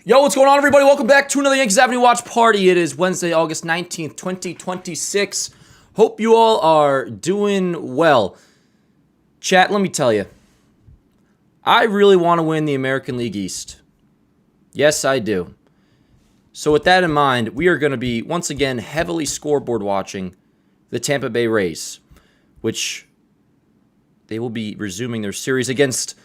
Yo, what's going on, everybody? Welcome back to another Yankees Avenue Watch Party. It is Wednesday, August 19th, 2026. Hope you all are doing well. Chat, let me tell you, I really want to win the American League East. Yes, I do. So with that in mind, we are going to be, once again, heavily scoreboard watching the Tampa Bay Rays, which they will be resuming their series against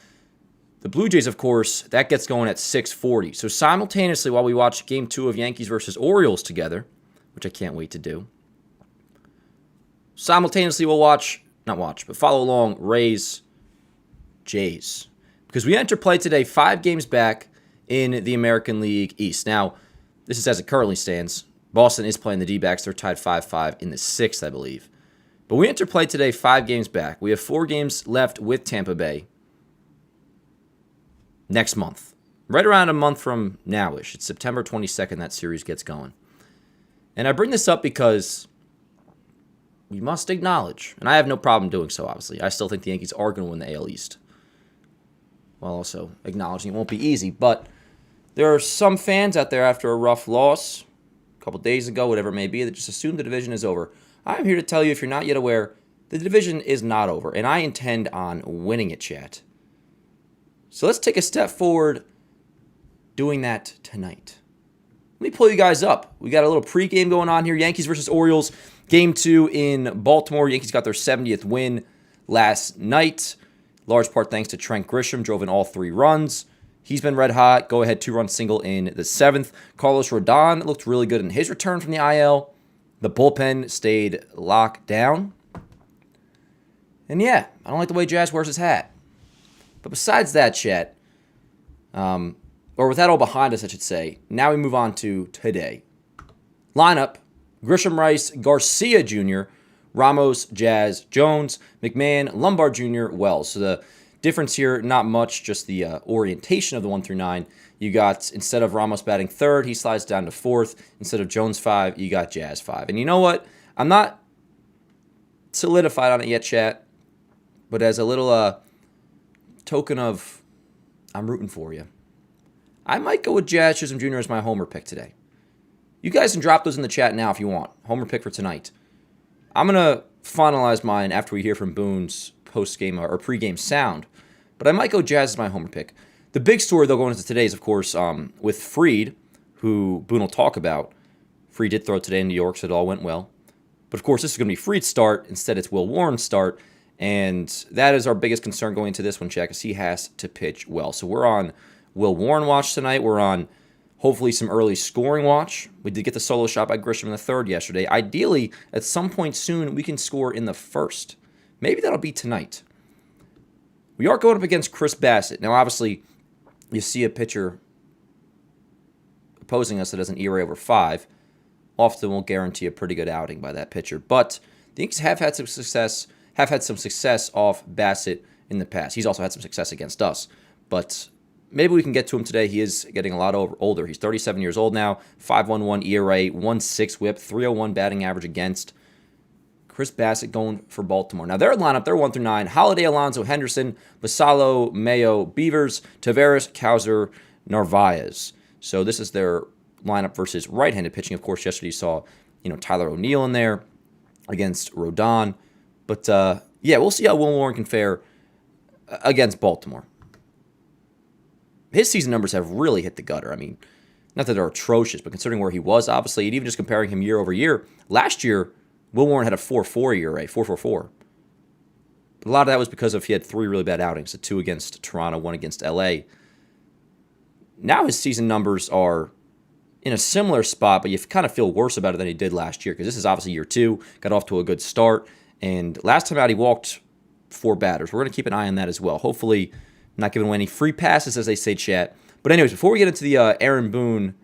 the Blue Jays, of course. That gets going at 6:40. So simultaneously, while we watch Game 2 of Yankees versus Orioles together, which I can't wait to do, simultaneously we'll follow along Rays, Jays. Because we enter play today 5 games back in the American League East. Now, this is as it currently stands. Boston is playing the D-backs. They're tied 5-5 in the 6th, I believe. But we enter play today 5 games back. We have 4 games left with Tampa Bay next month. Right around a month from now-ish. It's September 22nd that series gets going. And I bring this up because we must acknowledge, and I have no problem doing so, obviously. I still think the Yankees are going to win the AL East. While also acknowledging it won't be easy. But there are some fans out there after a rough loss, a couple days ago, whatever it may be, that just assume the division is over. I'm here to tell you, if you're not yet aware, the division is not over. And I intend on winning it, chat. So let's take a step forward doing that tonight. Let me pull you guys up. We got a little pregame going on here. Yankees versus Orioles. Game 2 in Baltimore. Yankees got their 70th win last night. Large part thanks to Trent Grisham. Drove in all 3 runs. He's been red hot. Go-ahead 2-run single in the 7th. Carlos Rodon looked really good in his return from the IL. The bullpen stayed locked down. And yeah, I don't like the way Jazz wears his hat. But besides that, chat, or with that all behind us, I should say, now we move on to today. Lineup: Grisham, Rice, Garcia Jr., Ramos, Jazz, Jones, McMahon, Lombard Jr., Wells. So the difference here, not much, just the orientation of the 1 through 9. You got, instead of Ramos batting 3rd, he slides down to 4th. Instead of Jones 5, you got Jazz 5. And you know what? I'm not solidified on it yet, chat, but as a little token of I'm rooting for you, I might go with Jazz Chisholm Jr. as my homer pick today. You guys can drop those in the chat now if you want. Homer pick for tonight. I'm going to finalize mine after we hear from Boone's post-game or pre-game sound, but I might go Jazz as my homer pick. The big story, though, going into today is, of course, with Fried, who Boone will talk about. Fried did throw today in New York, so it all went well. But, of course, this is going to be Fried's start. Instead, it's Will Warren's start. And that is our biggest concern going into this one, Jack, because he has to pitch well. So we're on Will Warren watch tonight. We're on, hopefully, some early scoring watch. We did get the solo shot by Grisham in the 3rd yesterday. Ideally, at some point soon, we can score in the 1st. Maybe that'll be tonight. We are going up against Chris Bassett. Now, obviously, you see a pitcher opposing us that has an ERA over 5. Often won't guarantee a pretty good outing by that pitcher. But the Yankees have had some success off Bassett in the past. He's also had some success against us. But maybe we can get to him today. He is getting a lot older. He's 37 years old now. 5.11 ERA, 1.6 whip, 3.01 batting average against. Chris Bassett going for Baltimore. Now, their lineup, they're 1 through 9. Holiday, Alonso, Henderson, Basallo, Mayo, Beavers, Taveras, Cowser, Narvaez. So this is their lineup versus right-handed pitching. Of course, yesterday you saw, Tyler O'Neill in there against Rodon. But, yeah, we'll see how Will Warren can fare against Baltimore. His season numbers have really hit the gutter. I mean, not that they're atrocious, but considering where he was, obviously, and even just comparing him year over year, last year, Will Warren had a 4.4 ERA, 4.44. But a lot of that was because he had 3 really bad outings, 2 against Toronto, 1 against LA. Now his season numbers are in a similar spot, but you kind of feel worse about it than he did last year, because this is obviously year 2, got off to a good start, and last time out he walked 4 batters. We're going to keep an eye on that as well. Hopefully not giving away any free passes, as they say, chat. But anyways, before we get into the Aaron Boone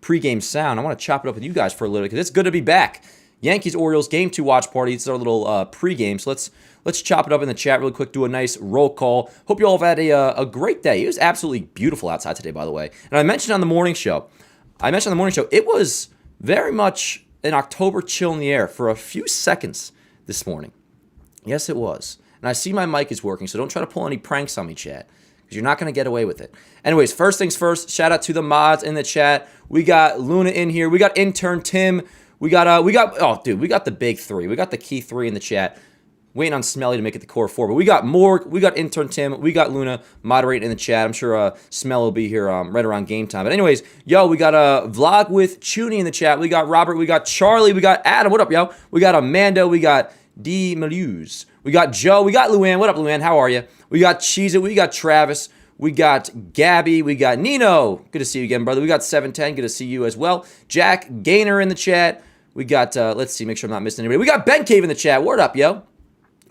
pregame sound, I want to chop it up with you guys for a little bit, because it's good to be back. Yankees Orioles Game 2 watch party. It's our little pregame. So let's chop it up in the chat really quick. Do a nice roll call. Hope you all have had a great day. It was absolutely beautiful outside today, by the way. And I mentioned on the morning show, it was very much an October chill in the air for a few seconds this morning. Yes, it was. And I see my mic is working, so don't try to pull any pranks on me, chat, because you're not going to get away with it. Anyways, first things first, shout out to the mods in the chat. We got Luna in here. We got intern Tim. We got the big three. We got the key three in the chat. Waiting on Smelly to make it the core four. But we got Morg, we got intern Tim, we got Luna moderating in the chat. I'm sure Smell will be here right around game time. But anyways, yo, we got a vlog with Chuny in the chat. We got Robert, we got Charlie, we got Adam. What up, yo? We got Amanda, we got D. Maluse. We got Joe, we got Luann. What up, Luann? How are you? We got Cheez-It, we got Travis, we got Gabby, we got Nino. Good to see you again, brother. We got 710, good to see you as well. Jack Gaynor in the chat. We got, let's see, make sure I'm not missing anybody. We got Ben Cave in the chat. Word up, yo.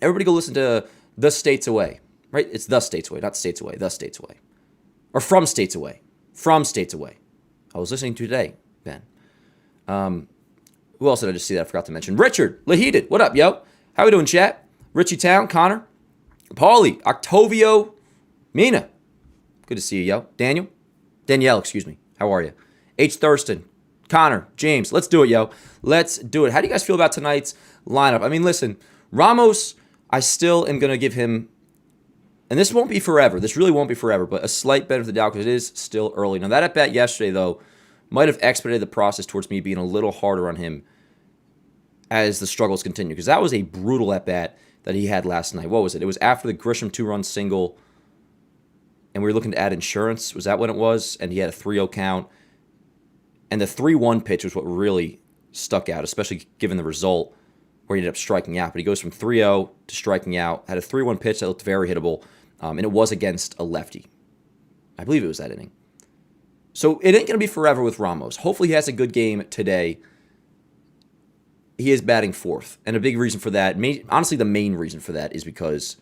Everybody go listen to The States Away, right? It's The States Away, not States Away, The States Away. Or From States Away. From States Away. I was listening to today, Ben. Who else did I just see that I forgot to mention? Richard, Laheded, what up, yo? How we doing, chat? Richie Town, Connor, Paulie, Octavio, Mina. Good to see you, yo. Danielle, excuse me. How are you? H. Thurston, Connor, James. Let's do it, yo. Let's do it. How do you guys feel about tonight's lineup? I mean, listen, Ramos, I still am going to give him, and this won't be forever. This really won't be forever, but a slight benefit of the doubt because it is still early. Now, that at-bat yesterday, though, might have expedited the process towards me being a little harder on him as the struggles continue because that was a brutal at-bat that he had last night. What was it? It was after the Grisham two-run single, and we were looking to add insurance. Was that when it was? And he had a 3-0 count. And the 3-1 pitch was what really stuck out, especially given the result where he ended up striking out. But he goes from 3-0 to striking out, had a 3-1 pitch that looked very hittable, and it was against a lefty. I believe it was that inning. So it ain't going to be forever with Ramos. Hopefully he has a good game today. He is batting fourth. And a big reason for that, honestly the main reason for that is because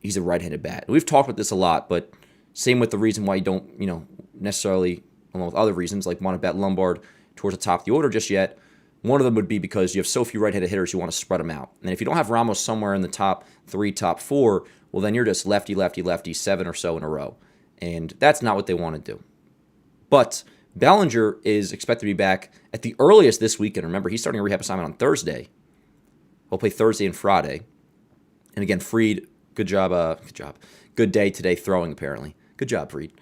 he's a right-handed bat. We've talked about this a lot, but same with the reason why you don't, necessarily, along with other reasons, like want to bat Lombard towards the top of the order just yet. One of them would be because you have so few right-handed hitters, you want to spread them out. And if you don't have Ramos somewhere in the top 3, top 4, well, then you're just lefty, lefty, lefty, 7 or so in a row. And that's not what they want to do. But Bellinger is expected to be back at the earliest this weekend. Remember, he's starting a rehab assignment on Thursday. He'll play Thursday and Friday. And again, Fried, good job. Good day today throwing, apparently. Good job, Fried.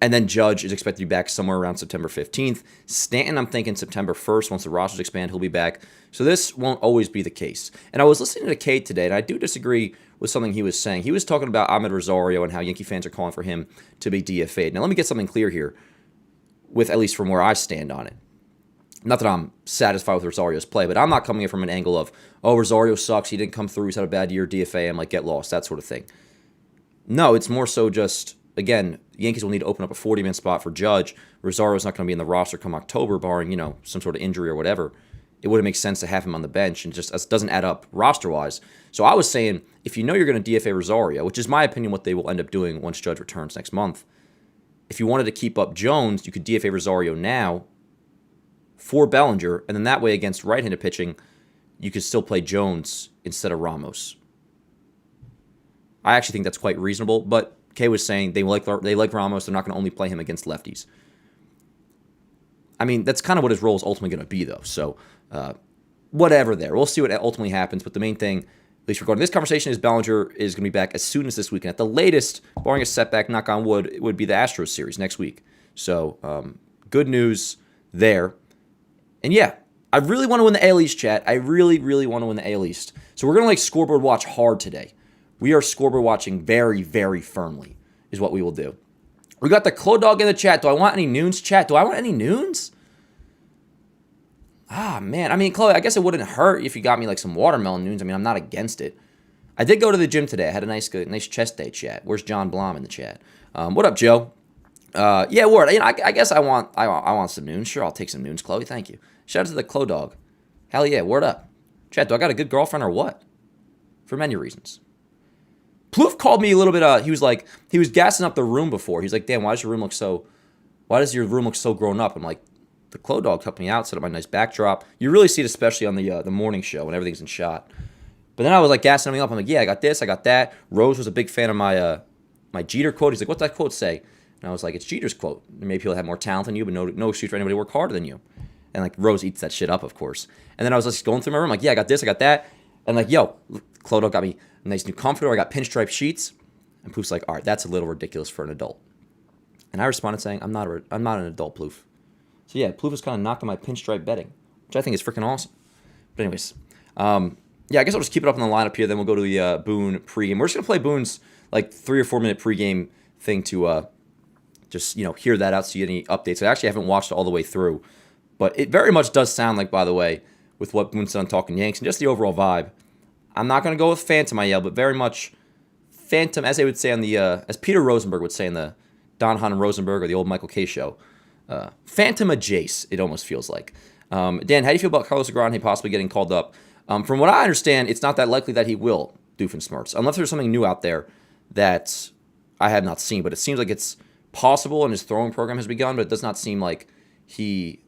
And then Judge is expected to be back somewhere around September 15th. Stanton, I'm thinking September 1st. Once the rosters expand, he'll be back. So this won't always be the case. And I was listening to Kate today, and I do disagree with something he was saying. He was talking about Ahmed Rosario and how Yankee fans are calling for him to be DFA'd. Now, let me get something clear here, with at least from where I stand on it. Not that I'm satisfied with Rosario's play, but I'm not coming in from an angle of, oh, Rosario sucks, he didn't come through, he's had a bad year, DFA him, get lost, that sort of thing. No, it's more so just, again, the Yankees will need to open up a 40-man spot for Judge. Rosario's not going to be in the roster come October, barring, some sort of injury or whatever. It wouldn't make sense to have him on the bench, and just it doesn't add up roster-wise. So I was saying, if you know you're going to DFA Rosario, which is my opinion what they will end up doing once Judge returns next month, if you wanted to keep up Jones, you could DFA Rosario now for Bellinger, and then that way against right-handed pitching, you could still play Jones instead of Ramos. I actually think that's quite reasonable, but Kay was saying they like Ramos, they're not going to only play him against lefties. I mean, that's kind of what his role is ultimately going to be, though. So, whatever there. We'll see what ultimately happens, but the main thing, at least regarding this conversation, is Bellinger is going to be back as soon as this weekend. At the latest, barring a setback, knock on wood, it would be the Astros series next week. So, good news there. And yeah, I really want to win the AL East, chat. I really, really want to win the AL East. So we're going to scoreboard watch hard today. We are scoreboard watching very, very firmly is what we will do. We got the Clo Dog in the chat. Do I want any noons, chat? Do I want any noons? Ah, man. I mean, Chloe, I guess it wouldn't hurt if you got me some watermelon noons. I mean, I'm not against it. I did go to the gym today. I had a nice chest day, chat. Where's John Blom in the chat? What up, Joe? Yeah, word. I guess I want some noons. Sure, I'll take some noons, Chloe. Thank you. Shout out to the Clo Dog. Hell yeah, word up. Chat, do I got a good girlfriend or what? For many reasons. Plouffe called me a little bit, he was gassing up the room before. He's like, damn, why does your room look so grown up? I'm like, the Clo Dog helped me out, set up my nice backdrop. You really see it especially on the morning show when everything's in shot. But then I was gassing him up. I'm like, yeah, I got this, I got that. Rose was a big fan of my Jeter quote. He's like, what's that quote say? And I was like, it's Jeter's quote. Maybe he'll have more talent than you, but no excuse for anybody to work harder than you. And Rose eats that shit up, of course. And then I was just going through my room, like, yeah, I got this, I got that. And like, yo, Clodo got me a nice new comforter. I got pinstripe sheets. And Plouf's like, all right, that's a little ridiculous for an adult. And I responded saying, I'm not an adult, Plouf. So yeah, Plouf is kind of knocking my pinstripe bedding, which I think is freaking awesome. But anyways, yeah, I guess I'll just keep it up in the lineup here. Then we'll go to the Boone pregame. We're just gonna play Boone's like 3 or 4 minute pregame thing to just hear that out, see any updates. I actually haven't watched it all the way through, but it very much does sound like, by the way, with what Boone said on Talking Yanks and just the overall vibe. I'm not gonna go with Phantom I yell, but very much Phantom, as they would say on the as Peter Rosenberg would say in the Don Hahn and Rosenberg or the old Michael K show. Phantom adjace, it almost feels like. Dan, how do you feel about Carlos Agron possibly getting called up? From what I understand, it's not that likely that he will, Doofenshmirtz, unless there's something new out there that I have not seen. But it seems like it's possible and his throwing program has begun, but it does not seem like he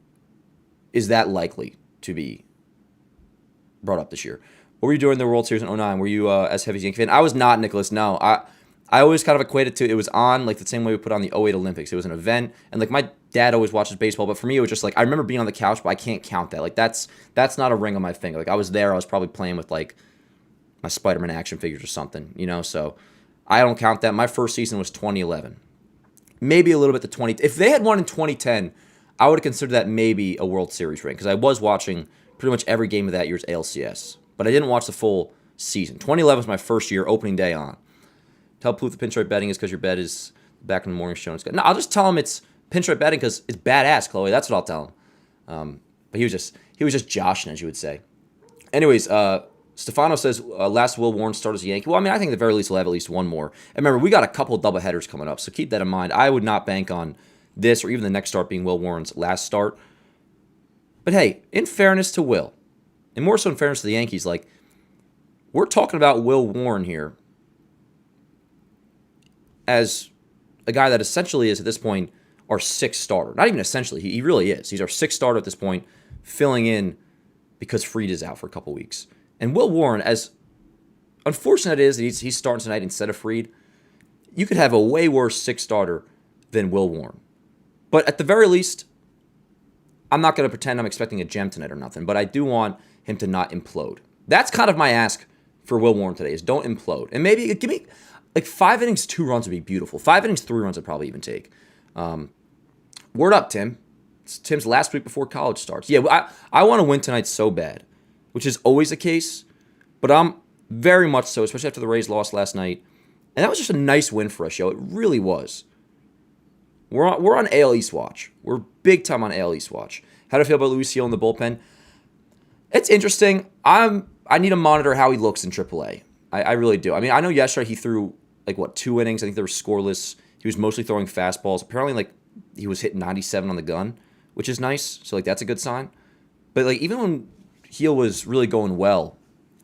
is that likely to be brought up this year. What were you doing in the World Series in 2009? Were you as heavy as Yankee fan? I was not, Nicholas. No, I always kind of equated to it was on like the same way we put on the '08 Olympics. It was an event, and like my dad always watches baseball, but for me it was just like I remember being on the couch, but I can't count that. Like that's not a ring on my finger. Like I was there, I was probably playing with like my Spider-Man action figures or something, So I don't count that. My first season was 2011, maybe a little bit to 20. If they had won in 2010, I would have considered that maybe a World Series ring because I was watching pretty much every game of that year's ALCS, but I didn't watch the full season. 2011 was my first year, opening day on. Tell Plouf the pinstripe betting is because your bed is back in the morning show. And it's good. No, I'll just tell him it's pinstripe betting because it's badass, Chloe. That's what I'll tell him. But he was just joshing, as you would say. Anyways, Stefano says last Will Warren start as a Yankee. Well, I mean, I think at the very least we'll have at least one more. And remember, we got a couple double headers coming up, so keep that in mind. I would not bank on this or even the next start being Will Warren's last start. But hey, in fairness to Will, and more so in fairness to the Yankees, like we're talking about Will Warren here as a guy that essentially is, at this point, our sixth starter. Not even essentially. He really is. He's our sixth starter at this point, filling in because Fried is out for a couple weeks. And Will Warren, as unfortunate it is that he's starting tonight instead of Fried, you could have a way worse sixth starter than Will Warren. But at the very least, I'm not going to pretend I'm expecting a gem tonight or nothing, but I do want him to not implode. That's kind of my ask for Will Warren today, is don't implode. And maybe give me... like 5 innings, 2 runs would be beautiful. 5 innings, 3 runs I'd probably even take. Word up, Tim. It's Tim's last week before college starts. Yeah, I want to win tonight so bad, which is always the case. But I'm very much so, especially after the Rays lost last night. And that was just a nice win for us, yo. It really was. We're on AL East watch. We're big time on AL East watch. How do I feel about Luis Gil in the bullpen? It's interesting. I need to monitor how he looks in AAA. I really do. I mean, I know yesterday he threw 2 innings. I think they were scoreless. He was mostly throwing fastballs. Apparently, he was hitting 97 on the gun, which is nice. So, that's a good sign. But, even when Gil was really going well,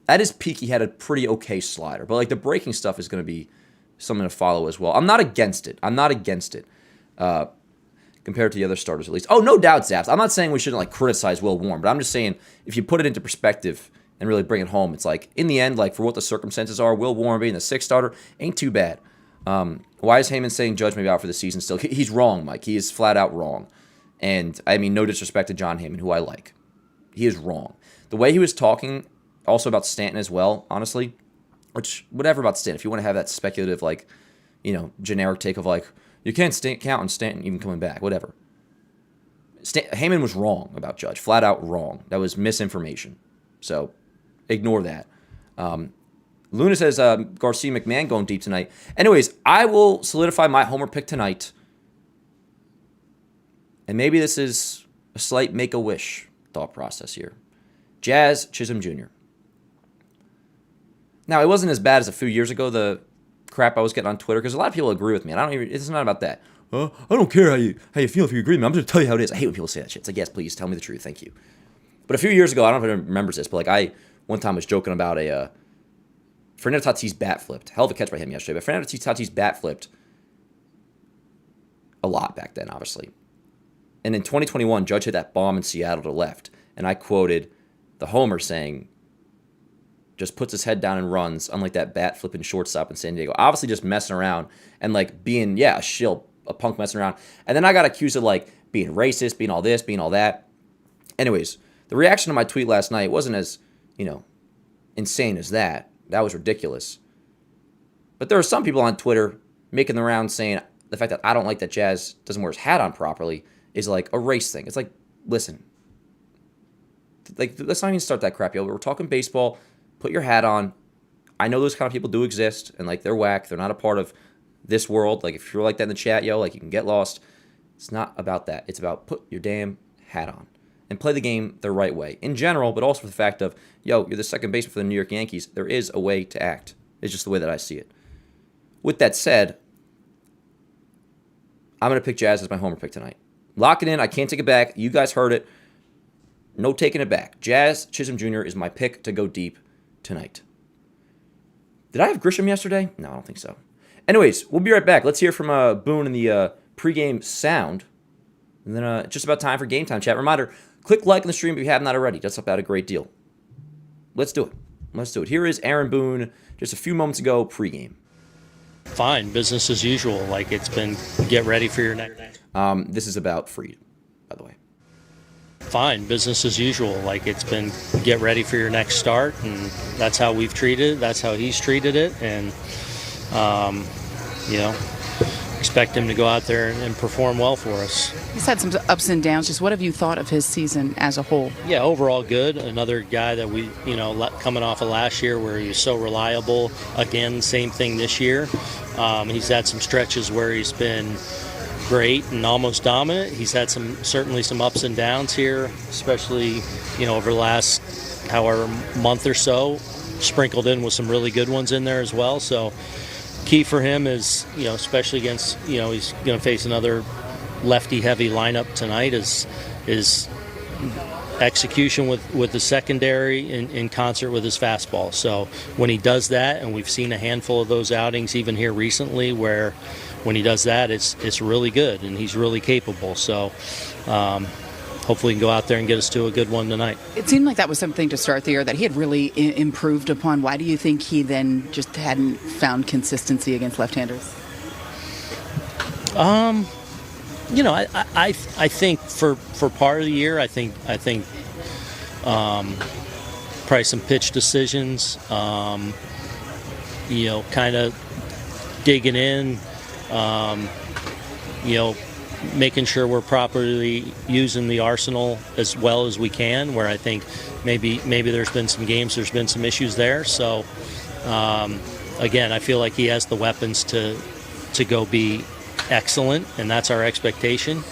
at his peak, he had a pretty okay slider. But, the breaking stuff is going to be something to follow as well. I'm not against it. Compared to the other starters, at least. Oh, no doubt, Zaps. I'm not saying we shouldn't, criticize Will Warren. But I'm just saying, if you put it into perspective and really bring it home, it's in the end, for what the circumstances are, Will Warren being the sixth starter ain't too bad. Why is Heyman saying Judge may be out for the season still? He's wrong, Mike. He is flat out wrong. And, I mean, no disrespect to John Heyman, who I like. He is wrong. The way he was talking also about Stanton as well, honestly, which, whatever about Stanton. If you want to have that speculative, generic take of, you can't count on Stanton even coming back, whatever. Heyman was wrong about Judge, flat out wrong. That was misinformation. So, ignore that. Luna says Garcia McMahon going deep tonight. Anyways, I will solidify my homer pick tonight. And maybe this is a slight make-a-wish thought process here. Jazz Chisholm Jr. Now, it wasn't as bad as a few years ago, the crap I was getting on Twitter, because a lot of people agree with me, and it's not about that. I don't care how you feel if you agree with me. I'm just going to tell you how it is. I hate when people say that shit. It's yes, please, tell me the truth. Thank you. But a few years ago, I don't know if anyone remembers this, but I one time was joking about Fernando Tatis bat flipped. Hell of a catch by him yesterday, but Fernando Tatis bat flipped a lot back then, obviously. And in 2021, Judge hit that bomb in Seattle to left, and I quoted the homer saying, just puts his head down and runs, unlike that bat flipping shortstop in San Diego. Obviously just messing around and being, a shill, a punk messing around. And then I got accused of being racist, being all this, being all that. Anyways, the reaction to my tweet last night wasn't as, insane as that. That was ridiculous. But there are some people on Twitter making the rounds saying the fact that I don't like that Jazz doesn't wear his hat on properly is like a race thing. It's like, listen, like let's not even start that crap, yo. We're talking baseball. Put your hat on. I know those kind of people do exist, and like they're whack. They're not a part of this world. Like if you're like that in the chat, yo, like you can get lost. It's not about that. It's about put your damn hat on and play the game the right way in general, but also for the fact of, yo, you're the second baseman for the New York Yankees. There is a way to act. It's just the way that I see it. With that said, I'm going to pick Jazz as my homer pick tonight. Lock it in. I can't take it back. You guys heard it. No taking it back. Jazz Chisholm Jr. is my pick to go deep tonight. Did I have Grisham yesterday? No, I don't think so. Anyways, we'll be right back. Let's hear from Boone in the pregame sound. And then just about time for game time chat. Reminder, click like on the stream if you have not already. That's about a great deal. Let's do it. Let's do it. Here is Aaron Boone just a few moments ago pregame. Fine, business as usual. Like it's been get ready for your next. This is about Fried, by the way. Fine, business as usual. Like it's been get ready for your next start, and that's how we've treated it. That's how he's treated it, and expect him to go out there and perform well for us. He's had some ups and downs. Just what have you thought of his season as a whole? Yeah, overall good. Another guy that we, coming off of last year where he was so reliable. Again, same thing this year. He's had some stretches where he's been great and almost dominant. He's had certainly some ups and downs here, especially, over the last however month or so, sprinkled in with some really good ones in there as well. So key for him is, especially against, he's going to face another lefty-heavy lineup tonight, is execution with the secondary in concert with his fastball. So when he does that, and we've seen a handful of those outings even here recently where when he does that, it's really good, and he's really capable. So hopefully he can go out there and get us to a good one tonight. It seemed like that was something to start the year that he had really improved upon. Why do you think he then just hadn't found consistency against left-handers? I think for part of the year, I think probably some pitch decisions, kind of digging in, making sure we're properly using the arsenal as well as we can, where I think maybe there's been some games, there's been some issues there. So, again, I feel like he has the weapons to go be excellent, and that's our expectation.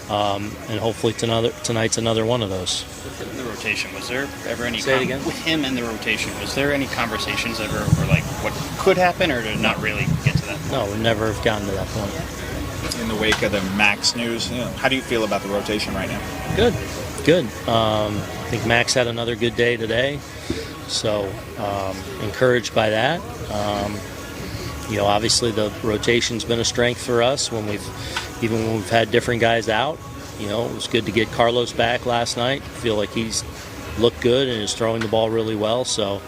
And hopefully tonight's another one of those. With the rotation, was there ever any Say it again? With him and the rotation, was there any conversations ever over like what could happen, or did it not really get to that point? No, we never have gotten to that point. In the wake of the Max news, how do you feel about the rotation right now? Good. I think Max had another good day today, so encouraged by that. Obviously the rotation's been a strength for us when we've had different guys out. It was good to get Carlos back last night. Feel like he's looked good and is throwing the ball really well. So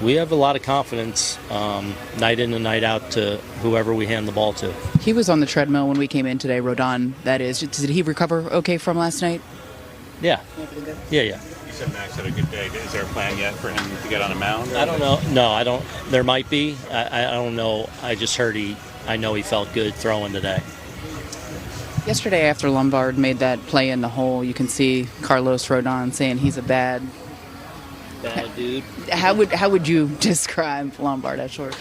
we have a lot of confidence night in and night out to whoever we hand the ball to. He was on the treadmill when we came in today, Rodon, that is. Did he recover okay from last night? Yeah. Yeah. You said Max had a good day. Is there a plan yet for him to get on a mound? I don't know. No, I don't. There might be. I don't know. I just heard I know he felt good throwing today. Yesterday after Lombard made that play in the hole, you can see Carlos Rodon saying he's a bad dude. How would you describe Lombard at short?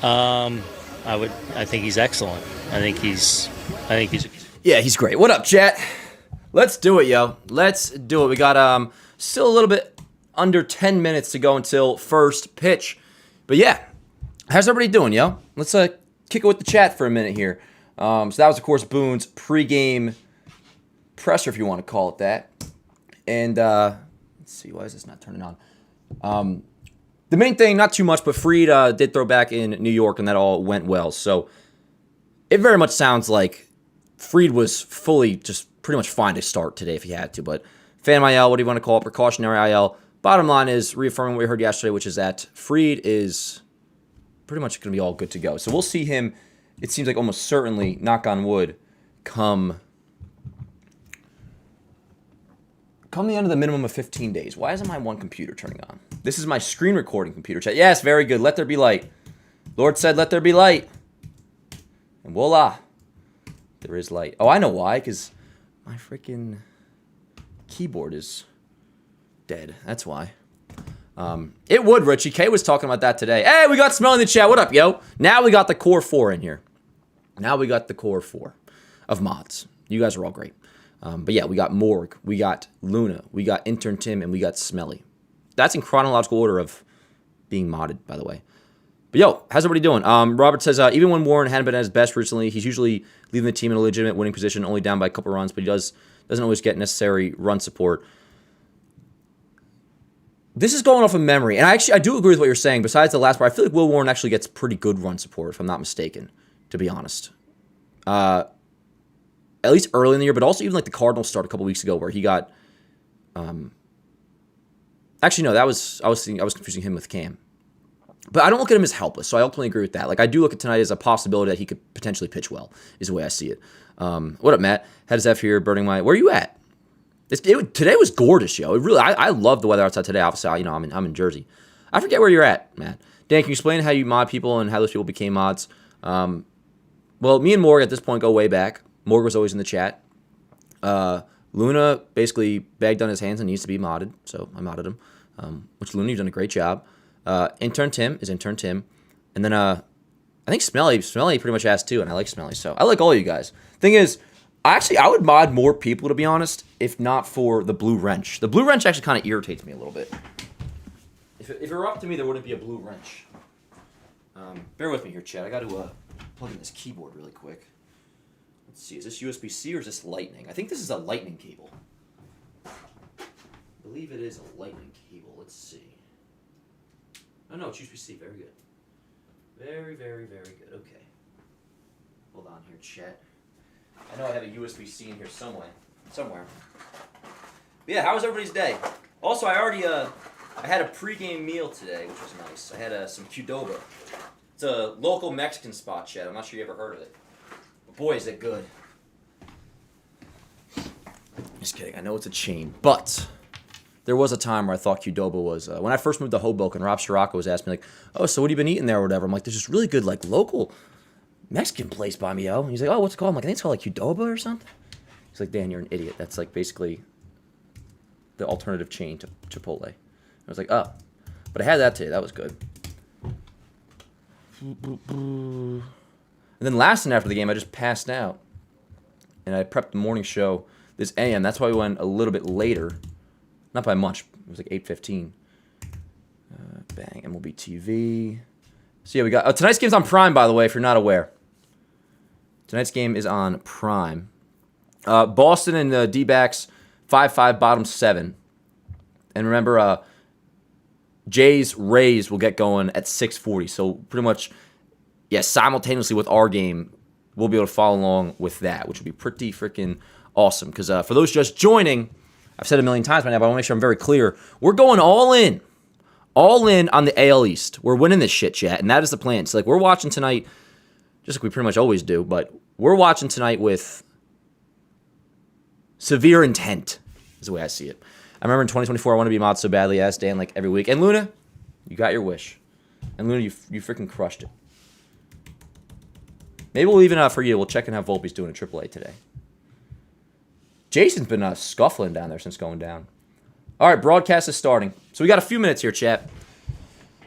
I think he's excellent. I think he's Yeah, he's great. What up, chat? Let's do it, yo. Let's do it. We got still a little bit under 10 minutes to go until first pitch. But yeah, how's everybody doing, yo? Let's kick it with the chat for a minute here. So that was, of course, Boone's pregame presser, if you want to call it that. And let's see, why is this not turning on? The main thing, not too much, but Fried did throw back in New York, and that all went well. So it very much sounds like Fried was fully just pretty much fine to start today if he had to. But Phantom IL, what do you want to call it? Precautionary IL. Bottom line is reaffirming what we heard yesterday, which is that Fried is pretty much going to be all good to go. So we'll see him, it seems like almost certainly, knock on wood, come come the end of the minimum of 15 days. Why isn't my one computer turning on? This is my screen recording computer chat. Yes, very good. Let there be light. Lord said, let there be light. And voila. There is light. Oh, I know why. Because my freaking keyboard is dead. That's why. It would, Richie. K was talking about that today. Hey, we got Smell in the chat. What up, yo? Now we got the core 4 in here. Now we got the core 4 of mods. You guys are all great. But yeah, we got Morg, we got Luna, we got Intern Tim, and we got Smelly. That's in chronological order of being modded, by the way. But yo, how's everybody doing? Robert says, even when Warren hadn't been at his best recently, he's usually leaving the team in a legitimate winning position, only down by a couple runs, but he doesn't always get necessary run support. This is going off of memory, and I do agree with what you're saying. Besides the last part, I feel like Will Warren actually gets pretty good run support, if I'm not mistaken, to be honest. At least early in the year, but also even like the Cardinals start a couple weeks ago where he got. Actually, no, I was confusing him with Cam. But I don't look at him as helpless, so I ultimately agree with that. Like I do look at tonight as a possibility that he could potentially pitch well, is the way I see it. What up, Matt? Head is F here, burning my. Where are you at? Today was gorgeous, yo. It really, I love the weather outside today. Obviously, I'm in Jersey. I forget where you're at, Matt. Dan, can you explain how you mod people and how those people became mods? Well, me and Morg at this point go way back. Morg was always in the chat. Luna basically begged on his hands and needs to be modded, so I modded him. Which Luna, you've done a great job. Intern Tim is Intern Tim. And then I think Smelly pretty much asked too, and I like Smelly, so I like all you guys. Thing is, I would mod more people, to be honest, if not for the blue wrench. The blue wrench actually kind of irritates me a little bit. If it were up to me, there wouldn't be a blue wrench. Bear with me here, Chad. I got to plug in this keyboard really quick. Let's see, is this USB-C or is this Lightning? I think this is a Lightning cable. I believe it is a Lightning cable. Let's see. Oh, no, it's USB-C. Very good. Very, very, very good. Okay. Hold on here, chat. I know I have a USB-C in here somewhere. But yeah, how was everybody's day? Also, I had a pregame meal today, which was nice. I had some Qdoba. It's a local Mexican spot, chat. I'm not sure you ever heard of it. But boy, is it good. Just kidding. I know it's a chain, but there was a time where I thought Qdoba was... when I first moved to Hoboken, Rob Scirocco was asking me, like, oh, so what have you been eating there or whatever? I'm like, there's this really good, like, local Mexican place by me, yo. And he's like, oh, what's it called? I'm like, I think it's called, like, Qdoba or something. He's like, Dan, you're an idiot. That's, like, basically the alternative chain to Chipotle. I was like, oh. But I had that today. That was good. And then last night after the game, I just passed out. And I prepped the morning show this AM. That's why we went a little bit later. Not by much. It was like 8:15. Bang. MLB TV. So yeah, we got... tonight's game's on Prime, by the way, if you're not aware. Tonight's game is on Prime. Boston and the D-backs, 5-5, bottom 7. And remember, Jays, Rays will get going at 6:40. So pretty much, yeah, simultaneously with our game, we'll be able to follow along with that, which will be pretty freaking awesome. Because for those just joining, I've said it a million times by now, but I want to make sure I'm very clear. We're going all in. All in on the AL East. We're winning this shit, chat, and that is the plan. So, like, we're watching tonight, just like we pretty much always do, but we're watching tonight with severe intent, is the way I see it. I remember in 2024, I want to be mod so badly, I asked Dan, like, every week. And Luna, you got your wish. And Luna, you freaking crushed it. Maybe we'll even, for you, we'll check in how Volpe's doing in AAA today. Jason's been scuffling down there since going down. All right, broadcast is starting. So we got a few minutes here, chat.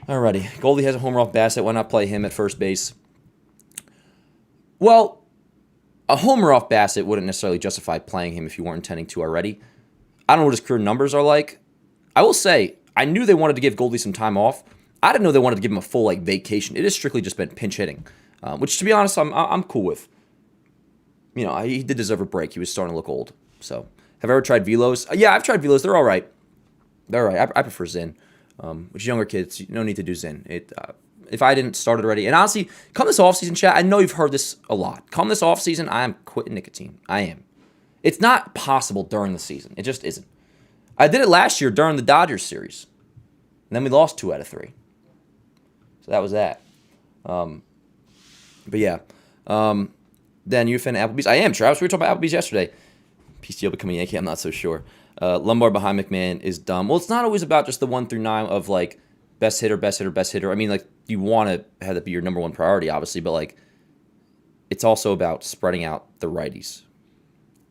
Alrighty. Goldie has a homer off Bassett. Why not play him at first base? Well, a homer off Bassett wouldn't necessarily justify playing him if you weren't intending to already. I don't know what his career numbers are like. I will say, I knew they wanted to give Goldie some time off. I didn't know they wanted to give him a full vacation. It has strictly just been pinch hitting, which, to be honest, I'm cool with. You know, he did deserve a break. He was starting to look old. So, have I ever tried velos? Yeah, I've tried velos. They're all right. They're all right. I prefer Zyn. Which younger kids, no need to do Zyn. If I didn't start it already, and honestly, come this offseason, chat, I know you've heard this a lot. Come this offseason, I am quitting nicotine. I am. It's not possible during the season. It just isn't. I did it last year during the Dodgers series. And then we lost 2 out of 3. So that was that. But yeah. Then you a fan of Applebee's? I am, Travis. We were talking about Applebee's yesterday. PCO becoming a Yankee, I'm not so sure. Lombard behind McMahon is dumb. Well, it's not always about just the 1 through 9 of like best hitter, best hitter, best hitter. I mean, like you want to have that be your number one priority, obviously, but like it's also about spreading out the righties.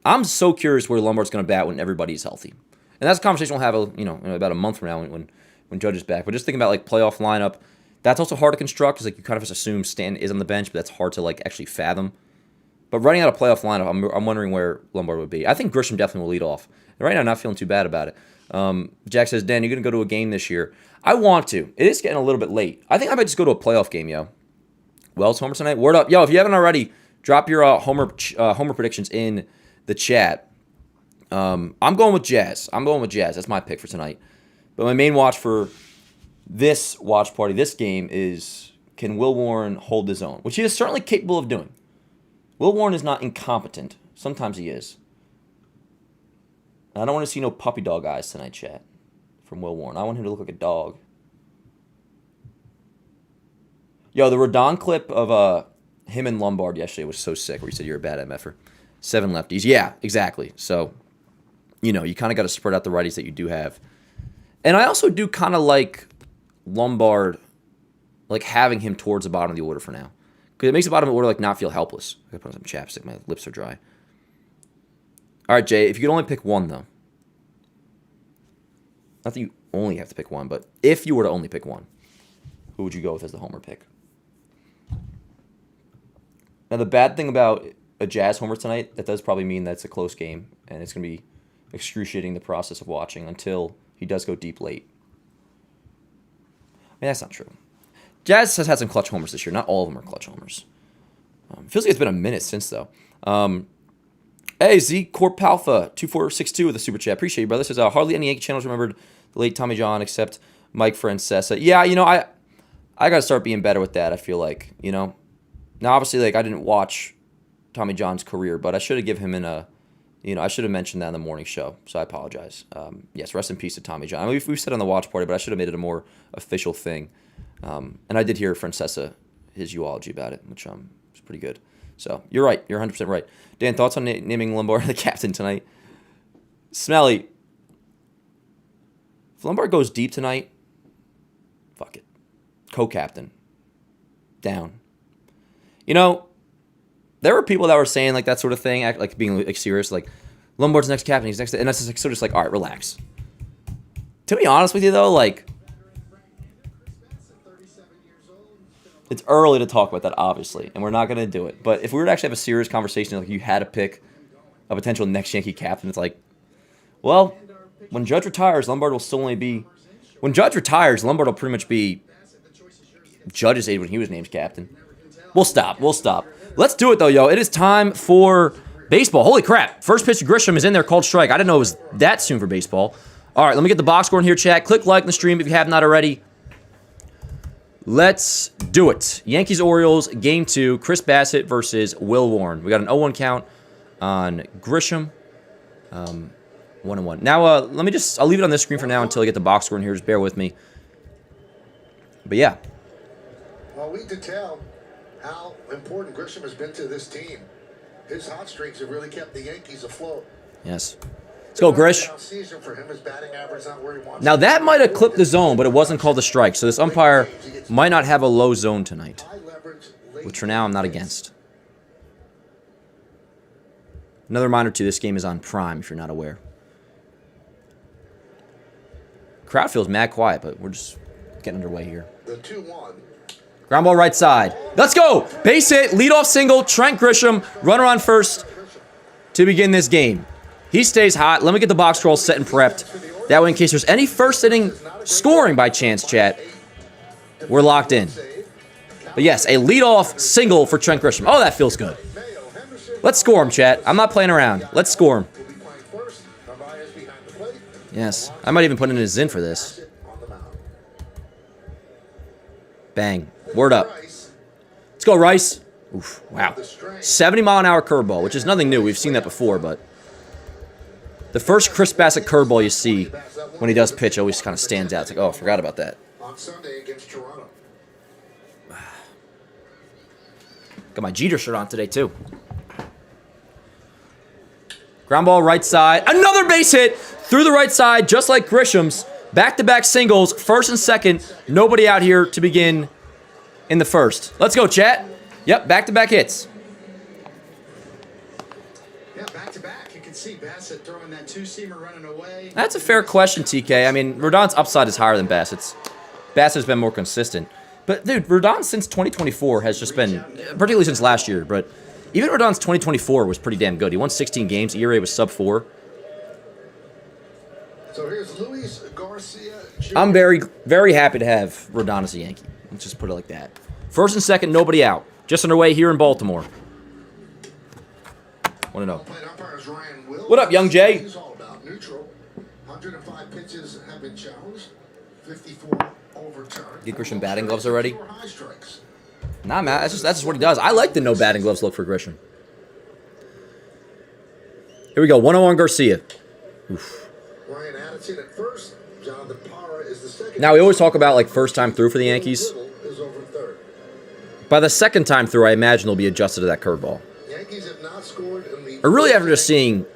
I'm so curious where Lombard's going to bat when everybody's healthy, and that's a conversation we'll have, in about a month from now when Judge is back. But just thinking about like playoff lineup, that's also hard to construct because like you kind of just assume Stanton is on the bench, but that's hard to like actually fathom. But running out a playoff lineup, I'm wondering where Lombard would be. I think Grisham definitely will lead off. And right now, I'm not feeling too bad about it. Jack says, Dan, you're going to go to a game this year. I want to. It is getting a little bit late. I think I might just go to a playoff game, yo. Wells homer tonight? Word up. Yo, if you haven't already, drop your homer predictions in the chat. I'm going with Jazz. That's my pick for tonight. But my main watch for this watch party, this game, is can Will Warren hold his own? Which he is certainly capable of doing. Will Warren is not incompetent. Sometimes he is. I don't want to see no puppy dog eyes tonight, chat, from Will Warren. I want him to look like a dog. Yo, the Rodon clip of him and Lombard yesterday was so sick, where he said you're a bad MFer. 7 lefties. Yeah, exactly. So, you kind of got to spread out the righties that you do have. And I also do kind of like Lombard, like having him towards the bottom of the order for now. Because it makes the bottom of the order like not feel helpless. I gotta put on some chapstick. My lips are dry. All right, Jay, if you could only pick one, though. Not that you only have to pick one, but if you were to only pick one, who would you go with as the homer pick? Now, the bad thing about a Jazz homer tonight, that does probably mean that it's a close game, and it's going to be excruciating the process of watching until he does go deep late. I mean, that's not true. Jazz has had some clutch homers this year. Not all of them are clutch homers. Feels like it's been a minute since, though. Hey, Z Corp Alpha 2462 with a super chat. Appreciate you, brother. Says hardly any Yankee channels remembered the late Tommy John except Mike Francesa. Yeah, I gotta start being better with that. I feel like, Now, obviously, like I didn't watch Tommy John's career, but I should have given him I should have mentioned that in the morning show. So I apologize. Yes, rest in peace to Tommy John. I mean, we've said on the watch party, but I should have made it a more official thing. And I did hear Francesa his eulogy about it, which was pretty good. So you're right. You're 100% right. Dan, thoughts on naming Lombard the captain tonight? Smelly. If Lombard goes deep tonight, fuck it. Co-captain. Down. There were people that were saying like that sort of thing, like being like serious, like Lombard's next captain, he's next, and that's just like all right, relax. To be honest with you though, like it's early to talk about that, obviously, and we're not going to do it. But if we were to actually have a serious conversation, like you had to pick a potential next Yankee captain, it's like, well, when Judge retires, Lombard will still only be. When Judge retires, Lombard will pretty much be Judge's age when he was named captain. We'll stop. Let's do it, though, yo. It is time for baseball. Holy crap. First pitch to Grisham is in there, called strike. I didn't know it was that soon for baseball. All right, let me get the box score in here, chat. Click like in the stream if you have not already. Let's do it. Yankees Orioles game 2. Chris Bassett versus Will Warren. We got an 0-1 count on Grisham. 1-1. Now I'll leave it on this screen for now until I get the box score in here. Just bear with me. But yeah. Well, we could tell how important Grisham has been to this team. His hot streaks have really kept the Yankees afloat. Yes. Let's go, Grish. Now, that might have clipped the zone, but it wasn't called a strike. So this umpire might not have a low zone tonight, which for now I'm not against. Another reminder, too, this game is on Prime, if you're not aware. Crowd feels mad quiet, but we're just getting underway here. The 2-1. Ground ball right side. Let's go. Base hit, leadoff single, Trent Grisham, runner on first to begin this game. He stays hot. Let me get the box roll set and prepped. That way, in case there's any first inning scoring by chance, chat, we're locked in. But yes, a leadoff single for Trent Grisham. Oh, that feels good. Let's score him, chat. I'm not playing around. Let's score him. Yes, I might even put in a Zin for this. Bang. Word up. Let's go, Rice. Oof, wow. 70-mile-an-hour curveball, which is nothing new. We've seen that before, but the first Chris Bassett curveball you see when he does pitch always kind of stands out. It's like, oh, I forgot about that. On Sunday against Toronto. Got my Jeter shirt on today, too. Ground ball right side. Another base hit. Through the right side, just like Grisham's. Back-to-back singles, first and second. Nobody out here to begin in the first. Let's go, chat. Yep, back-to-back hits. Yeah, back-to-back. You can see Bassett throwing that two-seamer running away. That's a fair question, TK. I mean, Rodon's upside is higher than Bassett's. Bassett's been more consistent. But, dude, Rodon since 2024 has just been, particularly since last year, but even Rodon's 2024 was pretty damn good. He won 16 games. ERA was sub-4. So here's Luis Garcia Jr. I'm very, very happy to have Rodon as a Yankee. Let's just put it like that. First and second, nobody out. Just underway here in Baltimore. 1-0. What up, Young Jay? He's all about neutral. 105 pitches have been challenged. 54 overturned. Get Grisham batting gloves already? 4 high strikes. Nah, man, that's just what he does. I like the no batting gloves look for Grisham. Here we go, 1-0 on Garcia. Oof. Ryan Addison at first. Jonathan Parra is the second. Now, we always talk about, like, first time through for the Yankees. Is over third. By the second time through, I imagine they'll be adjusted to that curveball. Yankees have not scored in the Or really, after just seeing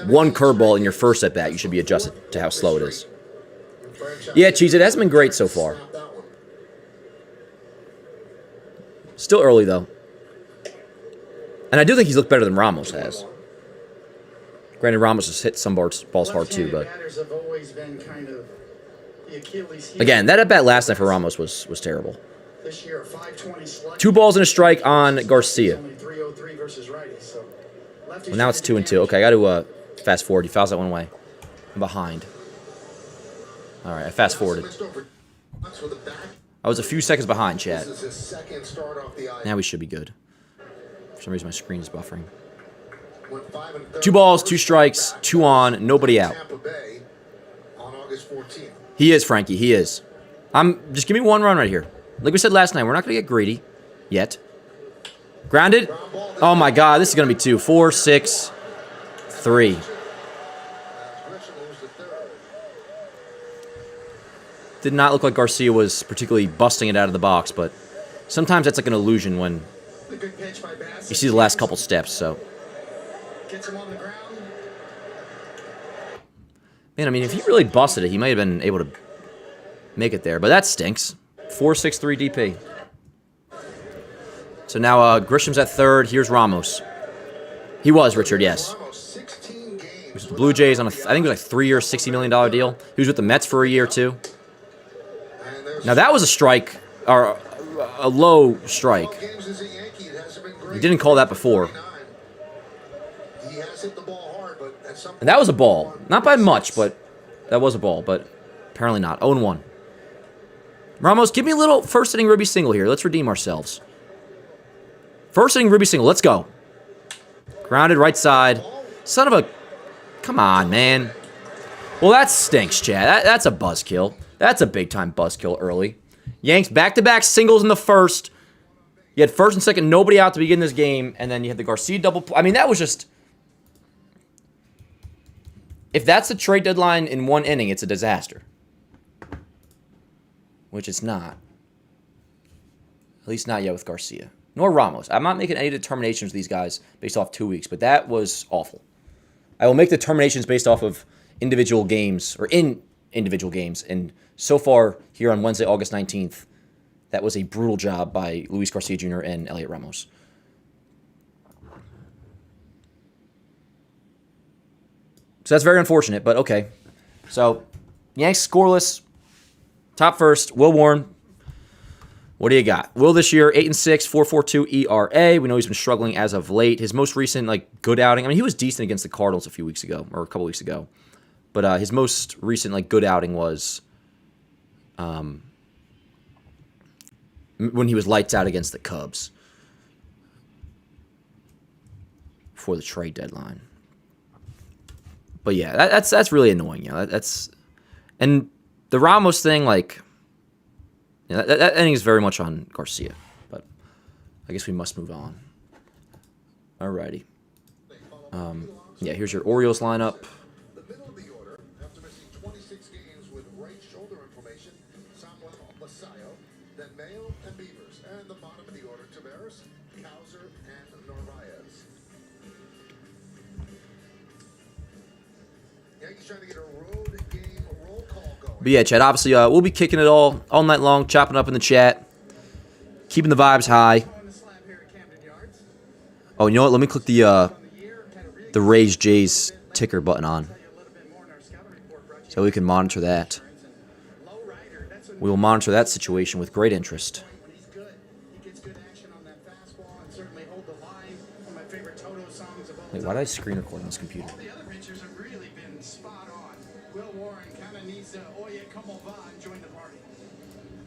one curveball in your first at-bat, you should be adjusted to how slow it is. Yeah, Cheese, it hasn't been great so far. Still early, though. And I do think he's looked better than Ramos has. Granted, Ramos has hit some balls hard, too, but... Again, that at-bat last night for Ramos was terrible. 2 balls and a strike on Garcia. Well, now it's 2-2. Okay, I got to fast forward. He fouls that one away. I'm behind. All right, I fast forwarded. I was a few seconds behind, Chad. Now we should be good. For some reason, my screen is buffering. 2 balls, 2 strikes, 2 on, nobody out. He is, Frankie. He is. Just give me 1 run right here. Like we said last night, we're not going to get greedy yet. Grounded. Oh, my God. This is going to be 2. 4, 6, 3. Did not look like Garcia was particularly busting it out of the box, but sometimes that's like an illusion when you see the last couple steps, so. Man, I mean, if he really busted it, he might have been able to make it there, but that stinks. 4-6-3 DP. So now Grisham's at third. Here's Ramos. He was, Richard, yes. He was with the Blue Jays on I think it was like a 3-year, $60 million deal. He was with the Mets for a year, too. Now, that was a strike, or a low strike. He didn't call that before. And that was a ball. Not by much, but that was a ball, but apparently not. 0-1. Ramos, give me a little first inning Ruby single here. Let's redeem ourselves. First inning Ruby single. Let's go. Grounded right side. Son of a... Come on, man. Well, that stinks, Chad. That's a buzzkill. That's a big-time buzzkill early. Yanks back-to-back singles in the first. You had first and second, nobody out to begin this game, and then you had the Garcia double play. I mean, that was just... If that's the trade deadline in 1 inning, it's a disaster. Which it's not. At least not yet with Garcia. Nor Ramos. I'm not making any determinations with these guys based off 2 weeks, but that was awful. I will make determinations based off of individual games, or in individual games, and so far here on Wednesday, August 19th, that was a brutal job by Luis Garcia Jr. and Elliot Ramos. So that's very unfortunate, but okay. So, Yanks scoreless. Top first, Will Warren. What do you got? Will this year, 8-6, 4.42 ERA. We know he's been struggling as of late. His most recent good outing, I mean, he was decent against the Cardinals a few weeks ago, or a couple weeks ago. But his most recent good outing was when he was lights out against the Cubs before the trade deadline. But yeah, that's really annoying. That's and the Ramos thing, that ending is very much on Garcia. But I guess we must move on. Alrighty. Yeah, here's your Orioles lineup. The middle of the order, after missing 26 games with right shoulder inflammation, Samuel Basayo, then Mayo and Beavers, and the bottom of the order, Tavares, Cowser, and Narvaez. Yankees trying to get a road game roll call going. But yeah, Chad, obviously, we'll be kicking it all night long, chopping up in the chat, keeping the vibes high. Oh, you know what? Let me click the Rays Jays ticker button on so we can monitor that. We will monitor that situation with great interest. Wait, why did I screen record on this computer?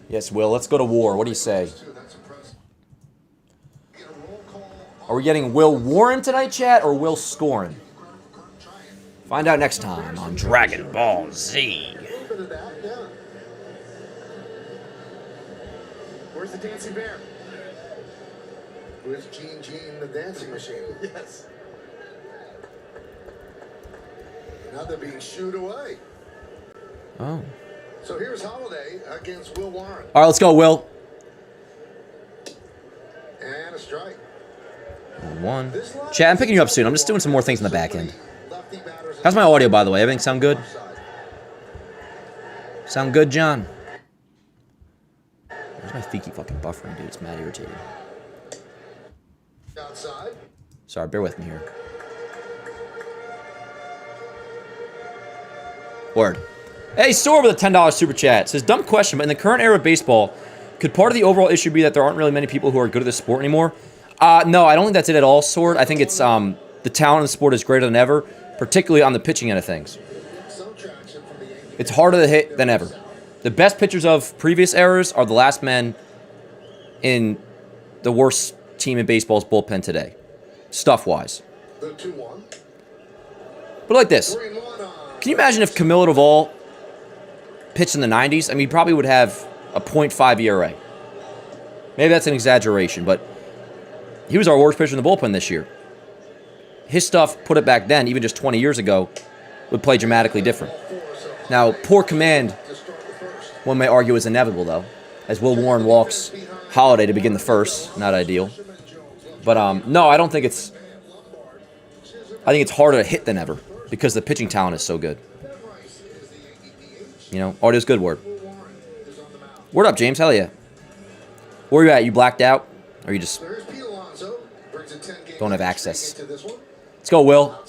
Yes, Will, let's go to war. What do you say? Are we getting Will Warren tonight, chat, or Will scoring? Find out next time on Dragon Ball Z. Where's the dancing bear? Where's Gene the dancing machine? Yes. Now they're being shooed away. Oh. So here's Holiday against Will Warren. All right, let's go, Will. And a strike. 1. Chat, I'm picking you up soon. I'm just doing some more things in the back end. How's my audio, by the way? Everything sound good? Sound good, John? Where's my feet keep fucking buffering, dude? It's mad irritating. Outside. Sorry, bear with me here. Word. Hey, Sor with a $10 super chat. Says, dumb question, but in the current era of baseball, could part of the overall issue be that there aren't really many people who are good at this sport anymore? No, I don't think that's it at all, Sword. I think it's the talent in the sport is greater than ever, particularly on the pitching end of things. It's harder to hit than ever. The best pitchers of previous eras are the last men in the worst team in baseball's bullpen today, stuff-wise. But like this, can you imagine if Camilo Duvall pitched in the 90s? I mean, he probably would have a .5 ERA. Maybe that's an exaggeration, but he was our worst pitcher in the bullpen this year. His stuff, put it back then, even just 20 years ago, would play dramatically different. Now, poor command, one may argue, is inevitable, though, as Will Warren walks Holiday to begin the first. Not ideal. But, no, I don't think it's... I think it's harder to hit than ever because the pitching talent is so good. You know, audio's good, word. Word up, James. Hell yeah. Where are you at? You blacked out? Or you just don't have access? Let's go, Will.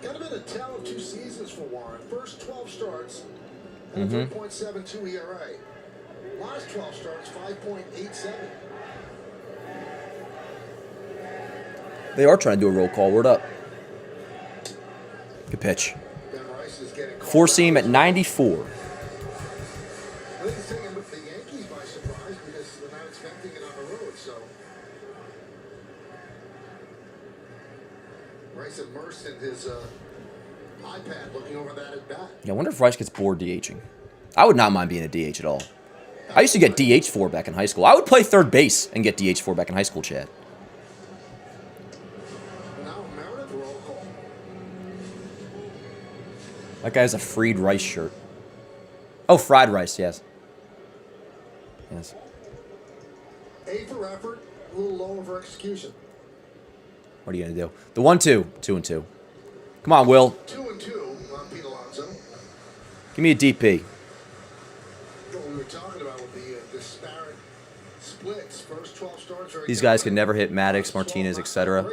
Got a bit of tell of 2 seasons for Warren. First 12 starts, 3.72 ERA. Last 12 starts, 5.87. They are trying to do a roll call. Word up. Good pitch. Four seam at 94. I think it's taking the Yankees by surprise because they're not expecting it on the road. So Rice immersed in his iPad, looking over that at bat. Yeah, I wonder if Rice gets bored DHing. I would not mind being a DH at all. I used to get DH for back in high school. I would play third base and get DH for back in high school, Chad. That guy has a freed rice shirt. Oh, fried rice, yes. Yes. A for effort, a little lower for execution. What are you going to do? The 1-2. 2-2. Come on, Will. 2-2 on Pete Alonso. Give me a DP. What we were talking about with the disparate splits. First 12 starts. These guys could never hit Maddox, Martinez, etc.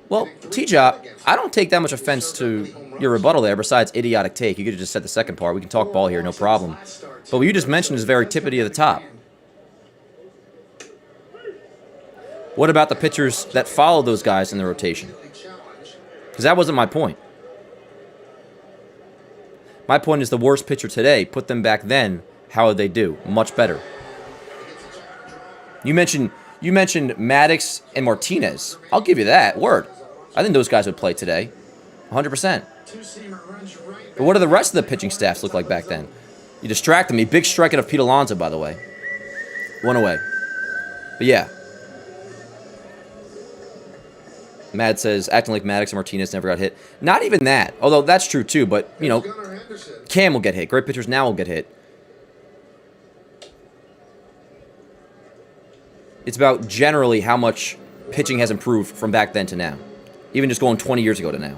Well, T-Jop, I don't take that much offense to your rebuttal there, besides idiotic take. You could have just said the second part. We can talk ball here, no problem. But what you just mentioned is very tippity of the top. What about the pitchers that follow those guys in the rotation? Because that wasn't my point. My point is the worst pitcher today, put them back then, how would they do? Much better. You mentioned Maddox and Martinez. I'll give you that. Word. I think those guys would play today. 100%. But what do the rest of the pitching staffs look like back then? You distracted me. Big strike out of Pete Alonso, by the way. One away. But yeah. Mad says, acting like Maddox and Martinez never got hit. Not even that. Although that's true too, but, you know, Cam will get hit. Great pitchers now will get hit. It's about generally how much pitching has improved from back then to now. Even just going 20 years ago to now.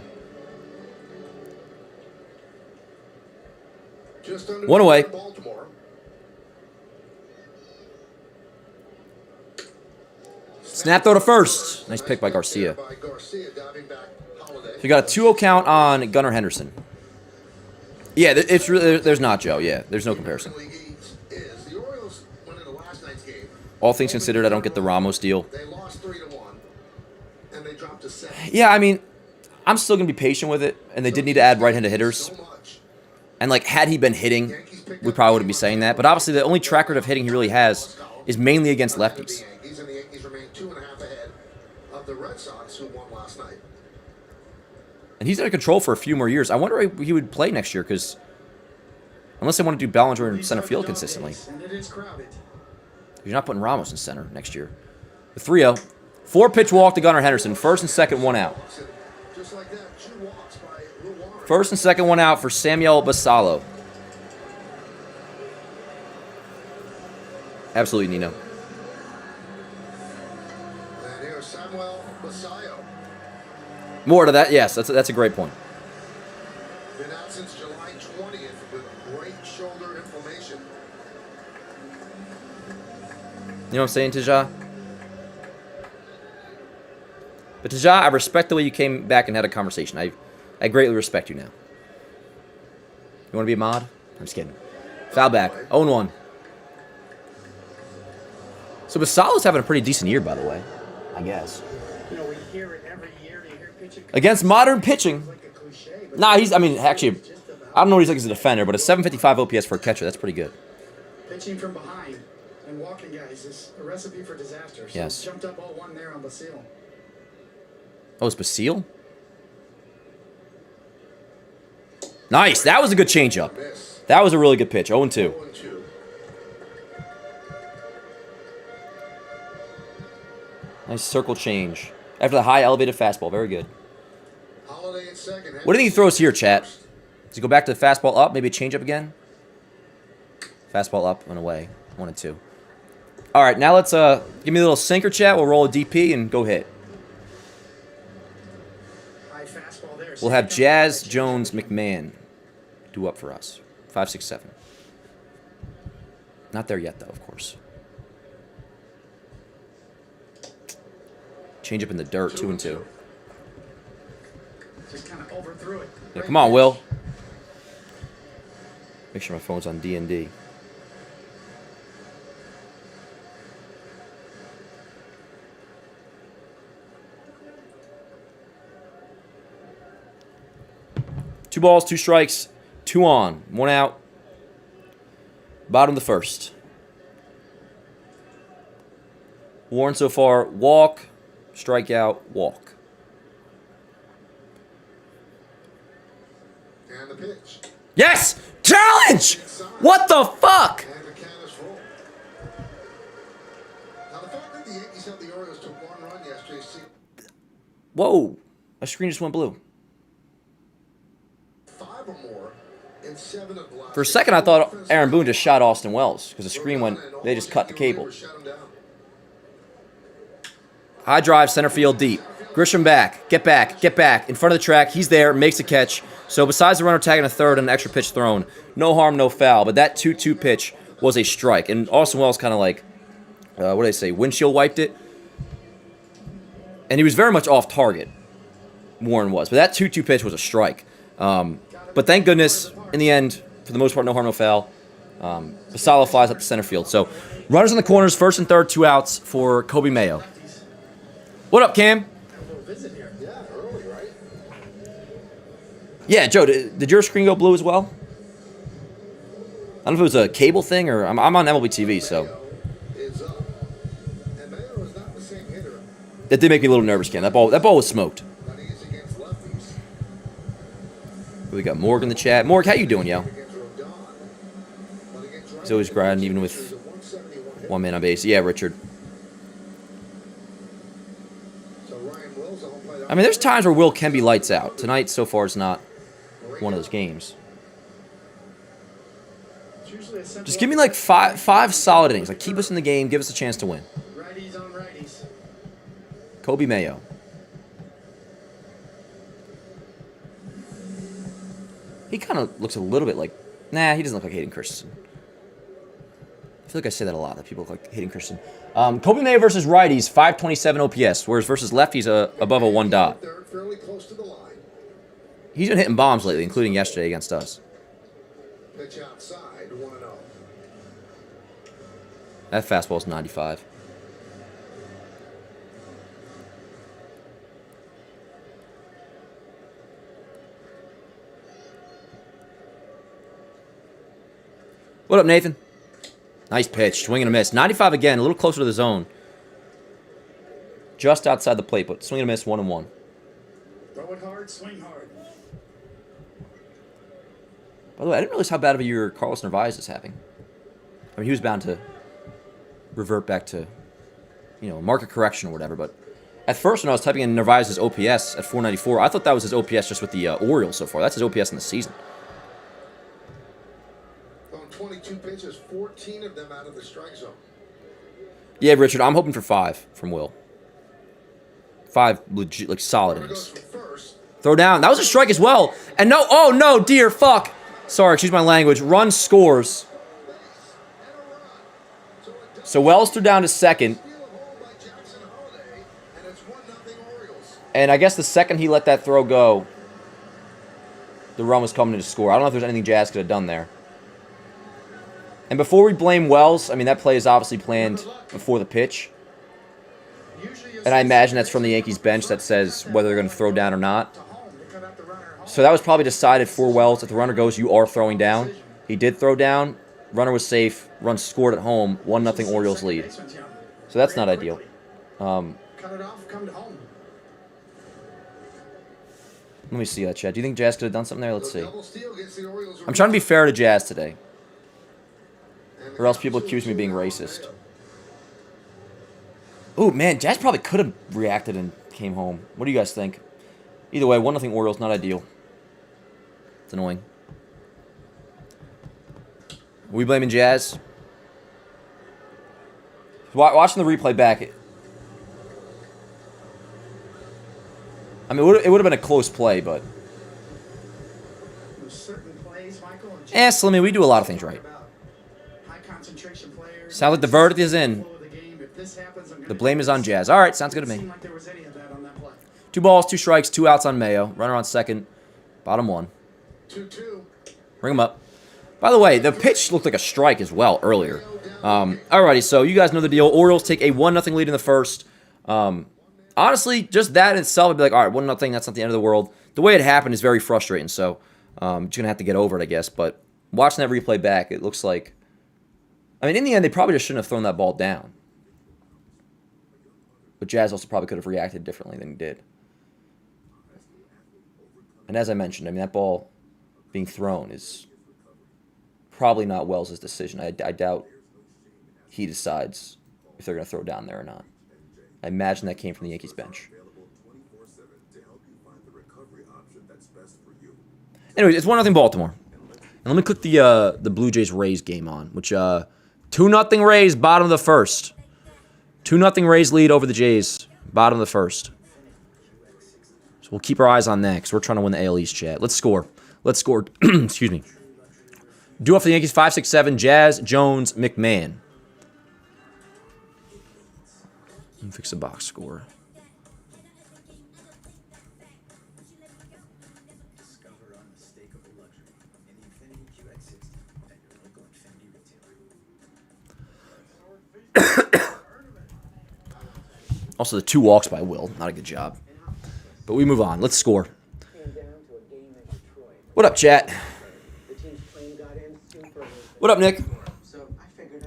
Just under One away. Baltimore. Snap throw to first. Nice pick by Garcia. By Garcia, diving back, Holiday. So you got a 2-0 count on Gunnar Henderson. Yeah, it's really, there's not, Joe. Yeah, there's no comparison. League East is the Orioles went into last night's game. All things considered, I don't get the Ramos deal. They lost 3-1, and they dropped to 7. Yeah, I mean, I'm still going to be patient with it, and they did need to add right-handed hitters. So much. And, like, had he been hitting, we probably wouldn't be saying that. But obviously, the only track record of hitting he really has is mainly against lefties. And the Yankees remain 2.5 ahead of the Red Sox, who won last night. And he's under control for a few more years. I wonder if he would play next year, because unless they want to do Ballinger in center field consistently. You're not putting Ramos in center next year. The 3-0. 4-pitch walk to Gunnar Henderson. First and second, one out. Just like that, 2 walks by Rourke. First and second, one out for Samuel Basallo. Absolutely, Nino. And here's Samuel Basallo. More to that, yes. That's a great point. Been out since July 20th with right shoulder inflammation. You know what I'm saying, Taja? But Taja, I respect the way you came back and had a conversation. I greatly respect you now. You want to be a mod? I'm just kidding. Foul back. 0-1. So Basallo's having a pretty decent year, by the way. I guess. You know, we hear it every year. You hear pitching Against modern pitching. like a cliche, but Nah, actually, I don't know what he's like as a defender, but a 755 OPS for a catcher, that's pretty good. pitching from behind and walking guys is a recipe for disaster. So Yes. jumped up 0-1 there on Basile. Oh, it's Basile? Nice. That was a good changeup. Miss. That was a really good pitch. 0-2. 0-2. Nice circle change. After the high elevated fastball. Very good. Holiday at second. What do you think he throws here, chat? Does he go back to the fastball up? Maybe a changeup again? Fastball up and away. 1-2. All right, now let's give me a little sinker, chat. We'll roll a DP and go hit. High fastball there. We'll have Jazz, Jones, McMahon do up for us. 5, 6, 7. Not there yet, though, of course. Change up in the dirt, 2-2. Just kind of overthrew it. Yeah, come on, Will. Make sure my phone's on D&D. Two balls, 2 strikes, 2 on, 1 out. Bottom of the first. Warren so far, walk, strikeout, walk. And the pitch. Yes! Challenge! What the fuck? And the count is full. Now, the fact that the Yankees held the Orioles to 1 run yesterday. Whoa. My screen just went blue. 5 or more in 7 of the last. For a second, I thought Aaron Boone just shot Austin Wells because the screen went, they just cut the cable. Shut him down. High drive, center field, deep. Grisham back, get back, get back. In front of the track, he's there, makes a catch. So besides the runner tagging a third and an extra pitch thrown, no harm, no foul. But that 2-2 pitch was a strike. And Austin Wells kind of like, what do they say, windshield wiped it. And he was very much off target, Warren was. But that 2-2 pitch was a strike. But thank goodness, in the end, for the most part, no harm, no foul. Basallo flies up to center field. So runners in the corners, first and third, 2 outs for Kobe Mayo. What up, Cam? A little visit here. Yeah, early, right? Yeah, Joe, did your screen go blue as well? I don't know if it was a cable thing or I'm on MLB TV, so Mayo is up. And Mayo is not the same hitter that did make me a little nervous, Cam. That ball was smoked. that he is against lefties. We got Morgan in the chat. Morg, how you doing, yo? Against Rodon. But against He's always grinding, even with there's a 171 hit. 1 man on base. Yeah, Richard. So Ryan Will's on play. I mean, there's times where Will can be lights out. Tonight, so far, is not one of those games. It's usually a simple Just give me like five solid innings. Like, keep us in the game. Give us a chance to win. righties on righties. Kobe Mayo. He kind of looks a little bit like... Nah, he doesn't look like Hayden Christensen. I feel like I say that a lot, that people look like Hayden Christensen. Kobe Mayo versus righties, 527 OPS, whereas versus lefties, above a 1 dot. Fairly close to the line. He's been hitting bombs lately, including yesterday against us. Pitch outside, 1-0. That fastball's 95. What up, Nathan? Nice pitch. Swing and a miss. 95 again. A little closer to the zone. Just outside the plate, but swing and a miss, 1-1. Throw it hard, swing hard. By the way, I didn't realize how bad of a year Carlos Narvaez is having. I mean, he was bound to revert back to, market correction or whatever. But at first, when I was typing in Narvaez's OPS at 494, I thought that was his OPS just with the Orioles so far. That's his OPS in the season. On 22 pitches, 14 of them out of the strike zone. Yeah, Richard, I'm hoping for 5 from Will. 5 legit, like solid innings. Throw down. That was a strike as well. And no, oh no, dear, fuck. Sorry, excuse my language. Run scores. So Wells threw down to second. And I guess the second he let that throw go, the run was coming to score. I don't know if there's anything Jazz could have done there. And before we blame Wells, I mean, that play is obviously planned before the pitch. And I imagine that's from the Yankees bench that says whether they're going to throw down or not. So that was probably decided for Wells. If the runner goes, you are throwing down. He did throw down. Runner was safe. Run scored at home. 1-0 Orioles lead. So that's not ideal. Cut it off, come to home. Let me see that, Chad. Do you think Jazz could have done something there? Let's see. I'm trying to be fair to Jazz today. Or else people accuse me of being racist. Ooh, man, Jazz probably could have reacted and came home. What do you guys think? Either way, 1-0 Orioles, not ideal. It's annoying. Are we blaming Jazz? Watching the replay back, I mean, it would have been a close play, but... Slimmy, we do a lot of things right. Sounds like the verdict is in. The blame is on Jazz. All right, sounds good to me. 2 balls, 2 strikes, 2 outs on Mayo. Runner on second, bottom 1. 2-2. Bring him up. By the way, the pitch looked like a strike as well earlier. Alrighty, so you guys know the deal. Orioles take a 1-0 lead in the first. Honestly, just that in itself, I'd be like, all right, 1-0, that's not the end of the world. The way it happened is very frustrating, so I'm just going to have to get over it, I guess. But watching that replay back, it looks like... I mean, in the end, they probably just shouldn't have thrown that ball down. But Jazz also probably could have reacted differently than he did. And as I mentioned, I mean, that ball being thrown is probably not Wells' decision. I doubt he decides if they're going to throw down there or not. I imagine that came from the Yankees bench. Anyways, it's 1-0 Baltimore. And let me click the Blue Jays-Rays game on, which 2-0 Rays, bottom of the first. 2-0 Rays lead over the Jays, bottom of the first. So we'll keep our eyes on that because we're trying to win the AL East, chat. Let's score. Let's score. Excuse me. Due off the Yankees, 5, 6, 7, Jazz, Jones, McMahon. Let me fix the box score. Also, the 2 walks by Will. Not a good job. But we move on. Let's score. What up, chat? What up, Nick?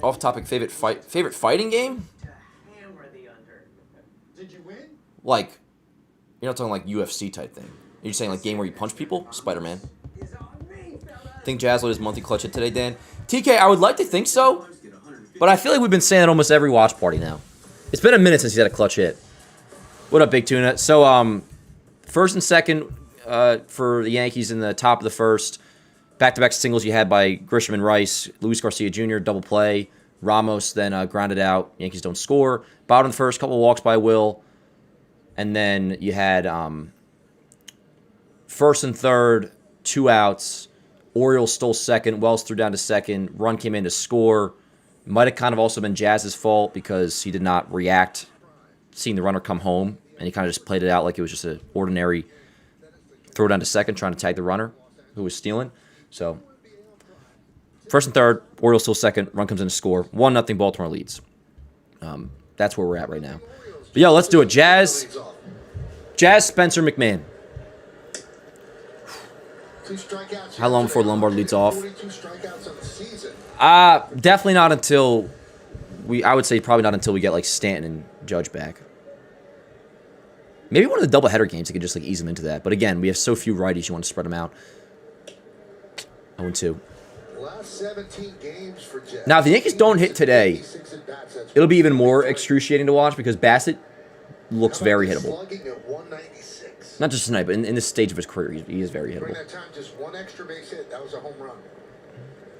Off topic, favorite fighting game? Did you win? Like, you're not talking like UFC type thing. Are you saying like game where you punch people? Spider-Man. Think Jazz let his monthly clutch hit today, Dan? TK, I would like to think so, but I feel like we've been saying it almost every watch party now. It's been a minute since he's had a clutch hit. What up, Big Tuna? So, first and second for the Yankees in the top of the first. Back-to-back singles you had by Grisham and Rice. Luis Garcia Jr., double play. Ramos then grounded out. Yankees don't score. Bottom of the first, couple walks by Will. And then you had first and third, 2 outs. Orioles stole second. Wells threw down to second. Run came in to score. Might have kind of also been Jazz's fault because he did not react seeing the runner come home, and he kind of just played it out like it was just an ordinary throw down to second trying to tag the runner who was stealing. So first and third, Orioles still second. Run comes in to score. 1-0 Baltimore leads. That's where we're at right now. But yeah, let's do it. Jazz, Spencer, McMahon. How long before Lombard leads off? Definitely not until I would say probably not until we get like Stanton and Judge back. Maybe one of the doubleheader games they could just like ease them into that. But again, we have so few righties, you want to spread them out. 0-2. Now, if the Yankees don't hit today, it'll be even more excruciating to watch because Bassett looks very hittable. Not just tonight, but in this stage of his career, he is very hittable. Just one extra base hit. That was a home run.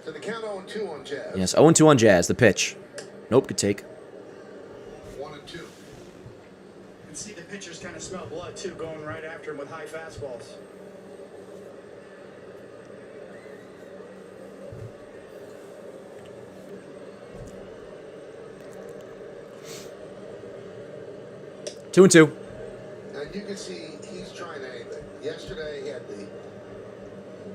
So the count 0-2 on Jazz. Yes, 0-2 on Jazz. The pitch. Nope, good take. 1-2. And see, the pitchers kind of smell blood, too, going right after him with high fastballs. And you can see he's trying anything. Yesterday he had the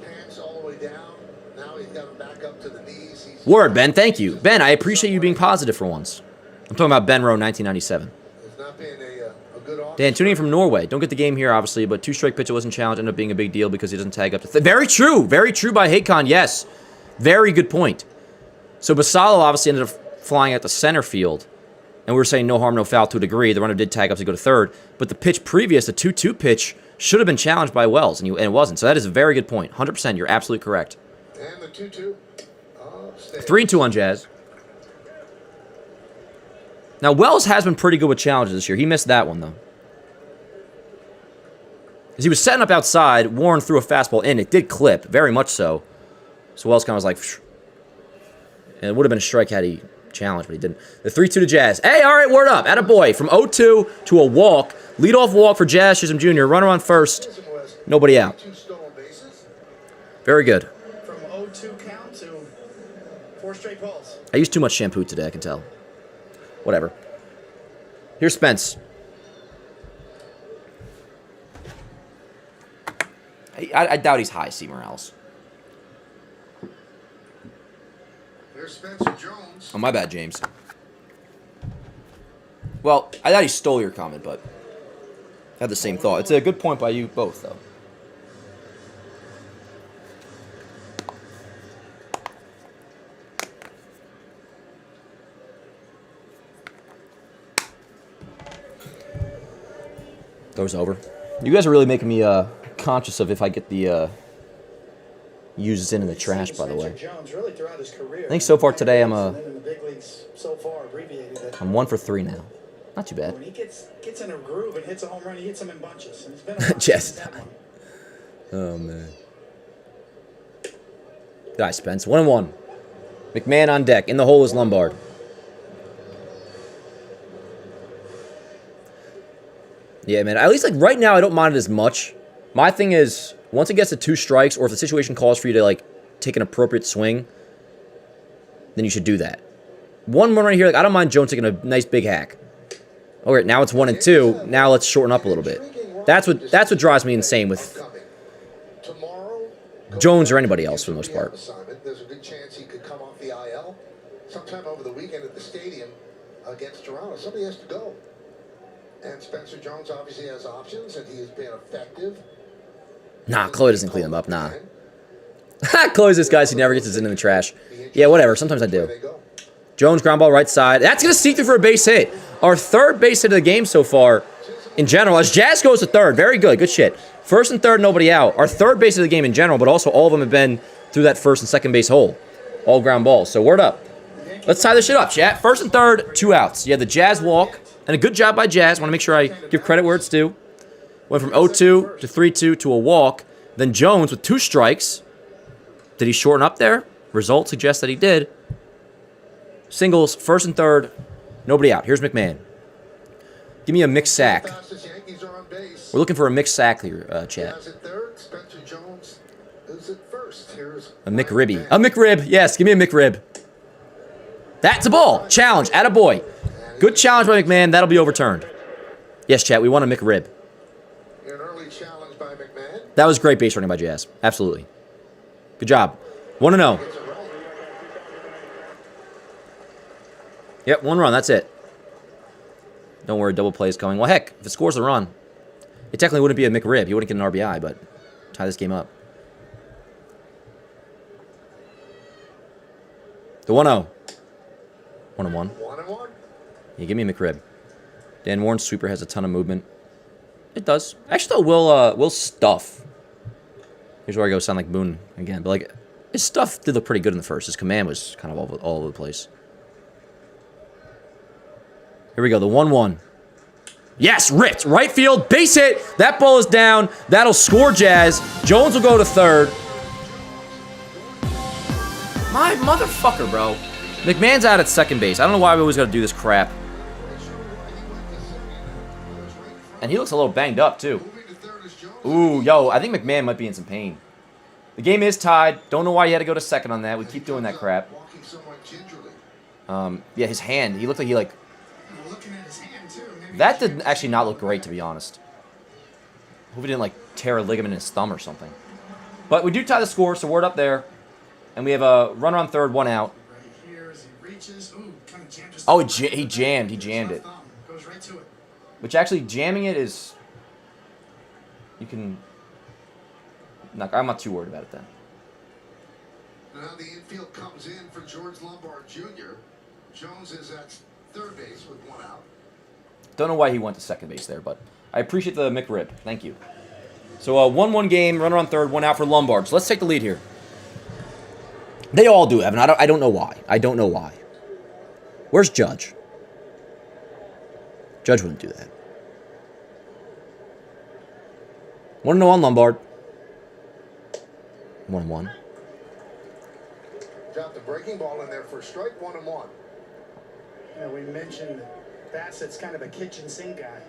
pants all the way down. Now he's got them back up to the knees. Word, Ben. Thank you. Ben, I appreciate you being positive for once. I'm talking about Ben Rowe, 1997. It's not been a good offense. Dan, tuning in from Norway. Don't get the game here, obviously, but two-strike pitcher wasn't challenged. Ended up being a big deal because he doesn't tag up to... Very true. Very true by Haycon, yes. Very good point. So Basallo obviously ended up flying at the center field. And we were saying no harm, no foul to a degree. The runner did tag up to go to third. But the pitch previous, the 2-2 pitch, should have been challenged by Wells, and it wasn't. So that is a very good point. 100%. You're absolutely correct. And the 2-2. 3-2 on Jazz. Now, Wells has been pretty good with challenges this year. He missed that one, though. As he was setting up outside, Warren threw a fastball in. It did clip, very much so. So Wells kind of was like... Phew. And it would have been a strike had he challenged, but he didn't. The 3-2 to Jazz. Hey, all right, word up. Attaboy. From 0-2 to a walk. Leadoff walk for Jazz Chisholm Jr. Runner on first. Nobody out. Very good. From 0-2 count to 4 straight balls. I used too much shampoo today, I can tell. Whatever. Here's Spence. I doubt he's high, C. Morales. There's Spencer Jones. Oh, my bad, James. Well, I thought he stole your comment, but I had the same thought. It's a good point by you both, though. Goes over. You guys are really making me conscious of if I get the uses in the trash, by the way. I think so far today I'm 1 for 3 now. Not too bad. When he gets in a groove and hits a home run, he hits them in bunches. And it's been a Just. Oh, man. Guys, Spence. 1-1. McMahon on deck. In the hole is Lombard. Yeah, man. At least, like, right now, I don't mind it as much. My thing is, once it gets to 2 strikes, or if the situation calls for you to, like, take an appropriate swing, then you should do that. 1 more right here. Like, I don't mind Jones taking a nice big hack. Okay, now it's 1-2. Now let's shorten up a little bit. That's what drives me insane with Jones or anybody else for the most part. There's a good chance he could come off the IL sometime over the weekend at the stadium against Toronto. Somebody has to go. And Spencer Jones obviously has options, and he has been effective. Nah, Chloe doesn't clean them up, nah. Chloe's this guy who never gets his in the trash. Yeah, whatever. Sometimes I do. Jones, ground ball right side. That's going to see through for a base hit. Our third base hit of the game so far, in general, as Jazz goes to third. Very good. Good shit. First and third, nobody out. Our third base of the game in general, but also all of them have been through that first and second base hole. All ground balls. So word up. Let's tie this shit up, chat. First and third, 2 outs. Yeah, the Jazz walk. And a good job by Jazz. Want to make sure I give credit where it's due. Went from 0-2 to 3-2 to a walk. Then Jones with 2 strikes. Did he shorten up there? Result suggests that he did. Singles, first and third. Nobody out. Here's McMahon. Give me a mixed sack. We're looking for a mixed sack here, chat. first. Here's A McRibby. A McRib. Yes, give me a McRib. That's a ball. Challenge. Attaboy. Good challenge by McMahon. That'll be overturned. Yes, chat. We want a McRib. an early challenge by McMahon. That was great base running by Jazz. Absolutely. Good job. 1-0. Gets it right. Yep, 1 run. That's it. Don't worry, double play is coming. Well, heck, if it scores a run, it technically wouldn't be a McRib. He wouldn't get an RBI, but tie this game up. The 1-0. 1-1. 1-1. Yeah, give me a McRib. Dan Warren's sweeper has a ton of movement. It does. Actually, though, Will Stuff. Here's where I go sound like Boone again. But, like, his stuff did look pretty good in the first. His command was kind of all over the place. Here we go, the 1-1. Yes, ripped. Right field, base hit. That ball is down. That'll score Jazz. Jones will go to third. My motherfucker, bro. McMahon's out at second base. I don't know why we always got to do this crap. And he looks a little banged up, too. Ooh, yo, I think McMahon might be in some pain. The game is tied. Don't know why he had to go to second on that. We keep doing that crap. Yeah, his hand. He looked like he, like... Looking at his hand too. That did actually not look great, to be honest. Hope he didn't, like, tear a ligament in his thumb or something. But we do tie the score, so we're up there. And we have a runner on third, 1 out. Right here as he reaches. Ooh, kind of jammed. Oh, he jammed. He jammed it. Goes right to it. Which actually, jamming it is... You can... I'm not too worried about it then. Now the infield comes in for George Lombard Jr. Jones is at third base with 1 out. Don't know why he went to second base there, but I appreciate the McRib. Thank you. So a 1-1 game, runner on third, 1 out for Lombard. So let's take the lead here. They all do, Evan. I don't know why. I don't know why. Where's Judge? Judge wouldn't do that. 1-0 on Lombard. 1-1. Dropped the breaking ball in there for strike 1-1. You know, we mentioned Bassett's kind of a kitchen sink guy.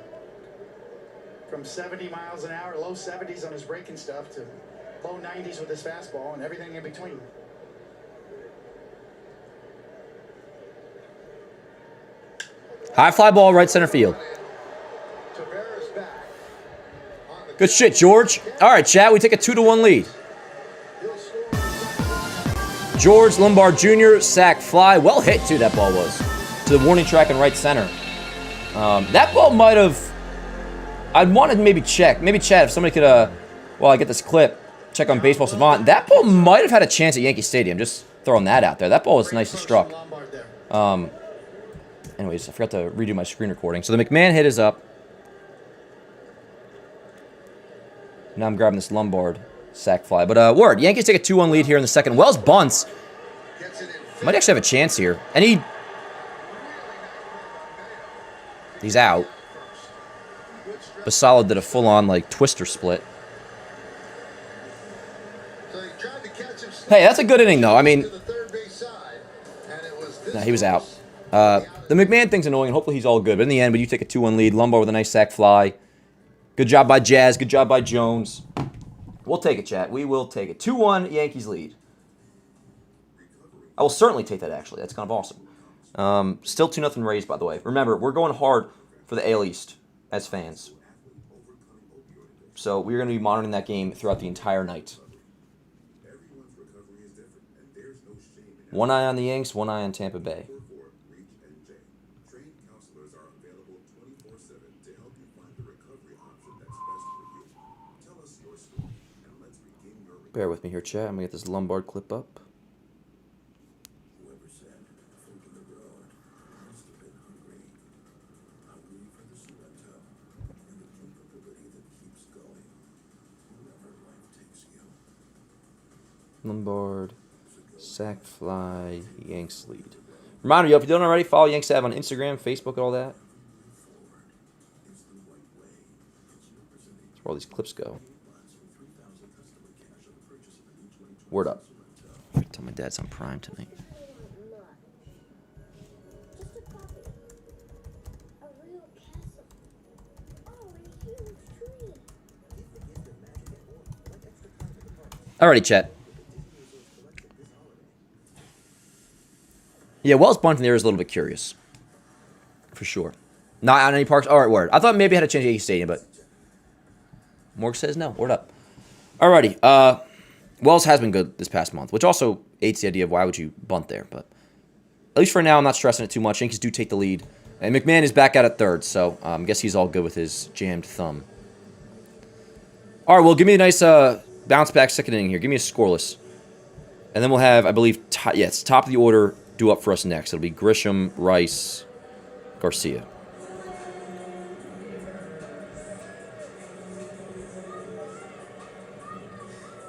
From 70 miles an hour, low 70s on his breaking stuff, to low 90s with his fastball and everything in between. High fly ball, right center field. Tavares back. Good shit, George. All right, chat. We take a 2-1 lead. George Lombard Jr. sac fly. Well hit, too, that ball was. To the warning track in right center. That ball might have... I'd want to maybe check. Maybe chat if somebody could, while I get this clip, check on Baseball Savant. That ball might have had a chance at Yankee Stadium. Just throwing that out there. That ball was nicely struck. Anyways, I forgot to redo my screen recording. So the McMahon hit is up. Now I'm grabbing this Lombard sac fly. But, word, Yankees take a 2-1 lead here in the second. Wells bunts. Might actually have a chance here. And he's out. Basallo did a full-on, like, twister split. Hey, that's a good inning, though. I mean, no, he was out. The McMahon thing's annoying, and hopefully he's all good. But in the end, when you take a 2-1 lead, Lombard with a nice sac fly. Good job by Jazz. Good job by Jones. We'll take it, chat. We will take it. 2-1, Yankees lead. I will certainly take that, actually. That's kind of awesome. Still 2-0 Rays, by the way. Remember, we're going hard for the AL East as fans. So we're going to be monitoring that game throughout the entire night. 1 eye on the Yanks, 1 eye on Tampa Bay. Bear with me here, chat. I'm going to get this Lombard clip up. Lombard, sac fly, Yanks lead. Reminder, yo, if you don't already, follow Yanks Ave on Instagram, Facebook, and all that. That's where all these clips go. Word up. Tell my dad it's on Prime tonight. Alrighty, chat. Yeah, Wells bunting there is a little bit curious. For sure. Not on any parks? All right, word. I thought maybe I had to change Yankee Stadium, but Morg says no. Word up. Alrighty. Wells has been good this past month, which also aids the idea of why would you bunt there. But at least for now, I'm not stressing it too much. Yankees do take the lead. And McMahon is back out at third, so I guess he's all good with his jammed thumb. All right, well, give me a nice bounce back second inning here. Give me a scoreless. And then we'll have, I believe, it's top of the order due up for us next. It'll be Grisham, Rice, Garcia.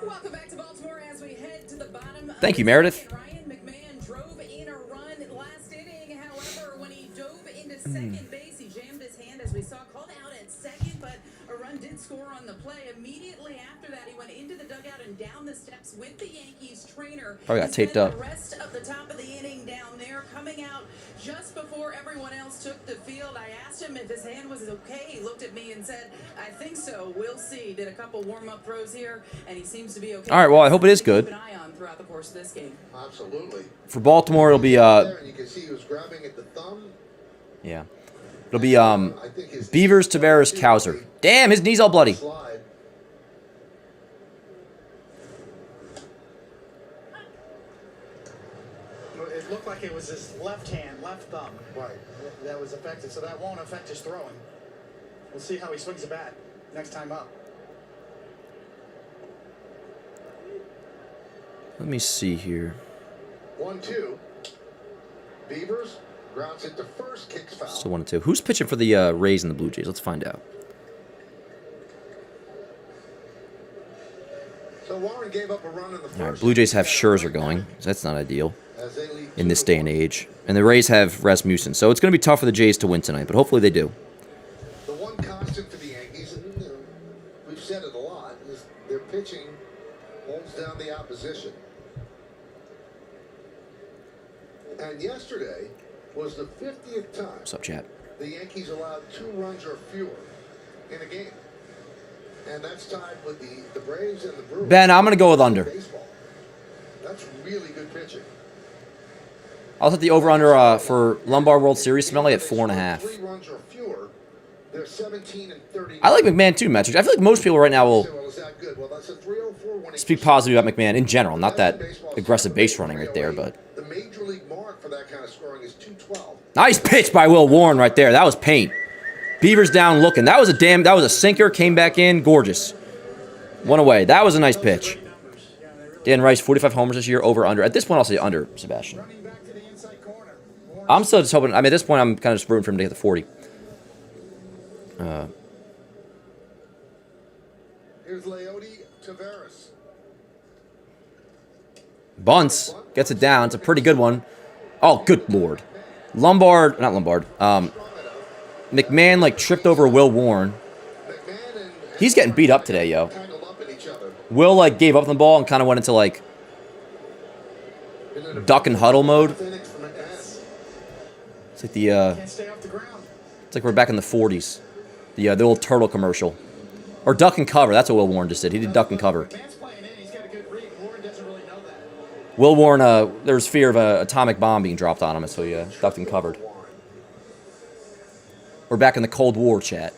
Welcome back to Baltimore as we head to the bottom. Thank you, Meredith. Ryan McMahon drove in a run last inning. However, when he dove into second base, he jammed his hand, as we saw, called out at second, but a run did score on the play. Immediately after that, he went into the dugout and down the steps with the Yankees trainer. Probably got taped up. The rest of the top of the inning down there, coming out just before everyone else took the field. I asked him if his hand was okay. He looked at me and said, I think so. We'll see. Did a couple warm-up throws here, and he seems to be okay. All right, well, I hope it is good. Keep an eye on throughout the course of this game. Absolutely. For Baltimore, it'll be There, and you can see he was grabbing at the thumb. yeah. It'll be I think his Beavers, Tavares, Cowser. Damn, his knee's all bloody. slide. It looked like it was his left hand, left thumb. Right. That was affected, so that won't affect his throwing. We'll see how he swings the bat next time up. Let me see here. 1-2. Beavers grounds it to first, kicks foul. Still 1-2. Who's pitching for the Rays and the Blue Jays? Let's find out. So Warren gave up a run in the first. All right, Blue Jays have Scherzer going, so that's not ideal As they lead in this 2-1. day and age. And the Rays have Rasmussen, so it's going to be tough for the Jays to win tonight, but hopefully they do. The one constant for the Yankees, and we've said it a lot, is their pitching holds down the opposition. And yesterday was the 50th time What's up, chat? the Yankees allowed 2 runs or fewer in a game. And that's tied with the Braves and the Brewers. Ben, I'm going to go with under. Baseball. That's really good pitching. I'll hit the over-under for Lombard World Series, Smelly, at 4.5. 3 runs or fewer. They're 17 and 30. I like McMahon too, Metric. I feel like most people right now will Well, is that good? Well, that's a 304 winning speak positive about McMahon in general. Not that aggressive base running right there, but the major league mark for that kind of scoring is 212. nice pitch by Will Warren right there. That was paint. Beavers down looking. That was a sinker. Came back in, gorgeous. One away. That was a nice pitch. Dan Rice, 45 homers this year, over under. At this point, I'll say under, Sebastian. Running back to the inside corner. I'm still just hoping. I mean, at this point, I'm kind of just rooting for him to get the 40. Here's Leody Tavares. Bunts gets it down. It's a pretty good one. Oh, good lord. Not Lombard. McMahon like tripped over Will Warren. McMahon and He's getting beat up today, yo. tangled up in each other. Will like gave up the ball and kind of went into like duck and huddle mode. Phoenix from McMahon. It's like the Can't stay off the ground. it's like we're back in the 40s. The old turtle commercial. Or duck and cover. That's what Will Warren just did. He did duck and cover. Man's playing in. He's got a good read. Warren doesn't really know that. Will Warren, there was fear of an atomic bomb being dropped on him, so he ducked and covered. We're back in the Cold War, chat.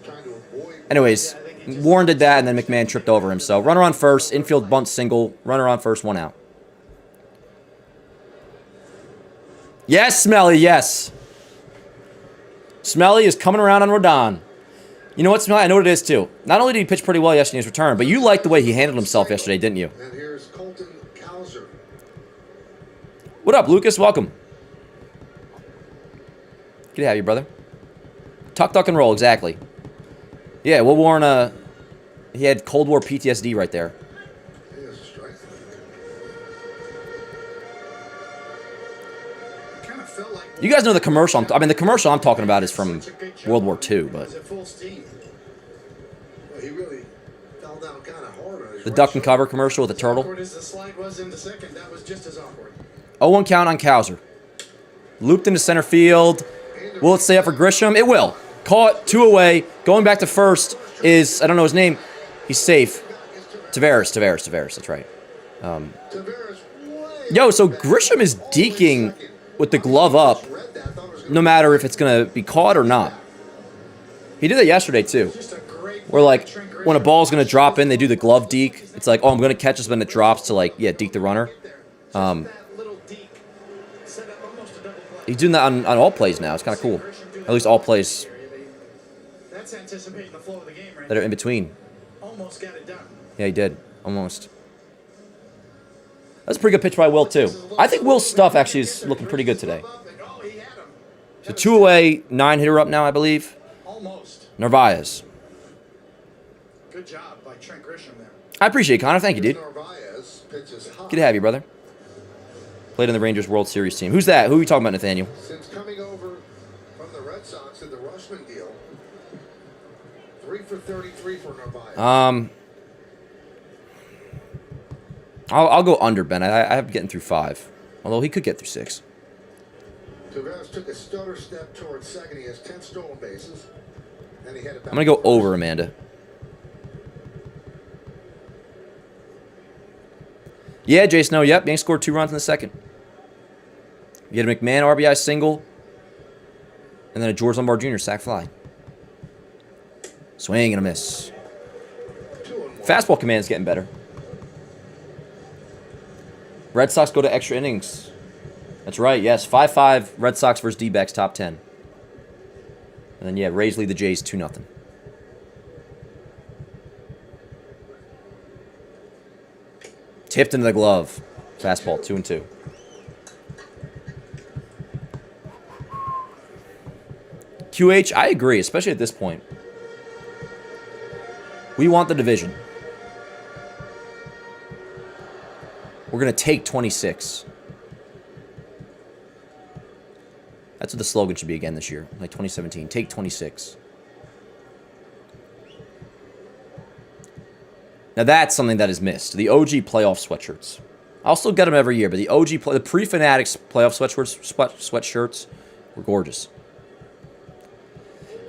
Trying to avoid. Anyways, Warren did that, and then McMahon tripped over him. So runner on first, infield bunt single, runner on first, 1 out. Yes, Smelly, yes. Smelly is coming around on Rodon. You know what, Smelly? I know what it is, too. Not only did he pitch pretty well yesterday in his return, but you liked the way he handled himself yesterday, didn't you? And here's Colton Cowser. What up, Lucas? Welcome. Good to have you, brother. Tuck, duck, and roll, exactly. Yeah, Will Warren, he had Cold War PTSD right there. Here's a strike. Kind of felt like You guys know the commercial. The commercial I'm talking about is from World War II, but was at full steam. Well, he really fell down kind of hard on his the right duck and shoulder. cover commercial with the turtle. Awkward as the slide was into second, that was just as awkward. 0-1 count on Cowser. Looped into center field. Will it stay up for Grisham? It will. Caught, 2 away. Going back to first is, I don't know his name. He's safe. Tavares. That's right. Tavares way Yo, so Grisham is deking. with the glove up, no matter if it's going to be caught or not. He did that yesterday, too. Where, like, when a ball's going to drop in, they do the glove deke. It's like, oh, I'm going to catch this when it drops to, like, yeah, deke the runner. He's doing that on all plays now. It's kind of cool. At least all plays that are in between. Almost got it done. Yeah, he did. Almost. That's a pretty good pitch by Will, too. I think Will's stuff actually is looking pretty good today. So 2 away, 9-hitter up now, I believe. Almost. Narvaez. Good job by Trent Grisham there. I appreciate it, Connor. Thank you, dude. Good to have you, brother. Played in the Rangers World Series team. Who's that? Who are you talking about, Nathaniel? Since coming over from the Red Sox in the Rushman deal, 3 for 33 for Narvaez. I'll go under, Ben. I have getting through 5. Although he could get through 6. Tavares took a stutter step towards second. He has 10 stolen bases. And he had I'm going to go over, Amanda. Yeah, Jay Snow. Yep, Yankees scored 2 runs in the second. You had a McMahon RBI single. And then a George Lombard Jr. sac fly. Swing and a miss. Fastball command's getting better. Red Sox go to extra innings. That's right, yes. 5-5 Red Sox versus D-backs, top 10. And then, yeah, Rays lead the Jays 2-0. Tipped into the glove. Fastball, 2-2. QH, I agree, especially at this point. We want the division. We're going to take 26. That's what the slogan should be again this year, like 2017. Take 26. Now that's something that is missed. The OG playoff sweatshirts. I'll still get them every year, but the the pre-Fanatics playoff sweatshirts were gorgeous.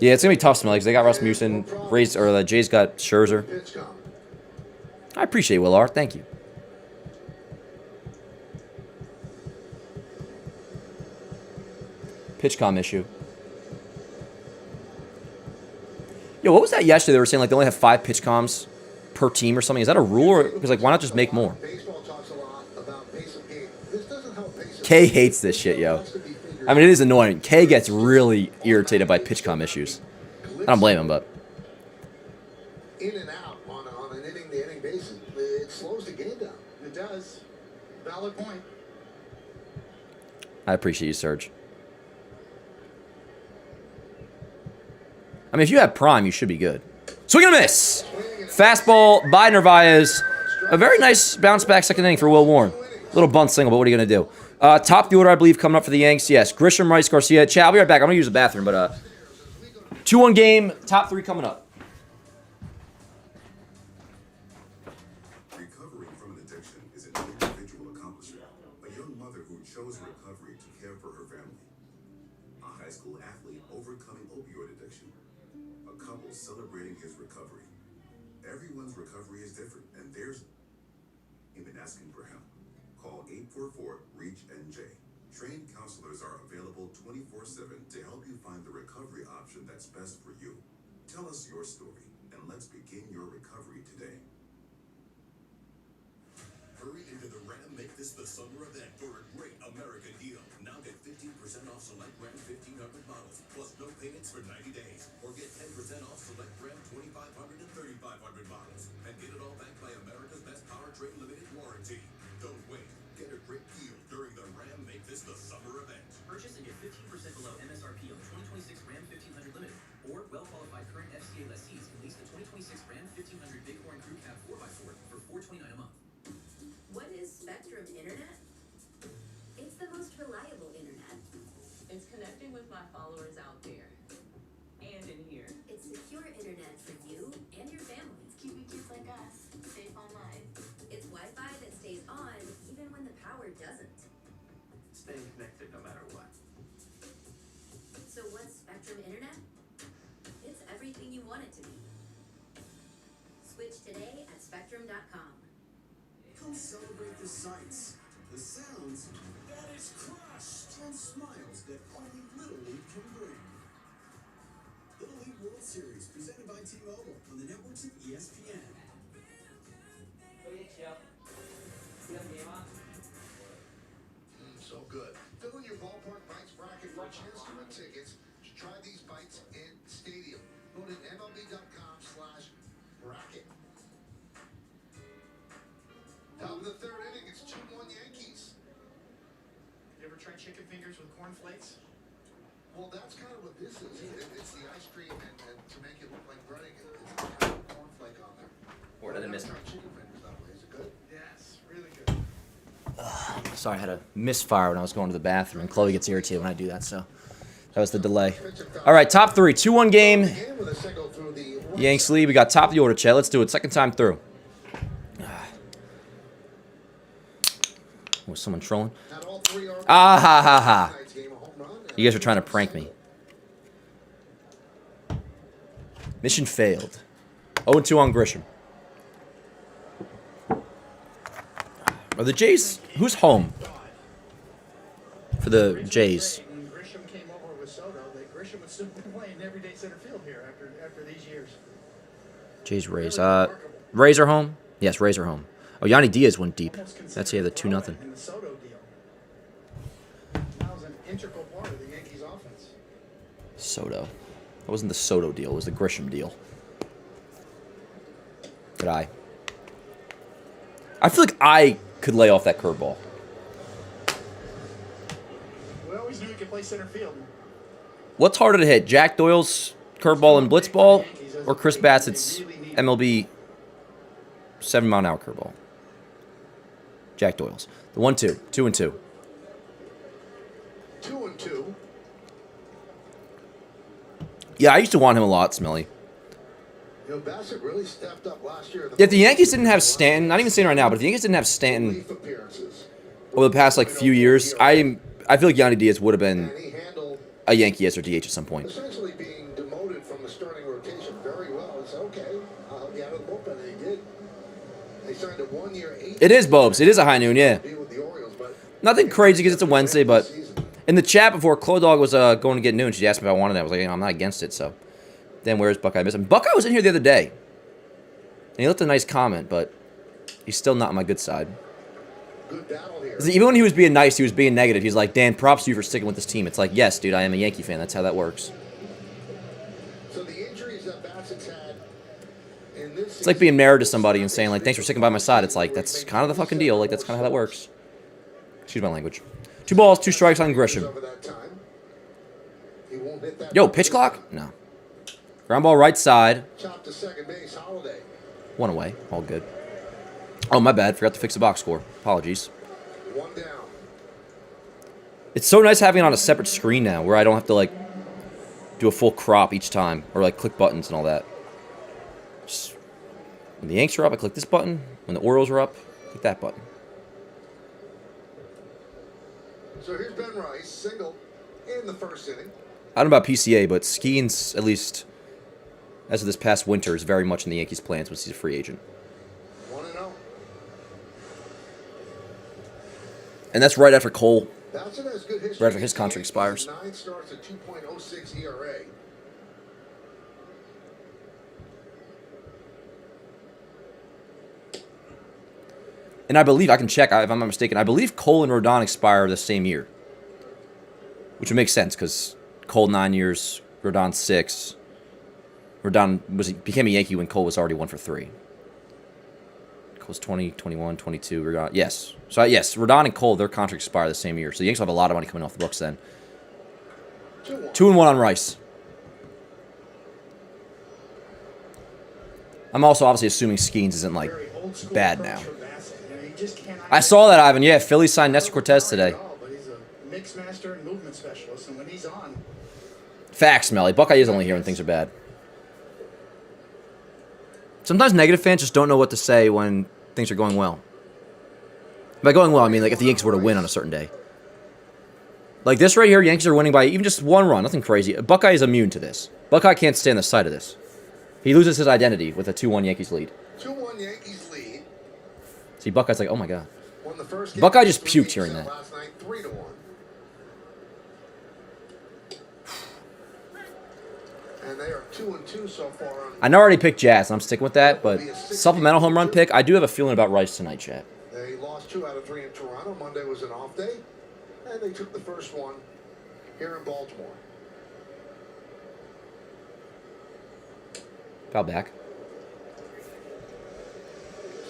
Yeah, it's going to be tough, Smelly, because they got Rasmussen, the Jays got Scherzer. I appreciate it, Willard. Thank you. PitchCom issue. Yo, what was that yesterday? They were saying like they only have 5 PitchComs per team or something. Is that a rule? Or because like why not just make more? Kay hates this shit, yo. I mean, it is annoying. Kay gets really irritated by PitchCom issues. I don't blame him, but In and out on an inning-to-inning basis, it slows the game down. It does. Valid point. I appreciate you, Serge. I mean, if you have prime, you should be good. Swing and a miss. Fastball by Narvaez. A very nice bounce back second inning for Will Warren. Little bunt single, but what are you going to do? Top of the order, I believe, coming up for the Yanks. Yes, Grisham, Rice, Garcia. Chad, I'll be right back. I'm going to use the bathroom, but 2-1 game, top 3 coming up. Recovering from an addiction is an individual accomplishment. A young mother who chose recovery to care for her family. A high school athlete overcoming opioid addiction. A couple celebrating his recovery. Everyone's recovery is different, and there's even asking for help. Call 844-REACH-NJ. Trained counselors are available 24/7 to help you find the recovery option that's best for you. Tell us your story, and let's begin your recovery today. Hurry into the Ram Make This the Summer event for a great American deal. Now get 15% off select Ram 1500 models, plus no payments for 90 days. Or get 10% off select Ram 2500 and 3500 models. And get it all backed by America's best powertrain limited warranty. Don't wait. Get a great deal during the Ram Make This the Summer event. Purchase and get 15% below MSRP on the 2026 Ram 1500 Limited. Or well-qualified current FCA lessees can lease the 2026 Ram 1500 Bighorn Crew Cab 4x4 for $429 a month. What is Spectrum Internet? It's the most reliable internet. It's connecting with my followers out there and in here. It's secure internet for you and your family. It's keeping kids like us safe online. It's Wi-Fi that stays on even when the power doesn't. Staying connected no matter what. So what's Spectrum Internet? It's everything you want it to be. Switch today at spectrum.com. Come celebrate the sights, the sounds, that is crush. trust, and smiles that only Little League can bring. Little League World Series, presented by T-Mobile on the networks of ESPN. So good. Fill in your ballpark bites bracket for a chance to win tickets to try these bites in stadium. Go to MLB.com/bracket. Top of the third inning, it's 2-1 Yankees. You ever tried chicken fingers with cornflakes? Well, that's kind of what this is. It's the ice cream, and to make it look like breading, it's kind of a cornflake on there. Or did I miss it? Chicken fingers that way. Is it good? Yes, really good. Sorry, I had a misfire when I was going to the bathroom, and Chloe gets irritated when I do that, so that was the delay. All right, top three. 2-1 game. Yanks lead. We got top of the order, Chet. Let's do it. Second time through. Was someone trolling? Ah, ha, ha, ha. You guys are trying to prank me. Mission failed. 0-2 on Grisham. Are the Jays? Who's home for the Jays? When Grisham came over with Soto, Grisham would still be playing everyday center field here after these years. Jays Rays. Rays are home? Yes, Rays are home. Oh, Yanni Diaz went deep. That's the 2-0. In the Soto deal. That was an integral part of the Yankees offense. Soto. That wasn't the Soto deal. It was the Grisham deal. Good eye. I feel like I could lay off that curveball. We always knew he could play center field. What's harder to hit? Jack Doyle's curveball and blitzball or Chris Bassett's MLB 7-mile-an-hour curveball? Jack Doyle's. The 1-2. 2-2. 2-2. Yeah, I used to want him a lot, Smelly. You know, Bassett really stepped up last year. If the Yankees didn't have Stanton, not even saying right now, but if the Yankees didn't have Stanton over the past few years, I feel like Yanni Diaz would have been a Yankee as their DH at some point. Essentially being demoted from the starting rotation very well. It's okay. I'll get out of the bullpen, and he did. They signed a 1-year, 8. It is Bobes. It is a high noon, yeah. Nothing crazy because it's a Wednesday, but in the chat before Chloe Dog was going to get noon, she asked me if I wanted that. I was like, I'm not against it, so. Then where's Buckeye missing? Buckeye was in here the other day. And he left a nice comment, but he's still not on my good side. Good battle here. Even when he was being nice, he was being negative. He's like, Dan, props to you for sticking with this team. It's like, yes, dude, I am a Yankee fan. That's how that works. So the injuries that Bassett's had in this It's like being married to somebody and saying, like, thanks for sticking by my side. It's like, that's kind of the fucking deal. Like, that's kind of how that works. Excuse my language. 2 balls, 2 strikes on Grisham. Yo, pitch clock? No. Ground ball right side. Chop to second base, Holiday. 1 away. All good. Oh, my bad. Forgot to fix the box score. Apologies. 1 down. It's so nice having it on a separate screen now where I don't have to, do a full crop each time or, click buttons and all that. Just, when the Yanks are up, I click this button. When the Orioles are up, click that button. So here's Ben Rice, single in the first inning. I don't know about PCA, but Skeens, at least as of this past winter, is very much in the Yankees' plans once he's a free agent. 1-0. And that's right after Cole, Bassett has good history. right after his contract expires. 9 starts at 2.06 ERA. And I believe, I can check if I'm not mistaken, I believe Cole and Rodon expire the same year. Which would make sense, because Cole 9 years, Rodon 6. Rodon became a Yankee when Cole was already 1 for 3. Cole's 20, 21, 22. Rodon, yes. So, yes, Rodon and Cole, their contracts expire the same year. So the Yankees will have a lot of money coming off the books then. 2-1 on Rice. I'm also obviously assuming Skeens isn't, bad now. I saw that, Ivan. Yeah, Philly signed Nestor Cortez today. But he's a mix master and movement specialist, and when he's on, Facts, Melly. Buckeye is only here when things are bad. Sometimes negative fans just don't know what to say when things are going well. By going well, I mean if the Yankees were to win on a certain day. Like this right here, Yankees are winning by even just 1 run. Nothing crazy. Buckeye is immune to this. Buckeye can't stand the sight of this. He loses his identity with a 2-1 Yankees lead. 2-1 Yankees lead. See, Buckeye's like, oh my god. Won the first game Buckeye just puked hearing that. last night, 3-1. And they are 2-2 so far. I know I already picked Jazz, and I'm sticking with that, but supplemental home run pick, I do have a feeling about Rice tonight, chat. They lost 2 out of 3 in Toronto. Monday was an off day. And they took the first one here in Baltimore. Foul back.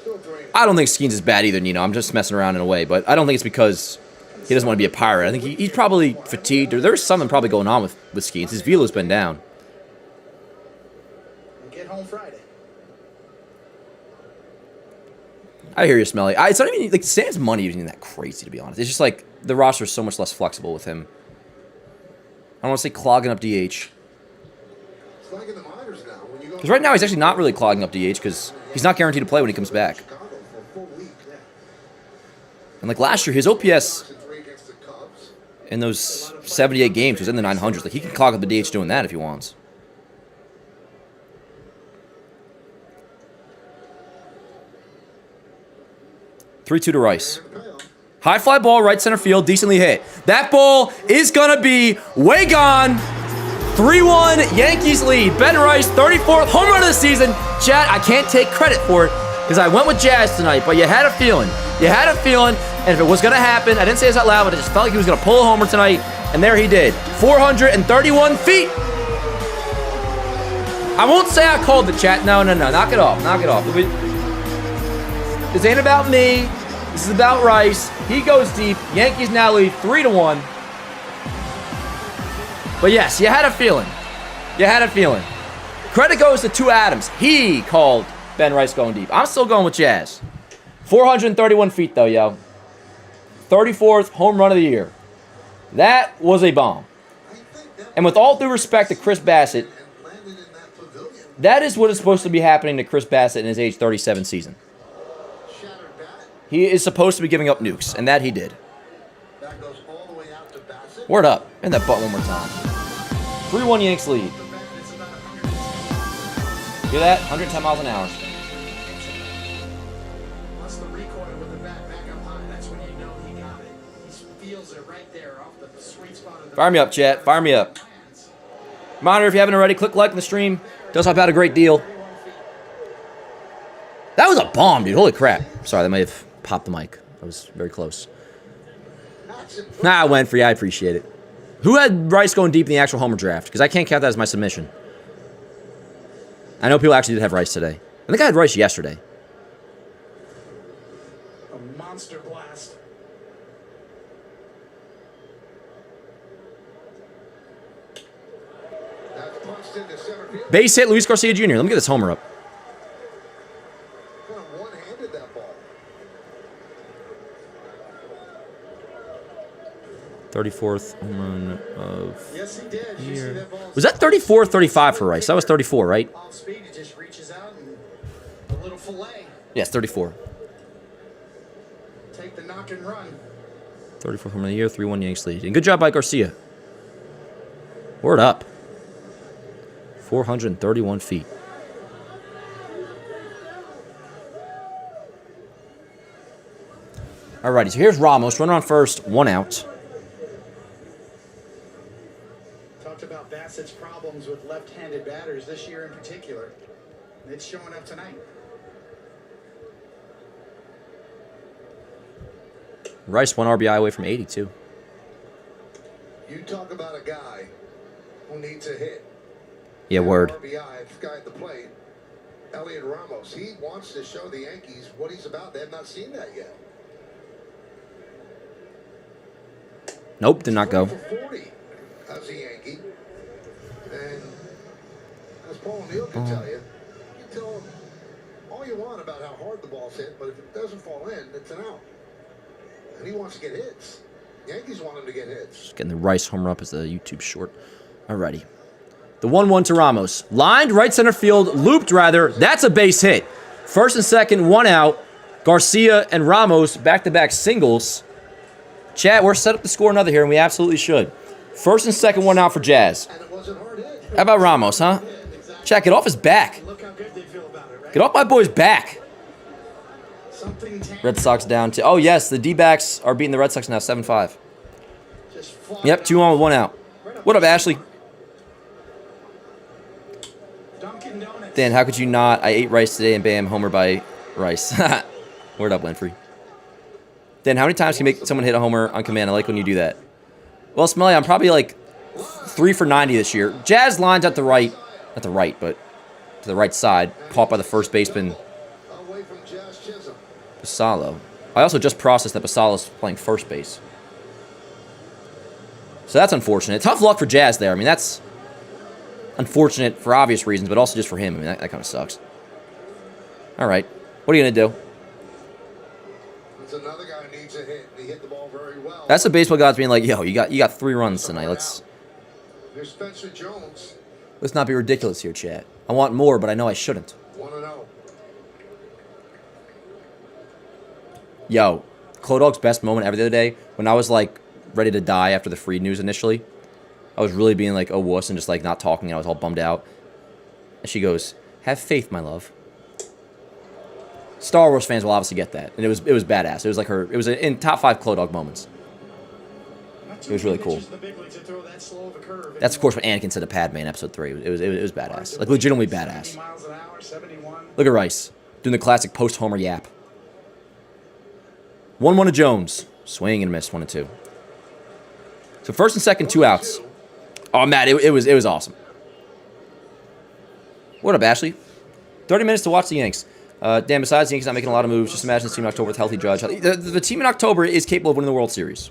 Still 3. I don't think Skeens is bad either, Nino. I'm just messing around in a way, but I don't think it's because he doesn't want to be a Pirate. I think he's probably fatigued, or there's something probably going on with Skeens. His velo's been down. Get home Friday. I hear you, Smelly. It's not even like Sam's money isn't even that crazy, to be honest. It's just like the roster is so much less flexible with him. I don't want to say clogging up DH. It's like in the minors now. Because right now he's actually not really clogging up DH because he's not guaranteed to play when he comes back. And like last year, his OPS in those 78 games was in the 900s. Like he can clog up the DH doing that if he wants. Three-2 to Rice. High fly ball, right center field, decently hit. That ball is gonna be way gone. 3-1, Yankees lead. Ben Rice, 34th home run of the season. Chat, I can't take credit for it because I went with Jazz tonight, but you had a feeling. You had a feeling, and if it was gonna happen, I didn't say this out loud, but I just felt like he was gonna pull a homer tonight, and there he did. 431 feet. I won't say I called the chat. No, knock it off, knock it off. This ain't about me. This is about Rice. He goes deep. Yankees now lead 3-1. But yes, you had a feeling. You had a feeling. Credit goes to 2 Adams. He called Ben Rice going deep. I'm still going with Jazz. 431 feet, though, yo. 34th home run of the year. That was a bomb. And with all due respect to Chris Bassett, that is what is supposed to be happening to Chris Bassett in his age 37 season. He is supposed to be giving up nukes, and that he did. Word up. In that butt one more time. 3-1 Yanks lead. Hear that? 110 miles an hour. Plus the recoil with the bat back up high. That's when you know he got it. He feels it right there off the sweet spot of the Fire me up, chat. Fire me up. Reminder, if you haven't already, click like in the stream. Does help out a great deal. That was a bomb, dude. Holy crap. Sorry, that may have popped the mic. That was very close. Nah, Winfrey, I appreciate it. Who had Rice going deep in the actual homer draft? Because I can't count that as my submission. I know people actually did have Rice today. I think I had Rice yesterday. A monster blast. Base hit, Luis Garcia Jr. Let me get this homer up. 34th home run of the year. Was that 34 or 35 for Rice? That was 34, right? Off speed, it just reaches out and a little fillet. Yes, 34. Take the knock and run. 34th home run of the year, 3-1 Yanks lead. And good job by Garcia. Word up. 431 feet. Alrighty, so here's Ramos. Runner on first, 1 out. Talked about Bassett's problems with left-handed batters this year in particular. It's showing up tonight. Rice 1 RBI away from 82. You talk about a guy who needs a hit. Yeah, word. RBI, guy at the plate, Elliot Ramos. He wants to show the Yankees what he's about. They have not seen that yet. Nope, did not go. For 40 as a Yankee. And as Paul O'Neill can tell you, you tell him all you want about how hard the ball's hit, but if it doesn't fall in, it's an out. And he wants to get hits. Yankees want him to get hits. Just getting the Rice homer up as the YouTube short. Alrighty. The 1-1 to Ramos. Lined right center field, looped rather. That's a base hit. First and second, 1 out. Garcia and Ramos back-to-back singles. Chat, we're set up to score another here, and we absolutely should. First and second, 1 out for Jazz. How about Ramos, huh? Chat, get off his back. Get off my boy's back. Red Sox down to... Oh, yes, the D-backs are beating the Red Sox now, 7-5. Yep, 2 on with 1 out. What up, Ashley? donuts. How could you not? I ate rice today and bam, homer by Rice. Word up, Winfrey. Dan, how many times can you make someone hit a homer on command? I like when you do that. Well, Smelly, I'm probably like 3 for 90 this year. Jazz lines at the right, not the right, but to the right side, caught by the first baseman, Basalo. I also just processed that Basalo's playing first base. So that's unfortunate. Tough luck for Jazz there. I mean, that's unfortunate for obvious reasons, but also just for him. I mean, that kind of sucks. All right. What are you going to do? That's another guy who needs a hit. He hit the ball very well. That's the baseball gods being like, yo, you got 3 runs tonight. Here's Spencer Jones. Let's not be ridiculous here, chat. I want more, but I know I shouldn't. 1-0. Yo, Clodog's best moment ever the other day, when I was like ready to die after the Freed news initially. I was really being like a wuss and just like not talking. I was all bummed out. And she goes, "Have faith, my love." Star Wars fans will obviously get that. And it was badass. It was like it was in top 5 Clodog moments. It was really cool. That's of course what Anakin said to Padme in episode 3. It was badass. Like legitimately badass. Look at Rice doing the classic post-homer yap. 1-1 to Jones. Swing and miss, 1-2. So first and second, 2 outs. Oh, Matt, it was awesome. What up, Ashley? 30 minutes to watch the Yanks. Dan, besides the Yankees not making a lot of moves, just imagine the team in October with healthy Judge. The team in October is capable of winning the World Series.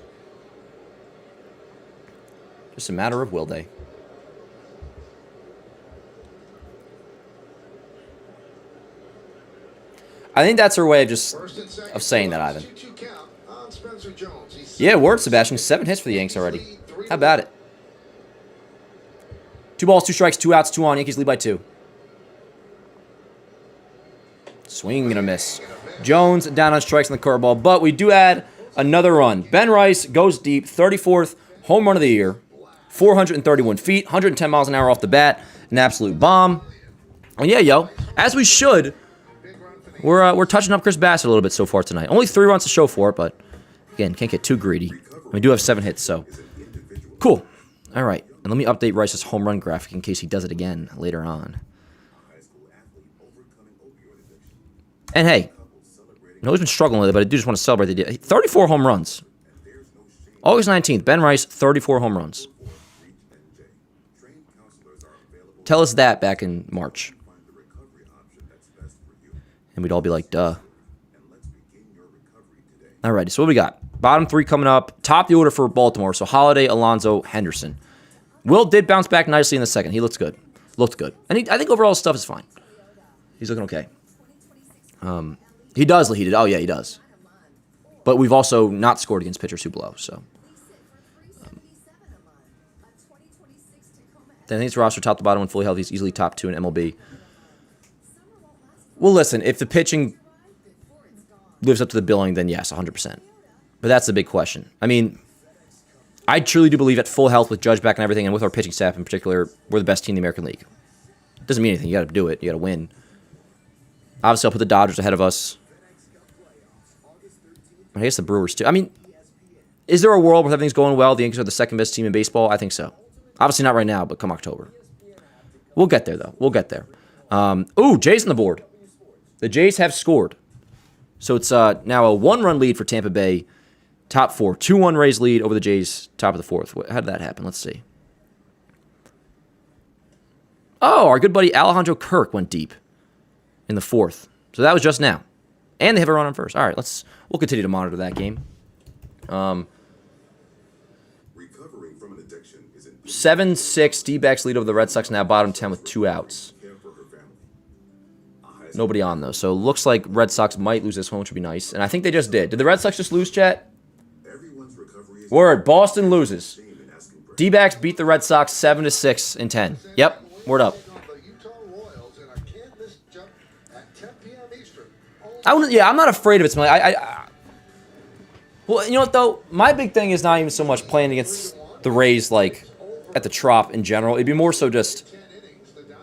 Just a matter of will they. I think that's her way of saying that, Ivan. Yeah, word, Sebastian. 7 hits for the Yanks already. How about it? 2 balls, 2 strikes, 2 outs, 2 on. Yankees lead by 2. Swing and a miss. Jones down on strikes on the curveball, but we do add another run. Ben Rice goes deep, 34th home run of the year, 431 feet, 110 miles an hour off the bat, an absolute bomb. And yeah, yo, as we should, we're touching up Chris Bassett a little bit so far tonight. Only 3 runs to show for it, but again, can't get too greedy. We do have 7 hits, so cool. All right, and let me update Rice's home run graphic in case he does it again later on. And hey, I know he's been struggling with it, but I do just want to celebrate the deal. 34 home runs. August 19th, Ben Rice, 34 home runs. Tell us that back in March. And we'd all be like, duh. All righty, so what we got? Bottom 3 coming up. Top the order for Baltimore. So Holiday, Alonso, Henderson. Will did bounce back nicely in the second. He looks good. Looked good. And I think overall his stuff is fine. He's looking okay. He does lead it. Oh, yeah, he does. But we've also not scored against pitchers who blow, so. Then I think it's roster top to bottom when fully healthy. He's easily top 2 in MLB. Well, listen, if the pitching lives up to the billing, then yes, 100%. But that's the big question. I mean, I truly do believe at full health with Judge back and everything, and with our pitching staff in particular, we're the best team in the American League. Doesn't mean anything. You got to do it. You got to win. Obviously, I'll put the Dodgers ahead of us. I guess the Brewers, too. I mean, is there a world where everything's going well? The Yankees are the second best team in baseball? I think so. Obviously not right now, but come October. We'll get there, though. We'll get there. Ooh, Jays on the board. The Jays have scored. So it's now a 1-run lead for Tampa Bay. Top 4. 2-1 Rays lead over the Jays, top of the 4th. How did that happen? Let's see. Oh, our good buddy Alejandro Kirk went deep in the 4th. So that was just now. And they have a run on first. All right, we'll continue to monitor that game. 7-6 D-backs lead over the Red Sox now, bottom 10 with 2 outs. Nobody on, though. So looks like Red Sox might lose this one, which would be nice. And I think they just did. Did the Red Sox just lose, chat? Word, Boston loses. D-backs beat the Red Sox 7-6 in 10. Yep, word up. I'm not afraid of it. Well, you know what, though? My big thing is not even so much playing against the Rays, like, at the Trop in general. It'd be more so just,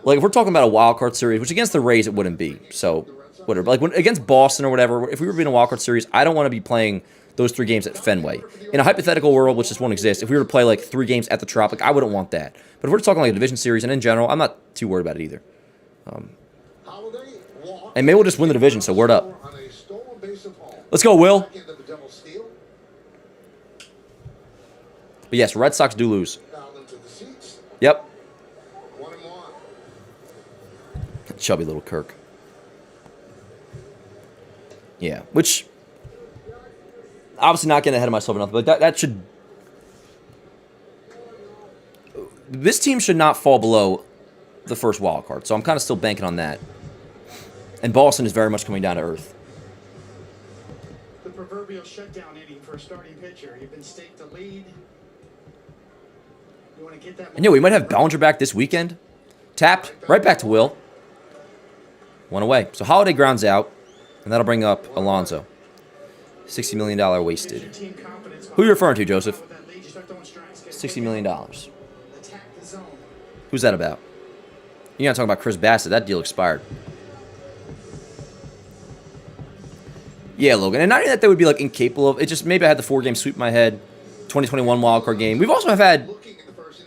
like, if we're talking about a wild card series, which against the Rays it wouldn't be, so whatever. Like, against Boston or whatever, if we were being a wild card series, I don't want to be playing those 3 games at Fenway. In a hypothetical world, which just won't exist, if we were to play, like, 3 games at the Trop, like, I wouldn't want that. But if we're talking, like, a division series, and in general, I'm not too worried about it either. And maybe we'll just win the division, so word up. Let's go, Will. But yes, Red Sox do lose. Yep. Chubby little Kirk. Yeah, which obviously not getting ahead of myself or nothing, but that should. This team should not fall below the first wild card, so I'm kind of still banking on that. And Boston is very much coming down to earth. The proverbial shutdown inning for a starting pitcher. You've been staked to lead. You want to get that. And yeah, we might have Bellinger back this weekend. Tapped right back to Will. One away. So Holiday grounds out, and that'll bring up Alonso. $60 million wasted. Who are you referring to, Joseph? $60 million. Who's that about? You're not talking about Chris Bassett. That deal expired. Yeah, Logan. And not even that they would be like incapable of it. Just maybe I had the 4-game sweep in my head. 2021 wildcard game. We've also had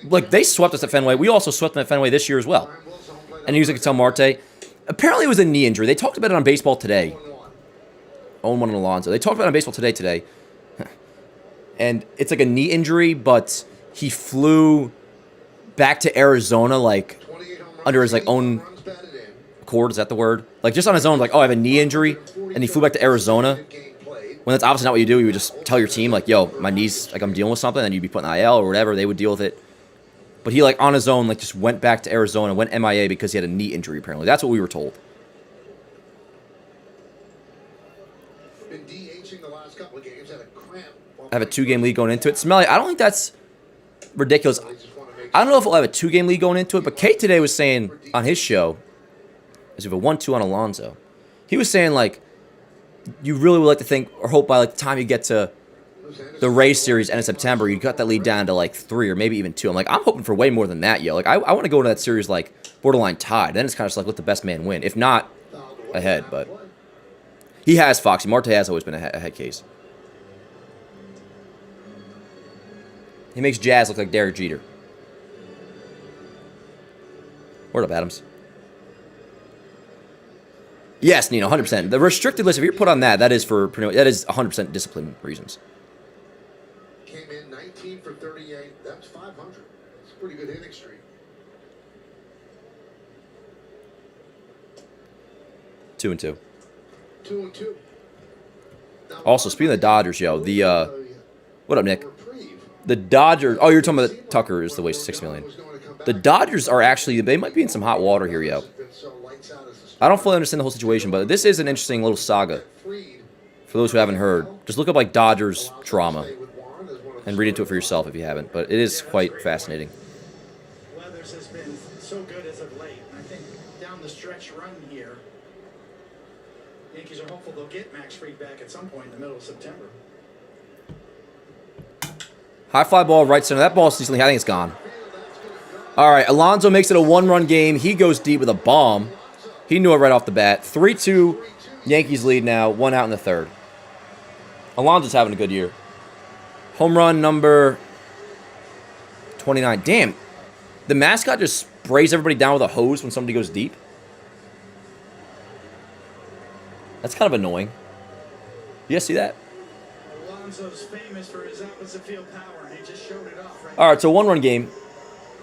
like they swept us at Fenway. We also swept them at Fenway this year as well. And you could tell Marte. Apparently it was a knee injury. They talked about it on Baseball Today. 0-1 on Alonso. They talked about it on Baseball Today. And it's like a knee injury, but he flew back to Arizona like under his like own accord. Is that the word? Like just on his own, like, oh, I have a knee injury, and he flew back to Arizona. When that's obviously not what you do. You would just tell your team like, yo, my knee's like I'm dealing with something, and you'd be put in IL or whatever. They would deal with it. But he like on his own like just went back to Arizona, went MIA because he had a knee injury. Apparently, that's what we were told. I have a 2-game lead going into it. Smelly, I don't think that's ridiculous. I don't know if we'll have a 2-game lead going into it, but Kate today was saying on his show, as if a 1-2 on Alonso, he was saying like, you really would like to think or hope by like the time you get to the Rays series end of September, you cut that lead down to like 3 or maybe even 2. I'm like, I'm hoping for way more than that, yo. Like I want to go into that series like borderline tied. Then it's kind of just like let the best man win, if not ahead. But he has Foxy. Marte has always been a head case. He makes Jazz look like Derek Jeter. Word up, Adams. Yes, Nino, 100%. The restricted list, if you're put on that, that is 100% discipline reasons. Came in 19 for 38. That's 500. It's a pretty good hitting streak. 2-2. 2-2. Also, speaking of the Dodgers, yo, what up, Nick? The Dodgers. Oh, you're talking about Tucker is the waste $6 million. The Dodgers are actually, they might be in some hot water here, yo. I don't fully understand the whole situation, but this is an interesting little saga. For those who haven't heard, just look up like Dodgers drama and read into it for yourself if you haven't. But it is quite fascinating. Weathers has been so good as of late. I think down the stretch run here, Yankees are hopeful they'll get Max Fried back at some point in the middle of September. High fly ball, right center. That ball's decently. I think it's gone. All right, Alonso makes it a 1-run game. He goes deep with a bomb. He knew it right off the bat. 3-2, Yankees lead now. 1 out in the 3rd. Alonso's having a good year. Home run number 29. Damn, the mascot just sprays everybody down with a hose when somebody goes deep. That's kind of annoying. You guys see that? Alonso's famous for his opposite field power. He just showed it off right. All right, so 1-run game.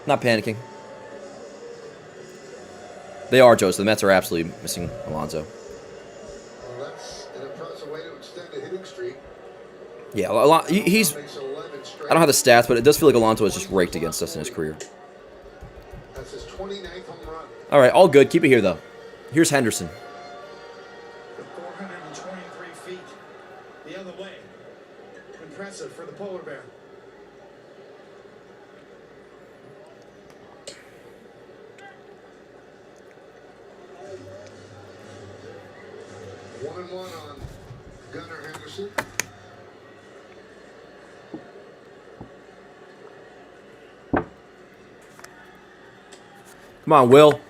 Not panicking. They are, Joseph. The Mets are absolutely missing Alonso. Well, that's an impressive way to extend a hitting streak. Yeah, he's... I don't have the stats, but it does feel like Alonso has just raked against us in his career. That's his 29th home run. All right, all good. Keep it here, though. Here's Henderson. 423 feet the other way. Impressive for the polar bear. One on Gunnar Henderson. Come on, Will.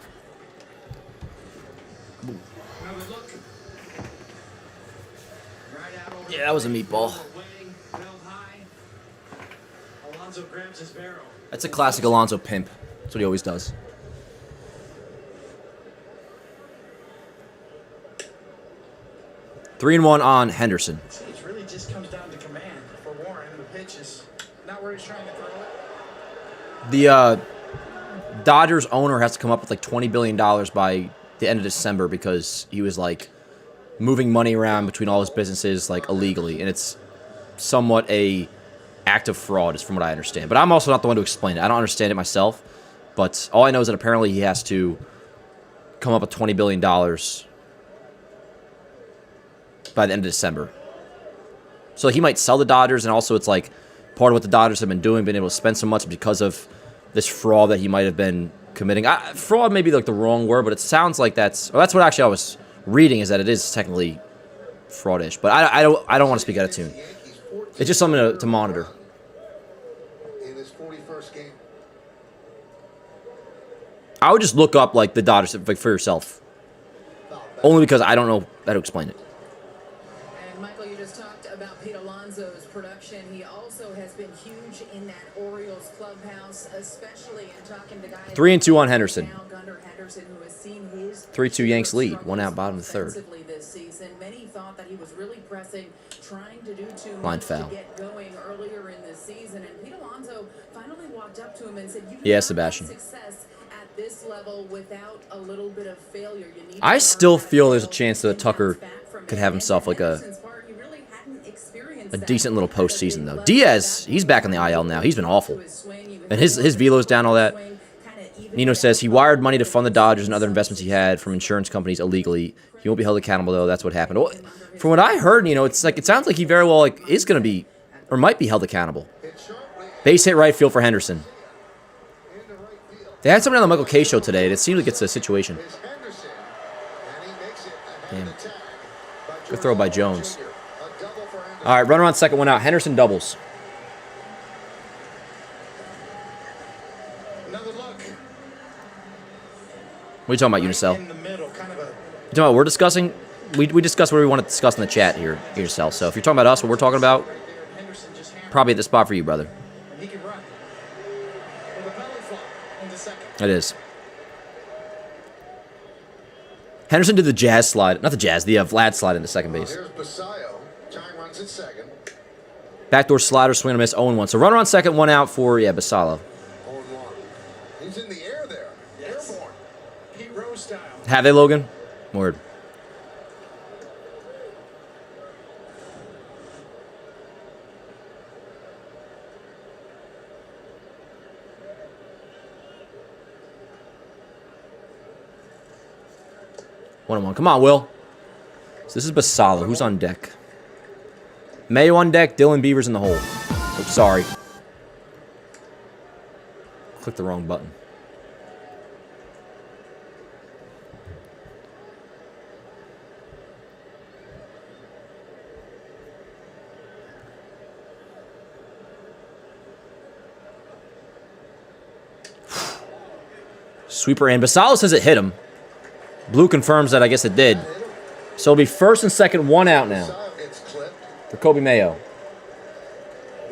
Yeah, that was a meatball. Alonso grabs his barrel. That's a classic Alonso pimp. That's what he always does. 3-1 on Henderson. See, it really just comes down to command for Warren. The pitch is not where he's trying to throw it. The Dodgers owner has to come up with like $20 billion by the end of December because he was like moving money around between all his businesses like illegally, and it's somewhat a act of fraud, is from what I understand. But I'm also not the one to explain it. I don't understand it myself. But all I know is that apparently he has to come up with $20 billion by the end of December. So he might sell the Dodgers, and also it's like part of what the Dodgers have been doing, been able to spend so much because of this fraud that he might have been committing. Fraud may be like the wrong word, but it sounds like that's what actually I was reading, is that it is technically fraudish. But I don't want to speak out of tune. It's just something to monitor. In his 41st game. I would just look up like the Dodgers like, for yourself, only because I don't know how to explain it. And Michael, you just talked about Pete Alonso's production. He also has been huge in that Orioles clubhouse, especially in talking to guys. 3-2 on Henderson. Now, Gunnar Henderson, who has seen his 3-2 Yanks lead. 1 out, bottom of the third. This season, many thought that he was really pressing, trying to do too Line much foul. to get going earlier in the season. And Pete Alonso finally walked up to him and said, "You Yeah, cannot Sebastian. have success at this level without a little bit of failure. You need I to still learn feel how there's a to chance that Tucker could have himself like a decent little postseason, though. Diaz, he's back in the IL now. He's been awful. And his velo's down, all that. Nino says he wired money to fund the Dodgers and other investments he had from insurance companies illegally. He won't be held accountable, though. That's what happened. Well, from what I heard, it's like it sounds like he very well is going to be or might be held accountable. Base hit right field for Henderson. They had somebody on the Michael K show today, and it seemed like it's a situation. Damn. Good throw by Jones. All right, runner on second, one out. Henderson doubles. What are you talking about, Unicel? You talking about what we're discussing? We discuss what we want to discuss in the chat here, Unicel. So if you're talking about us, what we're talking about, probably at the spot for you, brother. It is. Henderson did the Jazz slide. Not the Jazz, the Vlad slide into second base. Backdoor slider, swing and a miss, 0-1. So runner on second, one out for, Basallo. He's in the air there. Airborne. Pete Rose style. Have they, Logan? Word. One. Come on, Will. So this is Basallo. Who's on deck? Mayo on deck. Dylan Beavers in the hole. Oops, sorry. Click the wrong button. Sweeper in. Basallo says it hit him. Blue confirms that I guess it did. So it'll be first and second, one out now for Kobe Mayo.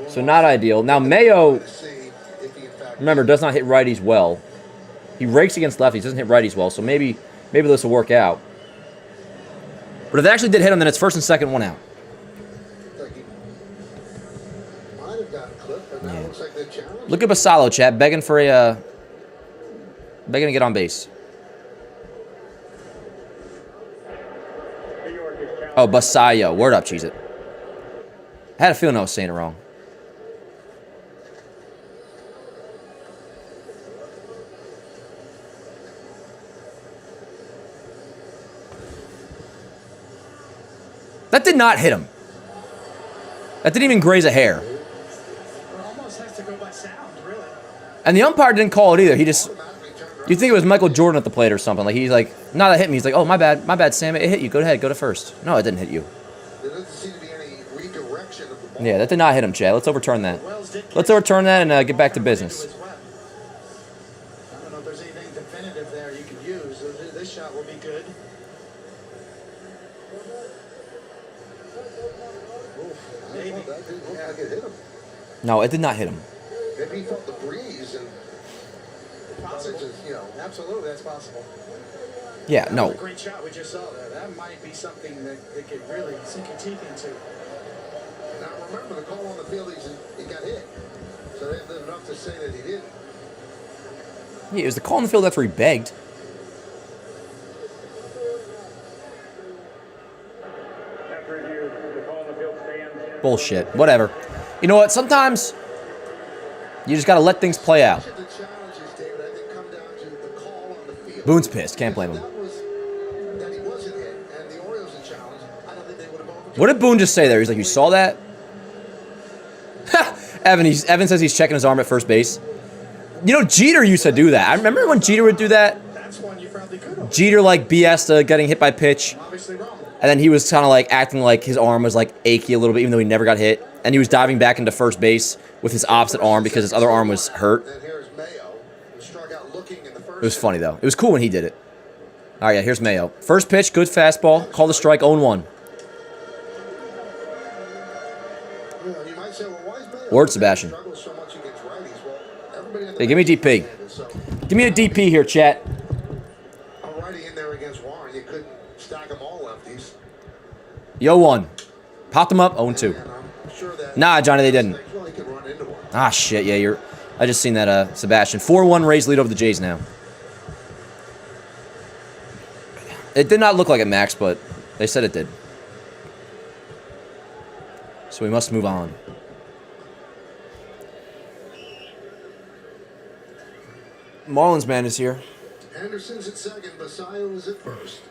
So not ideal. Now Mayo, remember, does not hit righties well. He rakes against lefties, doesn't hit righties well. So maybe this will work out. But if they actually did hit him, then it's first and second, one out. Yeah. Look at Basallo, chat, begging to get on base. Oh, Basayo. Word up, Cheez-It. I had a feeling I was saying it wrong. That did not hit him. That didn't even graze a hair. Almost has to go by sound, really. And the umpire didn't call it either. He just... You'd think it was Michael Jordan at the plate or something. Like he's like, no, that hit me. He's like, oh, my bad, Sam. It hit you. Go ahead, go to first. No, it didn't hit you. There doesn't seem to be any redirection of the ball. Yeah, that did not hit him, Chad. Let's overturn that. Let's overturn that and get back to business. I don't know if there's anything definitive there you can use. This shot will be good. Maybe. That didn't look like it hit him. No, it did not hit him. Maybe he felt the breeze and Possible. Absolutely, that's possible. Yeah, That no. was a great shot we just saw there. That might be something that they could really sink your teeth into. Now remember, the call on the field, he got hit. So they have enough to say that he didn't. Yeah, it was the call on the field after he begged. Bullshit. Whatever. You know what? Sometimes you just got to let things play out. Boone's pissed. Can't blame him. What did Boone just say there? He's like, you saw that? Evan says he's checking his arm at first base. You know, Jeter used to do that. I remember when Jeter would do that. Jeter, like, BS'd getting hit by pitch. And then he was kind of, like, acting like his arm was, like, achy a little bit, even though he never got hit. And he was diving back into first base with his opposite arm because his other arm was hurt. It was funny, though. It was cool when he did it. All right, yeah, here's Mayo. First pitch, good fastball. Call the strike, 0-1. Word, Sebastian. Hey, give me a DP. Give me a DP here, chat. Yo, 1. Popped them up, 0-2. Nah, Johnny, they didn't. Ah, shit, yeah, I just seen that, Sebastian. 4-1 Rays lead over the Jays now. It did not look like it, Max, but they said it did. So we must move on. Marlins man is here. Anderson's at second. Basayo is at first.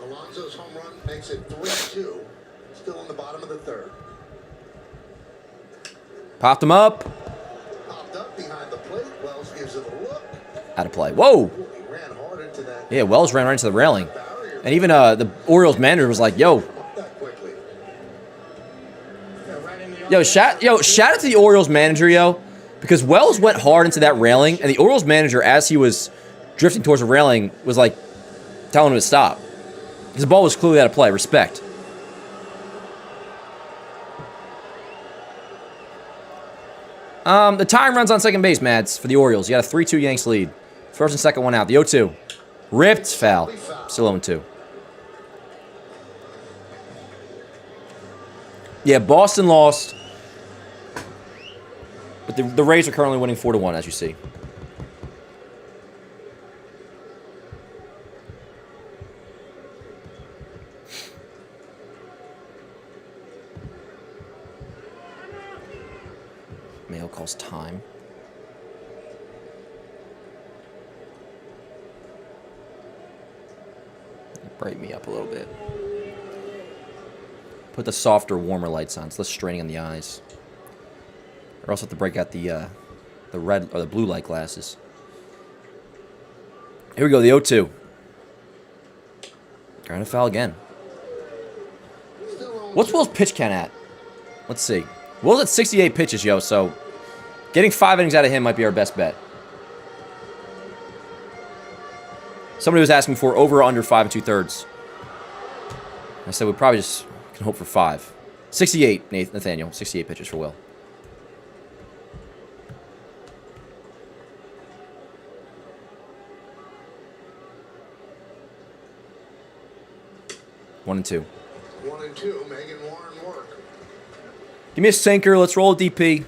Alonso's home run makes it 3-2. Still in the bottom of the third. Popped him up. Popped up behind the plate. Wells gives it a look. Out of play. Whoa. He ran hard into that. Yeah, Wells ran right into the railing. And even the Orioles manager was like, yo. Yo, shout out to the Orioles manager, yo. Because Wells went hard into that railing, and the Orioles manager, as he was drifting towards the railing, was like telling him to stop. Because the ball was clearly out of play. Respect. The tying runs on second base, Mads, for the Orioles. You got a 3-2 Yanks lead. First and second one out. The 0-2. Ripped, foul. Still 0-2. Yeah, Boston lost. But the Rays are currently winning 4-1, as you see. Mayo calls time. Brighten me up a little bit. Put the softer, warmer lights on. It's less straining on the eyes. Or else have to break out the red or the blue light glasses. Here we go, the 0-2. Trying to foul again. What's Will's pitch count at? Let's see. Will's at 68 pitches, yo, so getting 5 innings out of him might be our best bet. Somebody was asking for over or under 5 2/3. I said we probably just can hope for 5. 68, Nathaniel. 68 pitches for Will. One and two. 1-2. Megan Warren Rourke. Give me a sinker. Let's roll a DP.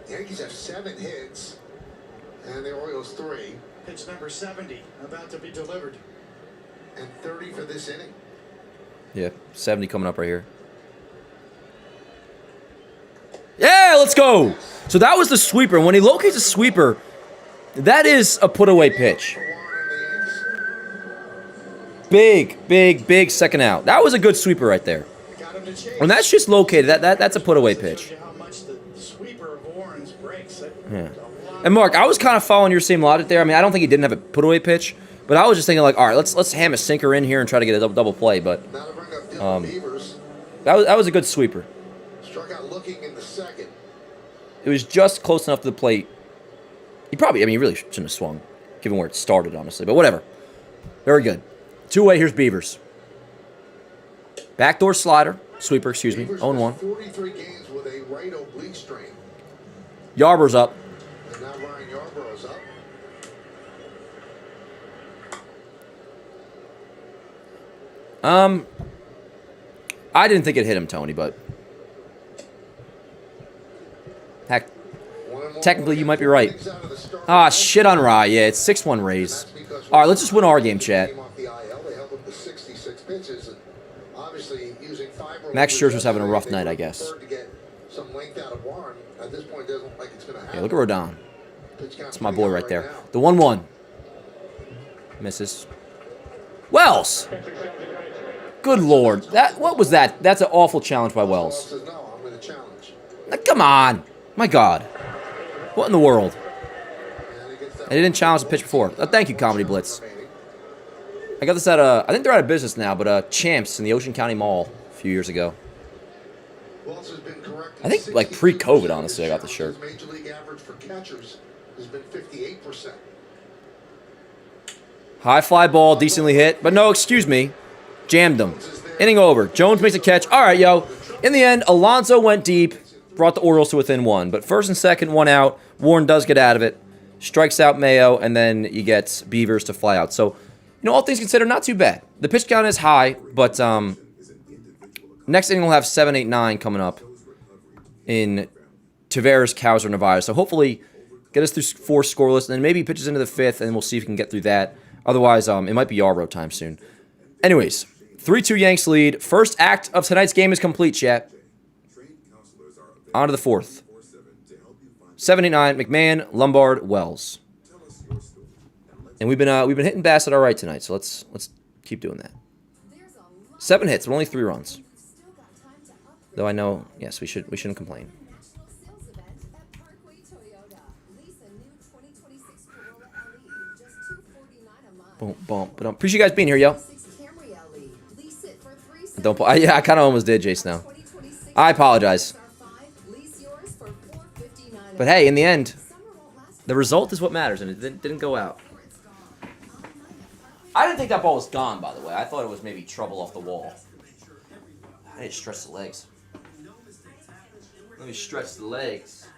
Yankees have 7 hits, and the Orioles 3. Pitch number 70 about to be delivered. And 30 for this inning. Yeah, 70 coming up right here. Yeah, let's go. So that was the sweeper. When he locates a sweeper, that is a put-away pitch. Big second out. That was a good sweeper right there. When that's just located, that's a put-away pitch. Yeah. And Mark, I was kind of following your same logic there. I mean, I don't think he didn't have a put-away pitch, but I was just thinking like, all right, let's ham a sinker in here and try to get a double play. But that was a good sweeper. Struck out looking in the second. It was just close enough to the plate. He really shouldn't have swung, given where it started, honestly. But whatever. Very good. 2-way, here's Beavers. Backdoor slider. Sweeper, excuse me. 0-1. 43 games with a right oblique strain. Yarber's up. And now Ryan Yarborough's up. I didn't think it hit him, Tony, but heck, technically you might be right. Ah, shit on Rye. Yeah, it's 6-1 Rays. All right, let's just win our game, chat. Max Scherzer's having a rough night, I guess. Yeah, look at Rodon. That's my boy right there. The 1-1. Misses. Wells! Good Lord. What was that? That's an awful challenge by Wells. Now, come on. My God. What in the world? And he didn't challenge the pitch before. Thank you, Comedy Blitz. I got this at I think they're out of business now, but Champs in the Ocean County Mall a few years ago. I think like pre-COVID, honestly, I got this shirt. Major League average for catchers has been 58%. High fly ball, decently hit, but no, excuse me. Jammed him. Inning over. Jones makes a catch. All right, yo. In the end, Alonso went deep, brought the Orioles to within 1. But first and second, 1 out. Warren does get out of it. Strikes out Mayo, and then you get Beavers to fly out. So, all things considered, not too bad. The pitch count is high, but next inning we'll have 7, 8, 9 coming up in Taveras, Cowser, Narvaez. So hopefully get us through 4 scoreless, and then maybe pitches into the 5th, and we'll see if we can get through that. Otherwise, it might be Yarrow time soon. Anyways, 3-2 Yanks lead. First act of tonight's game is complete, chat. On to the 4th. 7, 8, 9, McMahon, Lombard, Wells. And we've been hitting Bassett all right tonight, so let's keep doing that. 7 hits, but only 3 runs. Though I know, yes, we shouldn't complain. Boom, boom, but appreciate you guys being here, yo. Don't. Yeah, I kind of almost did, Jace. Now, I apologize. But hey, in the end, the result is what matters, and it didn't go out. I didn't think that ball was gone, by the way. I thought it was maybe trouble off the wall. I need to stretch the legs. Let me stretch the legs.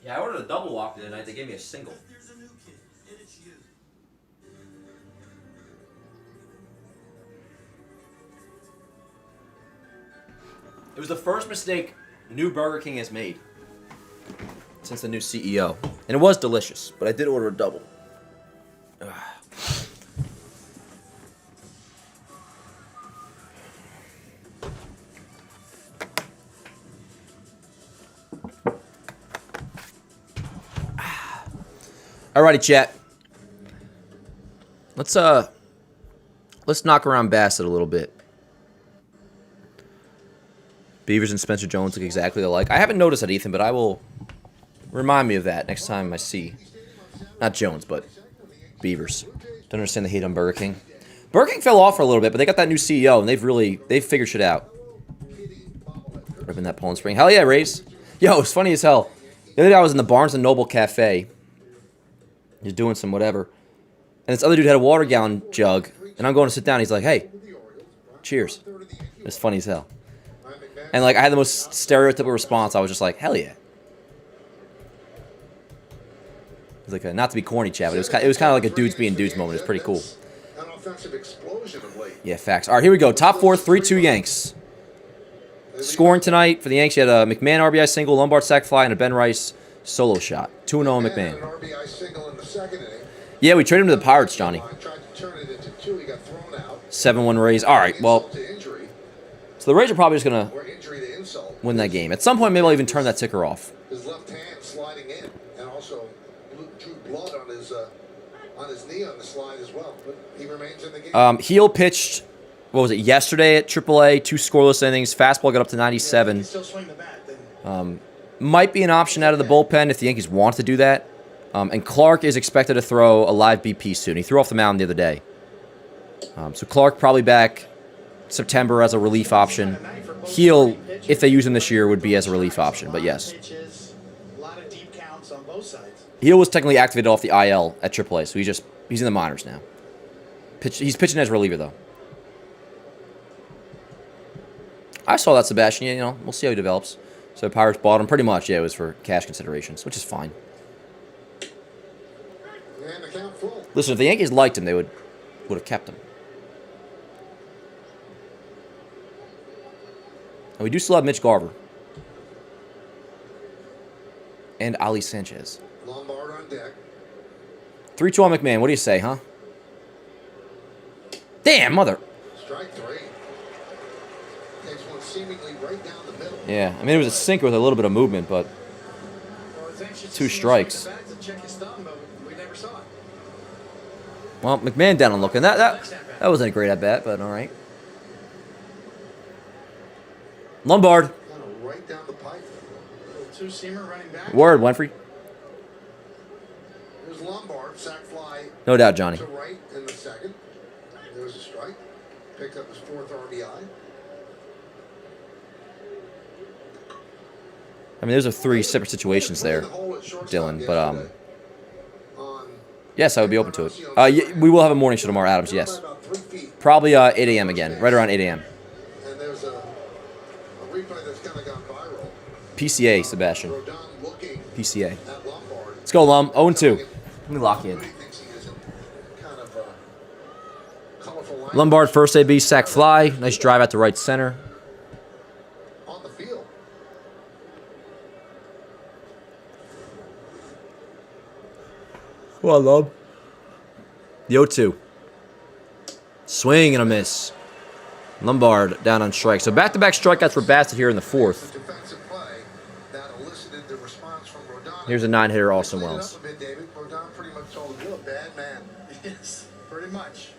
Yeah, I ordered a double walk the other night. They gave me a single. It was the first mistake new Burger King has made since the new CEO. And it was delicious, but I did order a double. Ugh. Alrighty, chat. Let's knock around Bassett a little bit. Beavers and Spencer Jones look exactly alike. I haven't noticed that, Ethan, but I will remind me of that next time I see. Not Jones, but Beavers. Don't understand the hate on Burger King. Burger King fell off for a little bit, but they got that new CEO, and they've figured shit out. Ripping that Poland Spring. Hell yeah, Rays. Yo, it's funny as hell. The other day I was in the Barnes & Noble Cafe. He's doing some whatever. And this other dude had a water gallon jug, and I'm going to sit down. He's like, hey, cheers. It's funny as hell. And like I had the most stereotypical response. I was just like, hell yeah. It was like not to be corny, chat, but it was kind of like a dudes being dudes moment. It's pretty cool. Yeah, facts. All right, here we go. Top 4, 3-2 Yanks. Scoring tonight for the Yanks, you had a McMahon RBI single, Lombard sac fly, and a Ben Rice solo shot. 2-0 McMahon. Yeah, we traded him to the Pirates, Johnny. 7-1 Rays. All right, well, so the Rays are probably just going to win that game. At some point, maybe I'll even turn that ticker off. His left hand sliding in, and also drew blood on his knee on the slide as well. But he remains in the game. Heel pitched, what was it, yesterday at AAA, 2 scoreless innings. Fastball got up to 97. Yeah, still swing the bat, then. Might be an option out of the bullpen if the Yankees want to do that. And Clark is expected to throw a live BP soon. He threw off the mound the other day. So Clark probably back September as a relief option. Heel, if they use him this year, would be as a relief option, but yes. A lot of deep counts on both sides. Heel was technically activated off the IL at AAA, so he's in the minors now. He's pitching as a reliever, though. I saw that, Sebastian. We'll see how he develops. So Pirates bought him pretty much. Yeah, it was for cash considerations, which is fine. And the count full. Listen, if the Yankees liked him, they would have kept him. And we do still have Mitch Garver. And Ali Sanchez. Lombard on deck. 3-2 on McMahon. What do you say, huh? Damn, mother. Strike 3. Takes one seemingly right down the middle. Yeah, I mean, it was a sinker with a little bit of movement, but 2 strikes. Well, McMahon down and looking. That wasn't a great at-bat, but all right. Lombard. Right down the pipe. Two-seamer running back. Word, Winfrey. There's Lombard, sac fly. No doubt, Johnny. To right in the second. There was a strike. Picked up his 4th RBI. I mean, those are 3 separate situations there, Dylan. But yes, I would be open to it. Yeah, we will have a morning show tomorrow, Adams. Yes, probably 8 a.m. again, right around 8 a.m. And there's a replay that's kind of gone viral. PCA, Sebastian. PCA. Let's go, Lum. 0-2. Let me lock you in. Lombard, first AB, sac fly. Nice drive out to right center. On the field. Well, Lum. The 0-2. Swing and a miss. Lombard down on strike. So back-to-back strikeouts for Bassett here in the 4th. Here's a 9-hitter, Austin Wells. Rodon pretty much told him, you're a bad man. Yes, pretty much.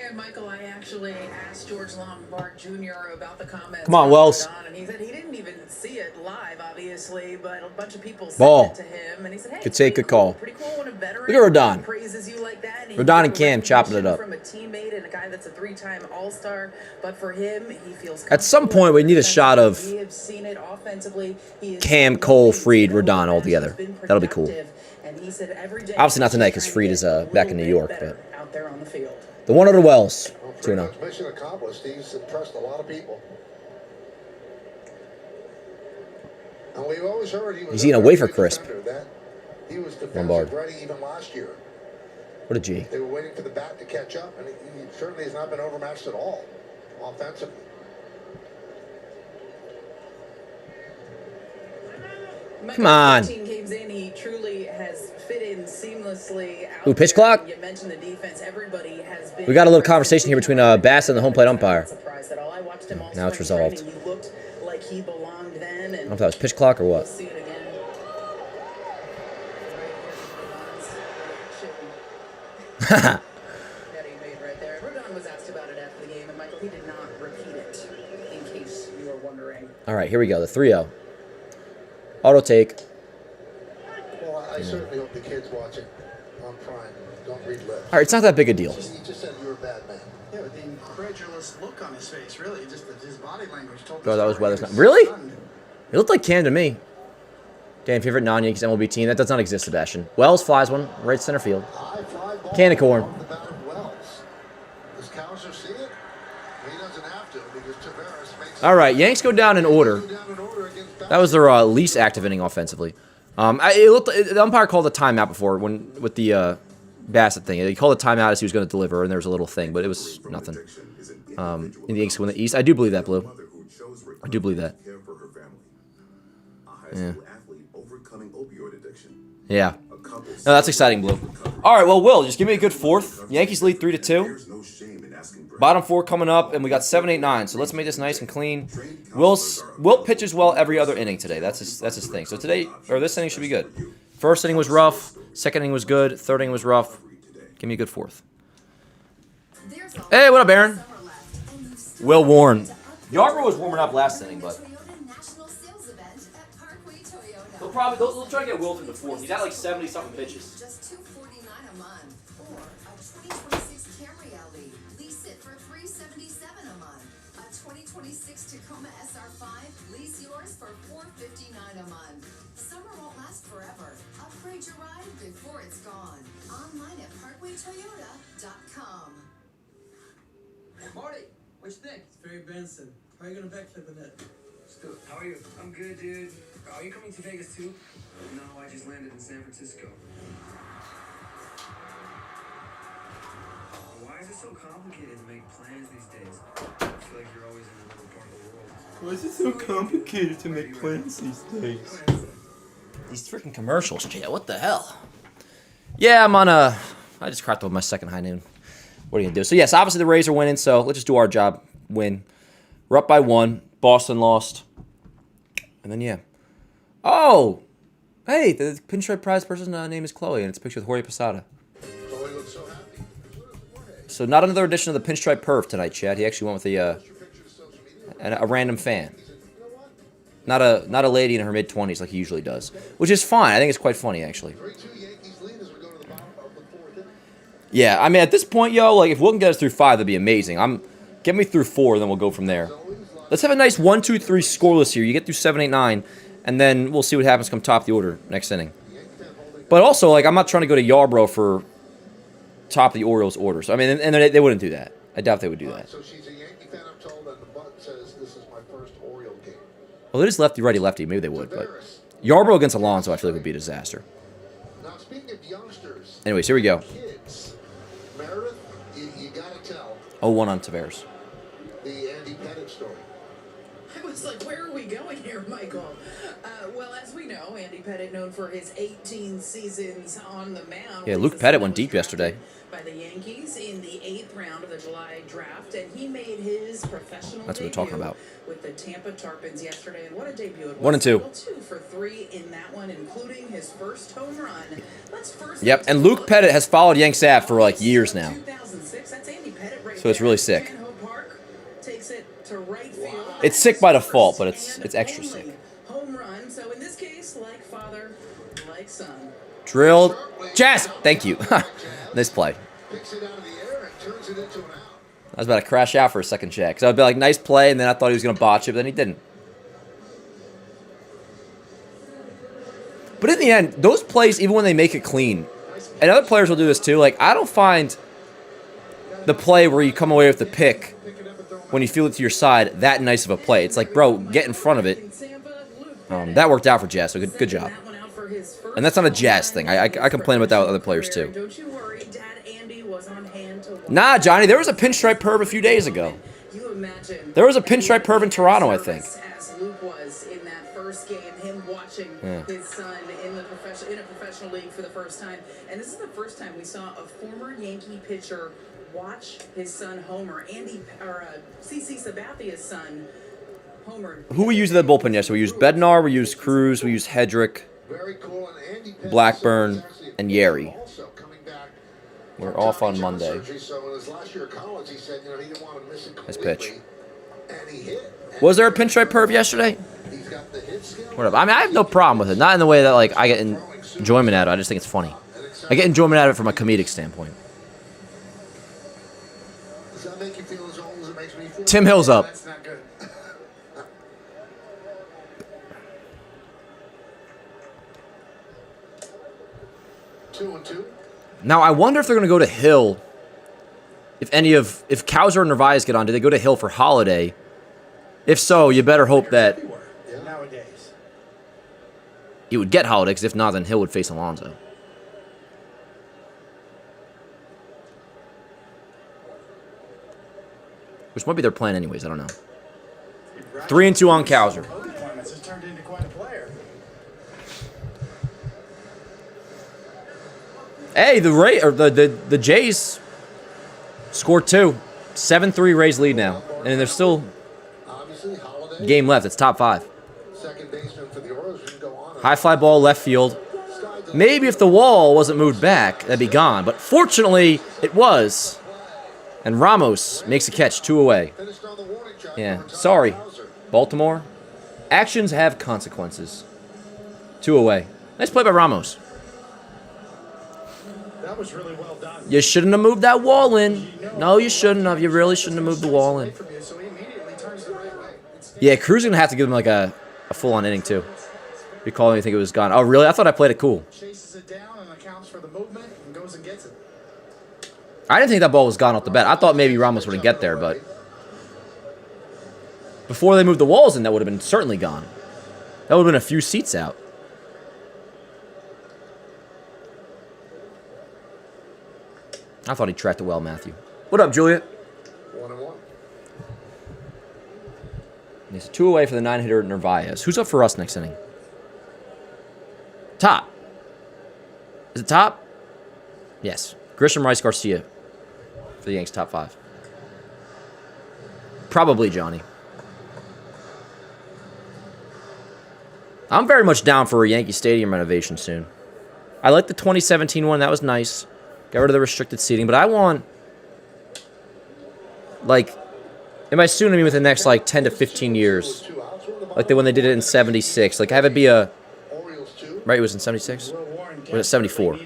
And Michael, I actually asked George Lombard Jr. about the comments. Come on, Wells. And he said he didn't even see it live, obviously, but a bunch of people said Ball. it to him, and he said, "Hey, Good take, good call. pretty cool when a veteran Look at Rodon. praises you like that." And Rodon he and Cam chopping it up. From a teammate and a guy that's a 3-time All-Star, but for him, he feels At some point, we need a shot of we have seen it offensively. He is Cam, Cole, Freed, Rodon all together. That'll be cool. And he said every day Obviously not tonight because Freed is back in New York. But out there on the field. the 1-0 to Wells. 2-0. Mission accomplished. He's impressed a lot of people. And we've always heard he was He's eating a wafer crisp. He was Lombard. defensive ready even last year. What a G. They were waiting for the bat to catch up, and he certainly has not been overmatched at all offensively. Come on. 15 games in, he truly has fit in seamlessly. Ooh, pitch clock. You mentioned the defense. Everybody has been. We got a little conversation here between Bass and the home plate umpire. Surprised at all. I watched him all Now it's spring resolved. training. He looked like he belonged then. I don't know if that was pitch clock or what. We'll see it again. That he made right there. Rodon was asked about it after the game, and Michael, he did not repeat it, in case you were wondering. All right, here we go. The 3-0. Auto take. Well, I certainly hope the kids watching on Prime don't read lips. All right, it's not that big a deal. He just said you were a bad man. Yeah, with the incredulous look on his face, really, just his body language told Bro, the that was story. weather's He not. was Really? stunned. It looked like Cam to me. Dan, favorite non-Yankees MLB team? That does not exist, Sebastian. Wells flies one, right center field. High fly ball Can of corn. off the bat of Wells. Does Cowser see it? He doesn't have to because Tavares makes. All right, Yanks go down in order. That was their least active inning offensively. The umpire called a timeout before with the Bassett thing. He called a timeout as he was going to deliver, and there was a little thing, but it was nothing. And the Yankees win the East. I do believe that, Blue. I do believe that. Yeah. Yeah. No, that's exciting, Blue. All right, well, Will, just give me a good 4th. Yankees lead 3-2. Bottom 4 coming up, and we got 7, 8, 9. So let's make this nice and clean. Wilt pitches well every other inning today. That's his thing. So this inning should be good. First inning was rough. Second inning was good. Third inning was rough. Give me a good 4th. Hey, what up, Aaron? Will Warren. Yarbrough was warming up last inning, but they'll try to get Will through the 4th. He's at like 70-something pitches. Just $249 a month, or a 2026 Camry LE. Lease it for $377 a month. A 2026 Tacoma SR5. Lease yours for $459 a month. Summer won't last forever. Upgrade your ride before it's gone. Online at ParkwayToyota.com. Marty, what you think? It's Barry Benson. How are you gonna backflip in it? How are you? I'm good, dude. Are you coming to Vegas too? No, I just landed in San Francisco. Why is it so complicated to make plans these days? I feel like you're always in another part of the world. Why is it so complicated to make plans these days? These freaking commercials, Jay. What the hell? Yeah, I'm on a... I just cracked with my second high noon. What are you going to do? So, yes, obviously the Rays are winning, so let's just do our job. Win. We're up by 1. Boston lost. And then, yeah. Oh! Hey, the pinstripe prize person's name is Chloe, and it's a picture with Jorge Posada. Chloe looks so happy. So, not another edition of the pinstripe perf tonight, Chad. He actually went with a random fan. Not a lady in her mid-20s like he usually does. Which is fine. I think it's quite funny, actually. 3-2 Yankees lead as we go to the bottom of the 4th inning. Yeah, I mean, at this point, yo, like, if we can get us through 5, that'd be amazing. Get me through 4, then we'll go from there. Let's have a nice 1, 2, 3 scoreless here. You get through 7, 8, 9, and then we'll see what happens come top of the order next inning. But also, like, I'm not trying to go to Yarbrough for top of the Orioles orders. I mean, and they wouldn't do that. I doubt they would do that. So she's a Yankee fan, I'm told, and the button says this is my first Oriole game. Well, it is lefty, righty, lefty. Maybe they would, but Yarbrough against Alonso, I feel like would be a disaster. Now, speaking of youngsters, Anyways, here we go. kids, Meredith, you gotta tell 0-1 on Tavares. the Andy Pettit story. I was like, where are we going here, Michael? Well, as we know, Andy Pettit, known for his 18 seasons on the mound. Yeah, Luke Pettit went deep yesterday. By the Yankees in the 8th round of the July draft, and he made his professional That's what we're debut talking about. with the Tampa Tarpons yesterday. And what a debut it was. 1 and 2. 2 for 3 in that one, including his first home run. Let's first Yep, and Luke Pettit has followed Yanks Ave for like years now. 2006. That's Andy Pettit right So it's really sick. Stanhope Park takes it to right field. It's sick by default, but it's extra sick. Home run. So in this case, like father, like son. Drilled. Jazz! Thank you. Nice play. Picks it out of the air and turns it into an out. I was about to crash out for a second check. So I'd be like, nice play, and then I thought he was going to botch it, but then he didn't. But in the end, those plays, even when they make it clean, and other players will do this too, like, I don't find the play where you come away with the pick when you feel it to your side that nice of a play. It's like, bro, get in front of it. That worked out for Jazz, so good job. And that's not a Jazz thing. I complain about that with other players too. Don't you worry, Dad Andy was on hand to watch. Nah, Johnny, there was a pinstripe perv a few days ago. You imagine There was a pinstripe perv in Toronto, I think. as Luke was in that first game, him watching his son in a professional league for the first time. And this is the first time we saw a former Yankee pitcher watch his son Homer. CC Sabathia's son Homer. Who we used in the bullpen yesterday? We used Bednar, we used Cruz, we used Hedrick, Very cool. And Andy Pettit Blackburn, is actually and Yeri. also coming back We're from off on Tommy John Monday. surgery. So in his last year of college, he said, he didn't want to miss it Nice completely. pitch. And he hit. Was there a pinstripe perv yesterday? He's got the hit skill. Whatever. I mean, I have no problem with it. Not in the way that like I get enjoyment out of it. I just think it's funny. I get enjoyment out of it from a comedic standpoint. Does that make you feel as old as it makes me feel? Tim Hill's up. That's not good. Two and two. Now I wonder if they're gonna go to Hill. If Cowser and Narvaez get on, do they go to Hill for Holiday? If so, you better hope that Nowadays. you would get Holiday, because if not, then Hill would face Alonso. Which might be their plan anyways, I don't know. 3 and 2 on Cowser. Clemens has turned into quite a player. Hey, the Jays scored 2. 7-3 Rays lead now. And there's still Obviously, Holiday. game left. It's top 5. Second baseman for the Orioles. We can go on. High fly ball, left field. Maybe if the wall wasn't moved back, that'd be gone. But fortunately, it was. And Ramos makes a catch, 2 away. Finished on the warning track. Yeah, sorry, Baltimore. Actions have consequences. 2 away. Nice play by Ramos. That was really well done. You shouldn't have moved that wall in. No, you shouldn't have. You really shouldn't have moved the wall in. From you, so he immediately turns the right way. Yeah, Cruz is going to have to give him like a full-on inning, too. You calling me think it was gone. Oh, really? I thought I played it cool. Chases it down and accounts for the movement and goes and gets it. I didn't think that ball was gone off the bat. I thought maybe Ramos wouldn't get there, but Before they moved the walls in, that would have been certainly gone. That would have been a few seats out. I thought he tracked it well, Matthew. What up, Juliet? 1-1. He's 2 away for the 9-hitter Narvaez. Who's up for us next inning? Top. Is it Top? Yes. Grisham, Rice, Garcia for the Yanks top 5. Probably Johnny. I'm very much down for a Yankee Stadium renovation soon. I like the 2017 one. That was nice. Got rid of the restricted seating. But I want, like, am I soon? I mean, within the next, like, 10 to 15 years. Like when they did it in 76. Like, have it be a... Right, it was in 76? Or was it 74?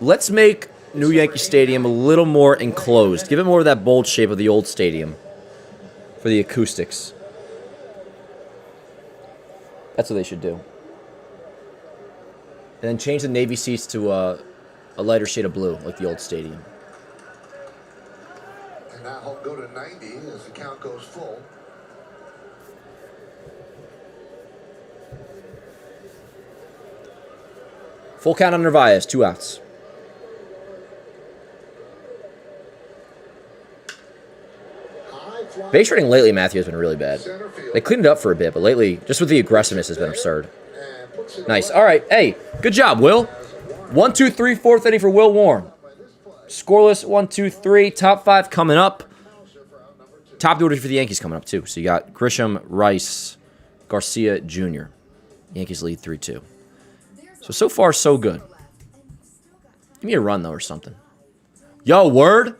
Let's make new Yankee Stadium a little more enclosed. Give it more of that bold shape of the old stadium for the acoustics. That's what they should do. And then change the navy seats to a lighter shade of blue, like the old stadium. And now he'll go to 90 as the count goes full. Full count on Narvaez, 2 outs. Base running lately, Matthew, has been really bad. They cleaned it up for a bit, but lately, just with the aggressiveness, has been absurd. Nice. All right. Hey, good job, Will. 1, 2, 3, 4th inning for Will Warren. Scoreless, 1, 2, 3. Top 5 coming up. Top order for the Yankees coming up, too. So you got Grisham, Rice, Garcia, Jr. Yankees lead 3-2. So far, so good. Give me a run, though, or something. Yo, word?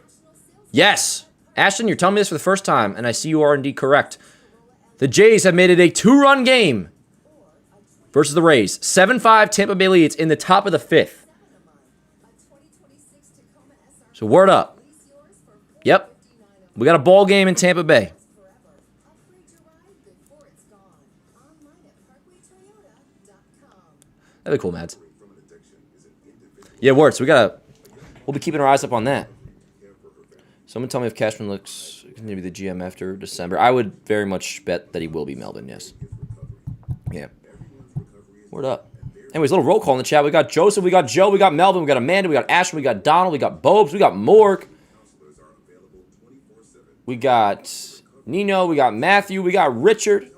Yes. Ashton, you're telling me this for the first time, and I see you are indeed correct. The Jays have made it a 2-run game versus the Rays. 7-5 Tampa Bay leads in the top of the 5th. So word up. Yep. We got a ball game in Tampa Bay. That'd be cool, Mads. Yeah, word. So we'll be keeping our eyes up on that. Someone tell me if Cashman looks going to be the GM after December. I would very much bet that he will be Melvin, yes. Yeah. Word up. Anyways, a little roll call in the chat. We got Joseph, we got Joe, we got Melvin, we got Amanda, we got Ashton, we got Donald, we got Bobes, we got Mork. We got Nino, we got Matthew, we got Richard,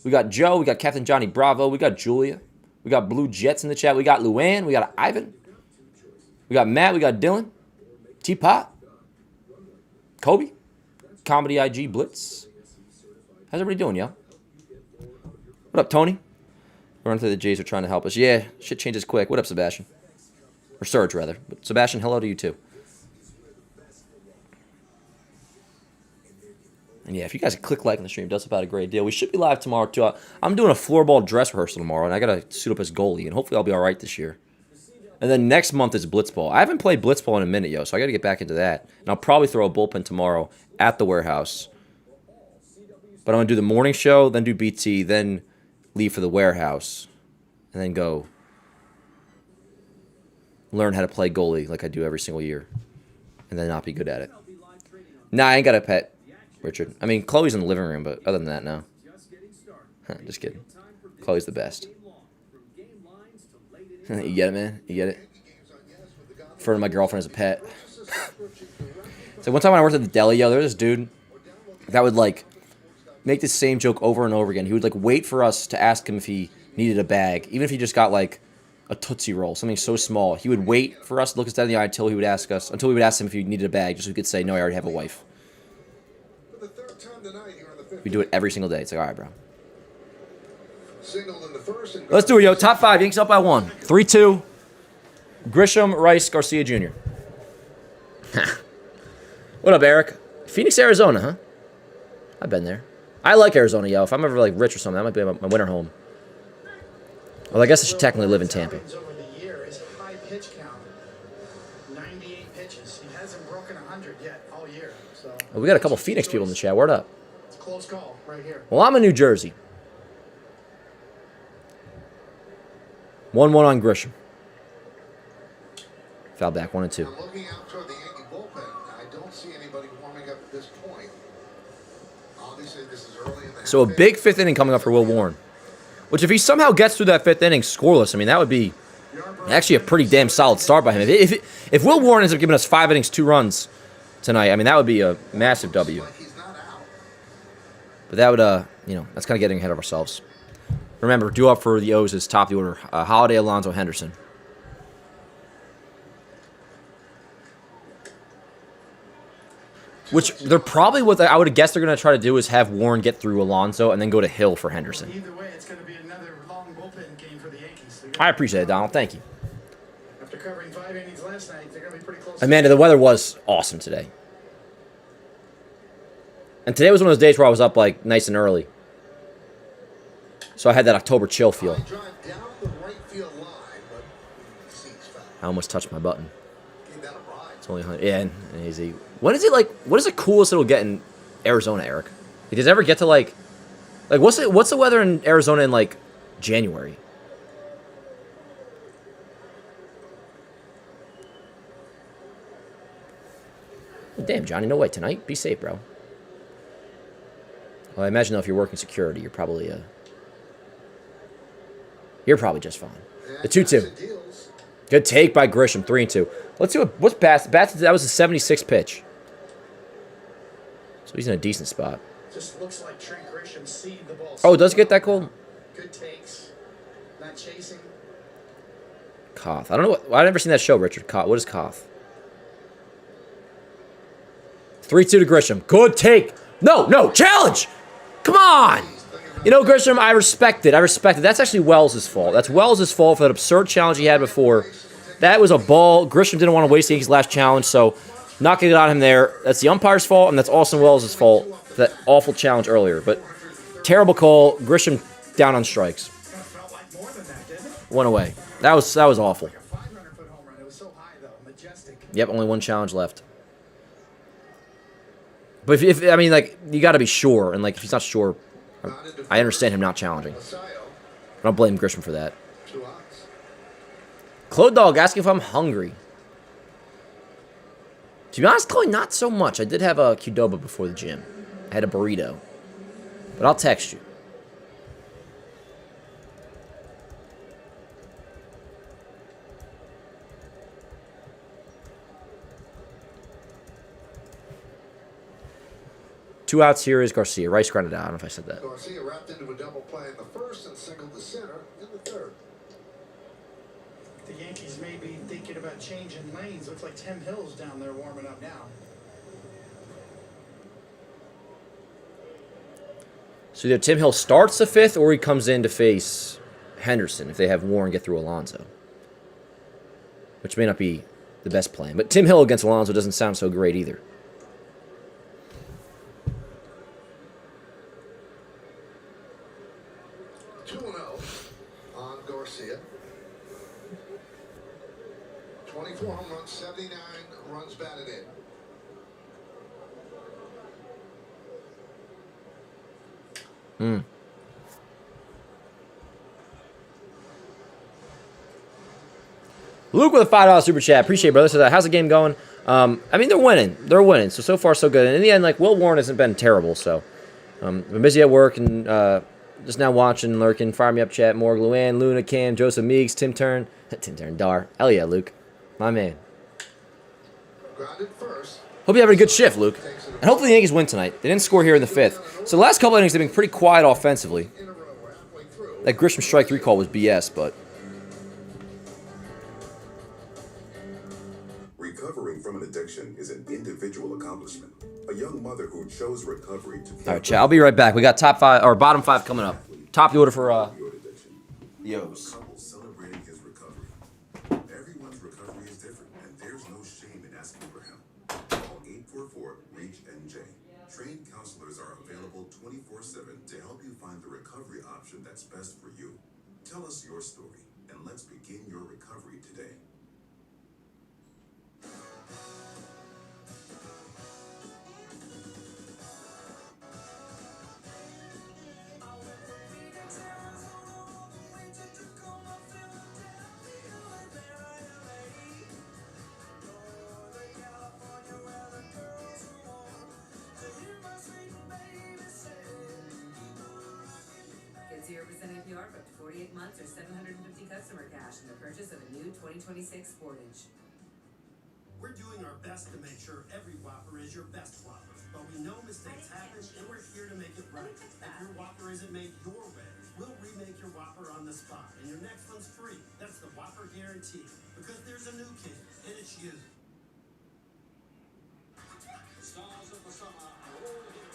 we got Joe, we got Captain Johnny Bravo, we got Julia, we got Blue Jets in the chat, we got Luann, we got Ivan, we got Matt, we got Dylan, T-Pot, Kobe, Comedy IG Blitz. How's everybody doing, yo? What up, Tony? Run through the Jays are trying to help us. Yeah, shit changes quick. What up, Sebastian? Or Serge, rather. But Sebastian, hello to you, too. And yeah, if you guys click like on the stream, it does about a great deal. We should be live tomorrow, too. I'm doing a floorball dress rehearsal tomorrow, and I got to suit up as goalie, and hopefully I'll be all right this year. And then next month is blitzball. I haven't played blitzball in a minute, yo, so I got to get back into that. And I'll probably throw a bullpen tomorrow at the warehouse. But I'm going to do the morning show, then do BT, then leave for the warehouse, and then go learn how to play goalie like I do every single year, and then not be good at it. Nah, I ain't got a pet, Richard. I mean, Chloe's in the living room, but other than that, no. Just kidding. Chloe's the best. You get it, man? You get it? Refer to my girlfriend as a pet. So one time when I worked at the deli, yo, there was this dude that would, like, make the same joke over and over again. He would, like, wait for us to ask him if he needed a bag, even if he just got, like, a Tootsie Roll, something so small. He would wait for us to look us down in the eye until we would ask him if he needed a bag, just so we could say, no, I already have a wife. We do it every single day. It's like, all right, bro. Let's do it, yo. Top 5. Yankees up by 1. 3-2. Grisham, Rice, Garcia Jr. What up, Eric? Phoenix, Arizona, huh? I've been there. I like Arizona, yo. If I'm ever, like, rich or something, that might be my winter home. Well, I guess I should technically live in Tampa. Over the year, his high pitch count, 98 pitches. He hasn't broken 100 yet all year. So Well, we got a couple Phoenix people in the chat. Word up. it's a close call right here. Well, I'm in New Jersey. 1-1 on Grisham. Foul back, 1-2. I'm looking out toward the Yankee bullpen. I don't see anybody warming up at this point. On Obviously, this is early in the So a big fifth inning coming up for Will Warren. Which, if he somehow gets through that fifth inning scoreless, I mean, that would be actually a pretty damn solid start by him. If Will Warren ends up giving us 5 innings, 2 runs tonight, I mean, that would be a massive W. But that would, that's kind of getting ahead of ourselves. Remember, due up for the O's is top of the order. Holiday, Alonso, Henderson. Which they're probably what I would have guessed they're going to try to do is have Warren get through Alonso and then go to Hill for Henderson. Either way, it's going to be another long bullpen game for the Yankees. I appreciate it, Donald. Thank you. After covering 5 innings last night, they're going to be pretty close. Amanda, the weather was awesome today. And today was one of those days where I was up like nice and early. So I had that October chill feel. I almost touched my button. It's only 100. Yeah, and easy. What is the coolest it'll get in Arizona, Eric? Does it ever get to like what's the weather in Arizona in like January? Damn, Johnny, no way tonight. Be safe, bro. Well, I imagine though if you're working security, you're probably just fine. The 2-2. Good take by Grisham, 3-2. Let's see what's Bassett. That was a 76 pitch. So he's in a decent spot. Just looks like Trent Grisham seed the ball. Oh, does it get that cold? Good takes. Not chasing. Koth. I don't know I've never seen that show, Richard. Koth. What is Koth? 3-2 to Grisham. Good take. No, challenge! Come on! You know, Grisham, I respect it. That's actually Wells' fault. That's Wells' fault for that absurd challenge he had before. That was a ball. Grisham didn't want to waste the Yankees' last challenge, so not getting it on him there. That's the umpire's fault, and that's Austin Wells' fault for that awful challenge earlier. But terrible call. Grisham down on strikes. Went away. That was awful. Yep, only one challenge left. But if I mean, like, you got to be sure, and like if he's not sure, I understand him not challenging. I don't blame Grisham for that. Claude Dog asking if I'm hungry. To be honest, Chloe, not so much. I did have a Qdoba before the gym. I had a burrito. But I'll text you. Two outs here is Garcia. Rice grounded out. I don't know if I said that. Garcia wrapped into a double play in the first and singled to center in the third. The Yankees may be thinking about changing lanes. Looks like Tim Hill's down there warming up now. So either Tim Hill starts the fifth or he comes in to face Henderson if they have Warren get through Alonso. Which may not be the best plan. But Tim Hill against Alonso doesn't sound so great either. On Garcia. 24 home runs, 79 runs batted in. Luke with a $5 super chat. Appreciate it, brother. So how's the game going? I mean, they're winning. They're winning. So far, so good. And in the end, like, Will Warren hasn't been terrible. So I've been busy at work and just now watching, lurking. Fire me up, chat. Morg, Luann, Luna, Cam, Joseph Meeks, Tim Turn, Dar. Hell yeah, Luke. My man. Hope you're having a good shift, Luke. And hopefully the Yankees win tonight. They didn't score here in the fifth. So the last couple innings, they've been pretty quiet offensively. That Grisham strike 3 call was BS, but... Recovering from an addiction is an individual accomplishment. A young mother who chose recovery to... All right, chat. I'll be right back. We got top 5 or bottom 5 coming up. Top of the order for the O's. Celebrating his recovery. Everyone's recovery is different, and there's no shame in asking for help. Call 844-REACH-NJ. Trained counselors are available 24/7 to help you find the recovery option that's best for you. Tell us your story, and let's begin your recovery today. MSR for up to 48 months or 750 customer cash in the purchase of a new 2026 Sportage. We're doing our best to make sure every Whopper is your best Whopper. But we know mistakes happen, and we're here to make it right. If your Whopper isn't made your way, we'll remake your Whopper on the spot. And your next one's free. That's the Whopper guarantee. Because there's a new kid, and it's you. Stars of the summer are all here.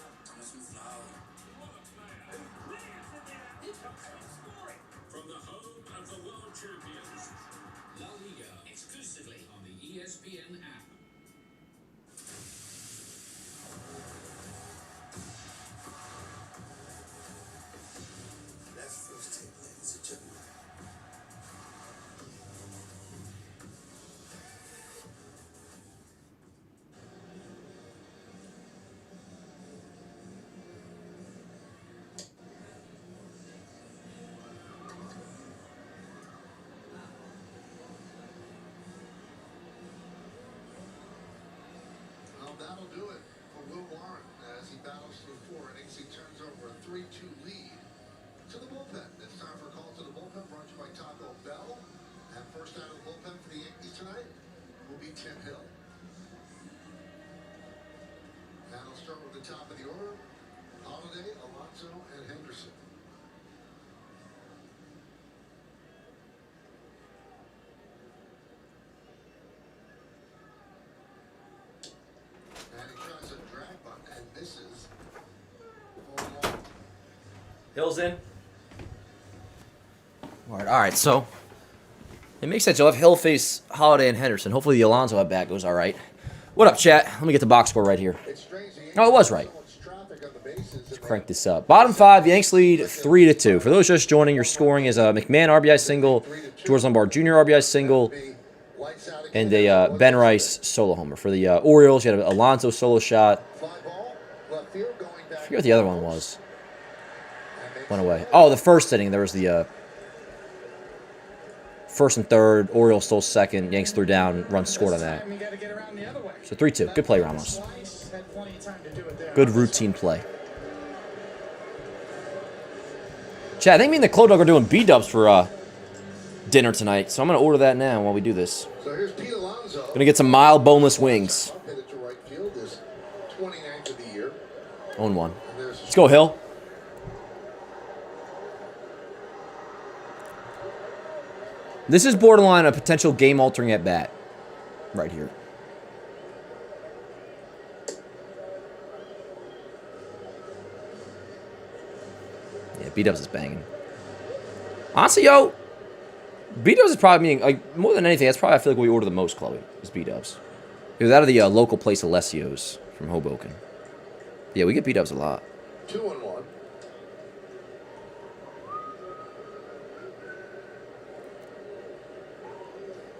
From the home of the world champions, La Liga, exclusively on the ESPN app. That's first take, ladies and gentlemen. Well, that'll do it for Will Warren as he battles through 4 innings. He turns over a 3-2 lead to the bullpen. It's time for a call to the bullpen brought to you by Taco Bell. And first out of the bullpen for the Yankees tonight will be Tim Hill. And I'll start with the top of the order. Holiday, Alonso, and Henderson. And he tries a drag bunt and misses. Hill's in. All right, so it makes sense. You'll have Hill face Holiday and Henderson. Hopefully the Alonso at bat goes all right. What up, chat? Let me get the box score right here. Oh, it was right. Let's crank this up. Bottom 5, Yanks lead 3-2. For those just joining, your scoring is a McMahon RBI single, George Lombard Jr. RBI single, and a Ben Rice solo homer. For the Orioles, you had an Alonso solo shot. I forget what the other one was. Went away. Oh, the first inning, there was the first and third. Orioles stole second. Yanks threw down. Runs scored on that. So 3-2. Good play, Ramos. Good routine play. Chad, I think me and the Clo Dog are doing B-dubs for dinner tonight, so I'm going to order that now while we do this. So here's Pete Alonso. Going to get some mild boneless wings. Headed to right field, his 29th of the year. Own one. Let's go, Hill. This is borderline a potential game-altering at-bat right here. Yeah, B-dubs is banging. Honestly, yo, B-dubs is probably meaning, like, more than anything, that's probably, I feel like, what we order the most, Chloe, is B-dubs. It was out of the local place Alessio's from Hoboken. Yeah, we get B-dubs a lot. 2-1.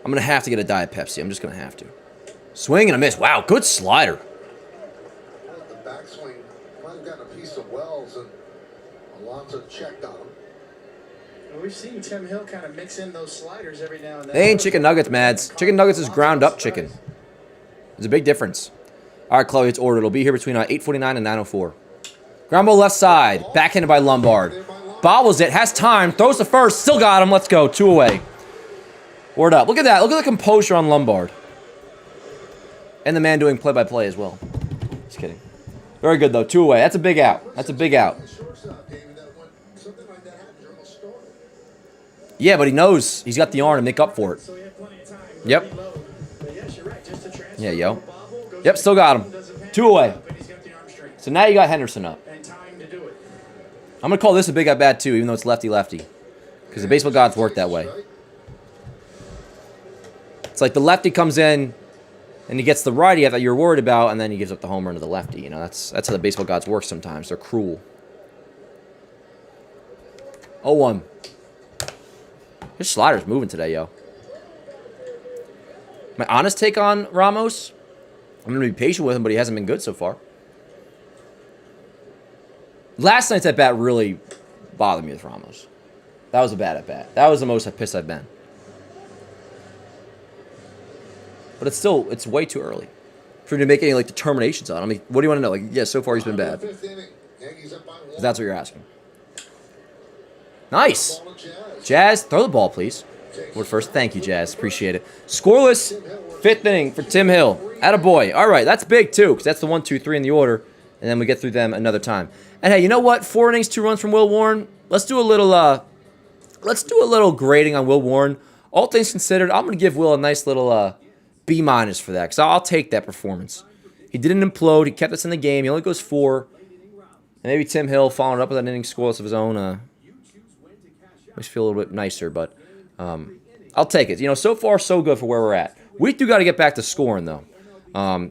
I'm going to have to get a Diet Pepsi. I'm just going to have to. Swing and a miss. Wow, good slider. The backswing might have gotten a piece of Wells, and Alonso checked on him. Well, we've seen Tim Hill kind of mix in those sliders every now and then. They ain't chicken nuggets, Mads. Chicken nuggets is ground up chicken. There's a big difference. All right, Chloe, it's ordered. It'll be here between 8:49 and 9:04. Ground ball left side. Backhanded by Lombard. Bobbles it. Has time. Throws the first. Still got him. Let's go. 2 away. Word up. Look at that. Look at the composure on Lombard. And the man doing play-by-play as well. Just kidding. Very good, though. 2 away. That's a big out. That's a big out. Yeah, but he knows he's got the arm to make up for it. Yep. Yeah, yo. Yep, still got him. 2 away. So now you got Henderson up. I'm going to call this a big at-bat, too, even though it's lefty-lefty. Because the baseball gods work that way. It's like the lefty comes in, and he gets the righty that you're worried about, and then he gives up the home run to the lefty. You know, that's how the baseball gods work sometimes. They're cruel. 0-1. His slider's moving today, yo. My honest take on Ramos, I'm going to be patient with him, but he hasn't been good so far. Last night's at-bat really bothered me with Ramos. That was a bad at-bat. That was the most pissed I've been. But it's way too early for you to make any, like, determinations on. I mean, what do you want to know? Like, yeah, so far he's been bad. 'Cause that's what you're asking. Nice. Jazz, throw the ball, please. Word first. Thank you, Jazz. Appreciate it. Scoreless, 5th inning for Tim Hill. Attaboy. All right, that's big, too, because that's the 1, 2, 3 in the order, and then we get through them another time. And, hey, you know what? 4 innings, 2 runs from Will Warren. Let's do a little grading on Will Warren. All things considered, I'm going to give Will a nice little B- for that, because I'll take that performance. He didn't implode. He kept us in the game. He only goes 4. And maybe Tim Hill following up with an inning scoreless of his own makes me feel a little bit nicer, but I'll take it. You know, so far, so good for where we're at. We do got to get back to scoring, though.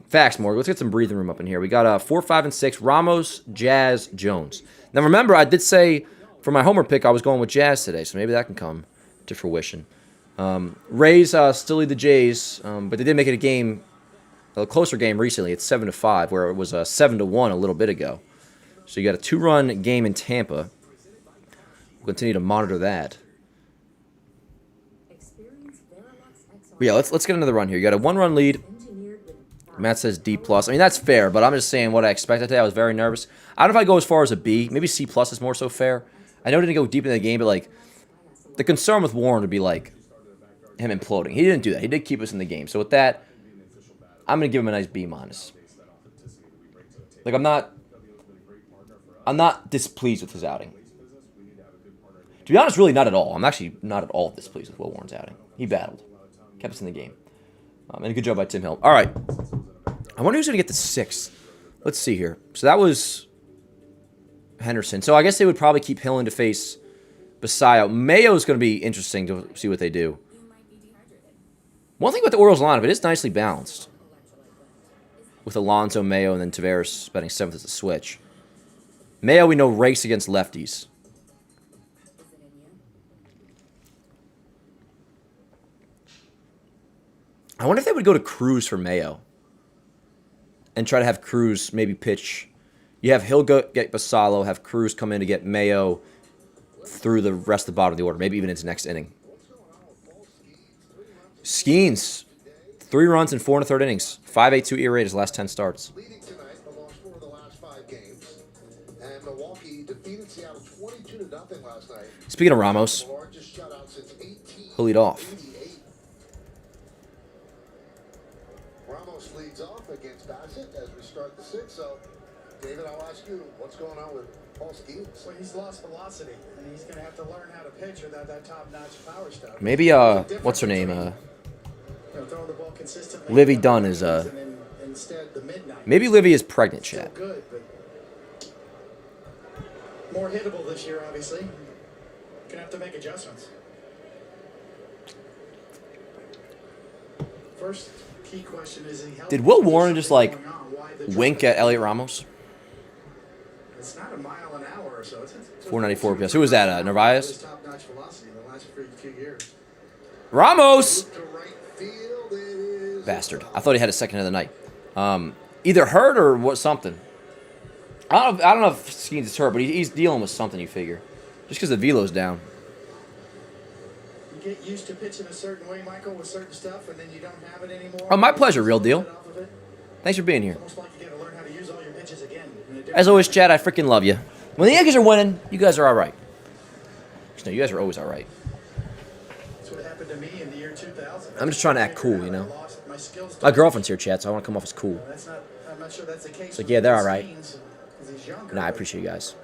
Facts, Morgan. Let's get some breathing room up in here. We got 4, 5, and 6. Ramos, Jazz, Jones. Now, remember, I did say for my homer pick I was going with Jazz today, so maybe that can come to fruition. Rays still lead the Jays, but they did make it a closer game recently. It's 7-5, where it was 7-1 a little bit ago. So you got a 2-run game in Tampa. We'll continue to monitor that. But yeah, let's get another run here. You got a 1-run lead. Matt says D+. I mean, that's fair, but I'm just saying what I expected today. I was very nervous. I don't know if I go as far as a B. Maybe C+ is more so fair. I know it didn't go deep into the game, but, like, the concern with Warren would be, like, him imploding. He didn't do that. He did keep us in the game. So with that, I'm going to give him a nice B-. Like, I'm not displeased with his outing. To be honest, really not at all. I'm actually not at all displeased with Will Warren's outing. He battled. Kept us in the game. And a good job by Tim Hill. All right. I wonder who's going to get the 6th. Let's see here. So that was Henderson. So I guess they would probably keep Hill in to face Basayo. Mayo's going to be interesting to see what they do. One thing about the Orioles lineup, it is nicely balanced. With Alonso, Mayo, and then Taveras batting 7th as a switch. Mayo, we know, rakes against lefties. I wonder if they would go to Cruz for Mayo. And try to have Cruz maybe pitch. You have Hill get Basallo, have Cruz come in to get Mayo through the rest of the bottom of the order. Maybe even into next inning. Skeens, 3 runs in 4 1/3 innings. 5.82 ERA his last 10 starts. Leading tonight, the lost 4 of the last 5 games. And Milwaukee defeated Seattle 22-0 last night. Speaking of Ramos, The largest shutout since 1888. he'll lead off. Ramos leads off against Bassett as we start the 6th. So, David, I'll ask you, what's going on with Paul Skeens? Well, he's lost velocity, and he's going to have to learn how to pitch without that top-notch power stuff. Maybe, what's her name? Throwing the ball consistently. Livy Dunn is, instead the midnight. maybe Livy is pregnant, Still chat. good, but more hittable this year, obviously. Gonna have to make adjustments. First key question is he healthy? Did Will Warren just, like, wink at Elliot Ramos? It's not a mile an hour or so. It's 494 PS. Who was that? Narvaez? Top-notch velocity in the last few years. Ramos! Bastard. I thought he had a second of the night. Either hurt or what something. I don't know if Skeens is hurt, but he's dealing with something, you figure. Just because the velo's down. You get used to pitching a certain way, Michael, with certain stuff, and then you don't have it anymore. Oh, my pleasure, real deal. Thanks for being here. Almost like you got to learn how to use all your pitches again. As always, Chad, I freaking love you. When the Yankees are winning, you guys are all right. No, you guys are always all right. That's what happened to me in the year 2000. I'm just trying to act cool, you know. My girlfriend's here, Chad, so I want to come off as cool. I'm not sure that's the case. It's like, yeah, they're all right. Younger, Nah, I appreciate you guys.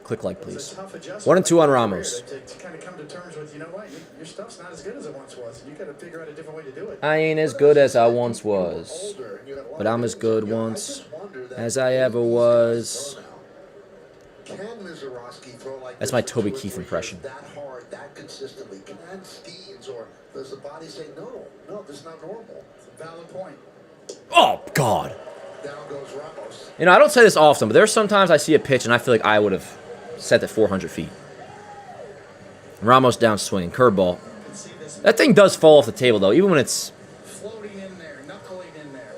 Click like, please. 1 and 2 on Ramos. To kind of come to terms with, you know what, your stuff's not as good as it once was. You got to figure out a different way to do it. I ain't as good as I once was, but I'm as good once as I ever was. That's my Toby Keith impression. That hard, that consistently. Can Skeens, or does the body say no, this is not normal? It's a valid point. Oh, God. Down goes Ramos. You know, I don't say this often, but there's sometimes I see a pitch and I feel like I would have set it 400 feet. Ramos down swinging, curveball. That thing does fall off the table, though, even when it's... Floating in there, knuckling in there.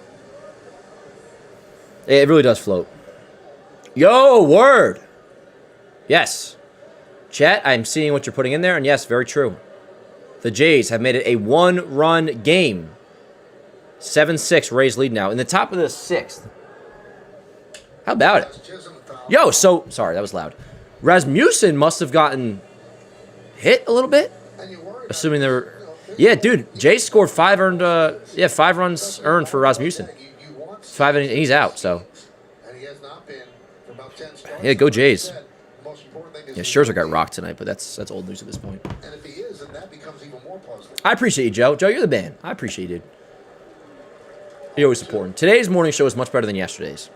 It really does float. Yo, word! Yes. Chat, I'm seeing what you're putting in there, and yes, very true. The Jays have made it a 1-run game. 7-6 Rays lead now. In the top of the 6th. How about it? Yo, so... Sorry, that was loud. Rasmussen must have gotten hit a little bit? Assuming they were... Yeah, dude, Jay scored 5 runs earned for Rasmussen. 5 innings, and he's out, so... Yeah, go Jays. Yeah, Scherzer got rocked tonight, but that's old news at this point. I appreciate you, Joe. Joe, you're the man. I appreciate you, dude. You're always supporting. Today's morning show is much better than yesterday's.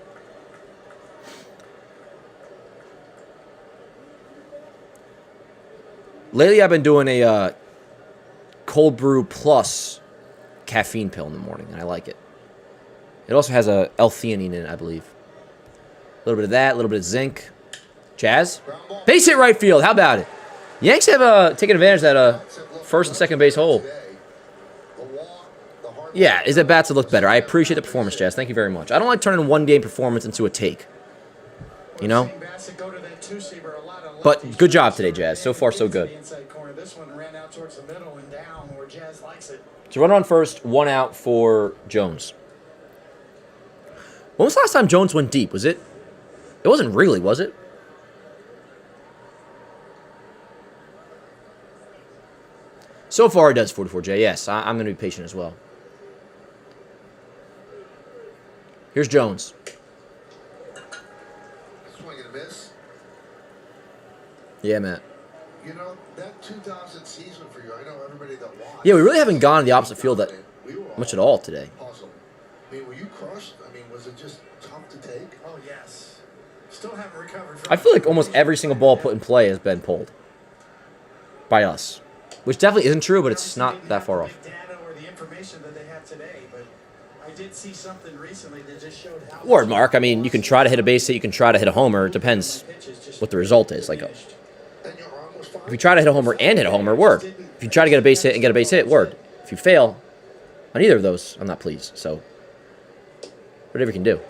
Lately, I've been doing a cold brew plus caffeine pill in the morning, and I like it. It also has a L-theanine in it, I believe. A little bit of that, a little bit of zinc. Jazz? Base hit right field. How about it? Yanks have taken advantage of that first and second base hole. Yeah, his at-bats have looked better. I appreciate the performance, Jazz. Thank you very much. I don't like turning one-game performance into a take. You know? But good job today, Jazz. So far, so good. So runner on first, 1 out for Jones. When was the last time Jones went deep? Was it? It wasn't really, was it? So far, it does 44J. Yes, I'm going to be patient as well. Here's Jones. Swing and a miss. Yeah, Matt. You know, that 2000 season for you, I know everybody that watched. Yeah, we really haven't gone to the opposite field that much at all today. Awesome. I mean, were you crushed? I mean, was it just tough to take? Oh, yes. Still haven't recovered from I feel like almost every single ball put in play has been pulled by us, which definitely isn't true, but it's not that far off. data or the information that they have today, but I did see something recently that just showed how Word, Mark. I mean, you can try to hit a base hit, you can try to hit a homer. It depends what the result is. Like, if you try to hit a homer and hit a homer, word. If you try to get a base hit and get a base hit, word. If you fail on either of those, I'm not pleased. So, whatever you can do.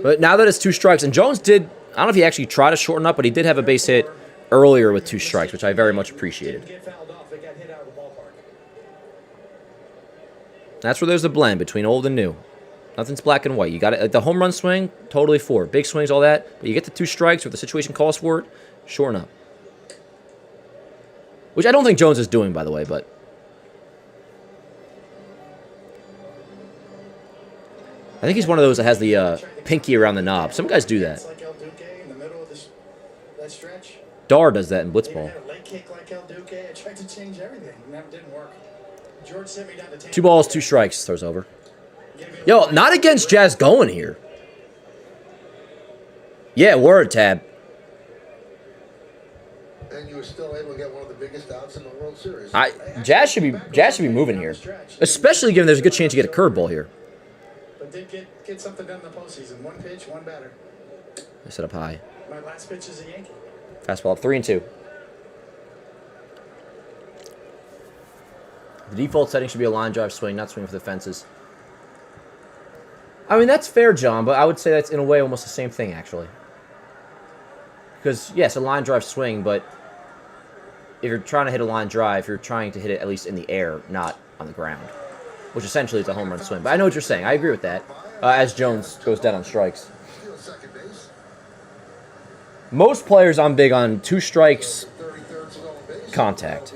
But now that it's 2 strikes, and Jones did, I don't know if he actually tried to shorten up, but he did have a base hit earlier with 2 strikes, which I very much appreciated. That's where there's a blend between old and new. Nothing's black and white. You got it. Like the home run swing, totally for it. Big swings, all that. But you get the 2 strikes, or if the situation calls for it, shorten up. Which I don't think Jones is doing, by the way, but... I think he's one of those that has the pinky around the knob. Some guys do that. Dar does that in blitzball. 2 balls, 2 strikes. Throws over. Yo, not against Jazz going here. Yeah, word, Tab. And you were still able to get one of the biggest outs in the World Series. Jazz should be moving here, especially given there's a good chance you get a curveball here. But did get something done in the postseason. 1 pitch, 1 batter. I set up high. My last pitch is a Yankee. Fastball up 3-2. The default setting should be a line drive swing, not swing for the fences. I mean, that's fair, John, but I would say that's in a way almost the same thing, actually. Because, yes, a line drive swing, but if you're trying to hit a line drive, you're trying to hit it at least in the air, not on the ground. Which essentially is a home run swing. But I know what you're saying. I agree with that. As Jones goes down on strikes. Most players, I'm big on 2 strikes, contact.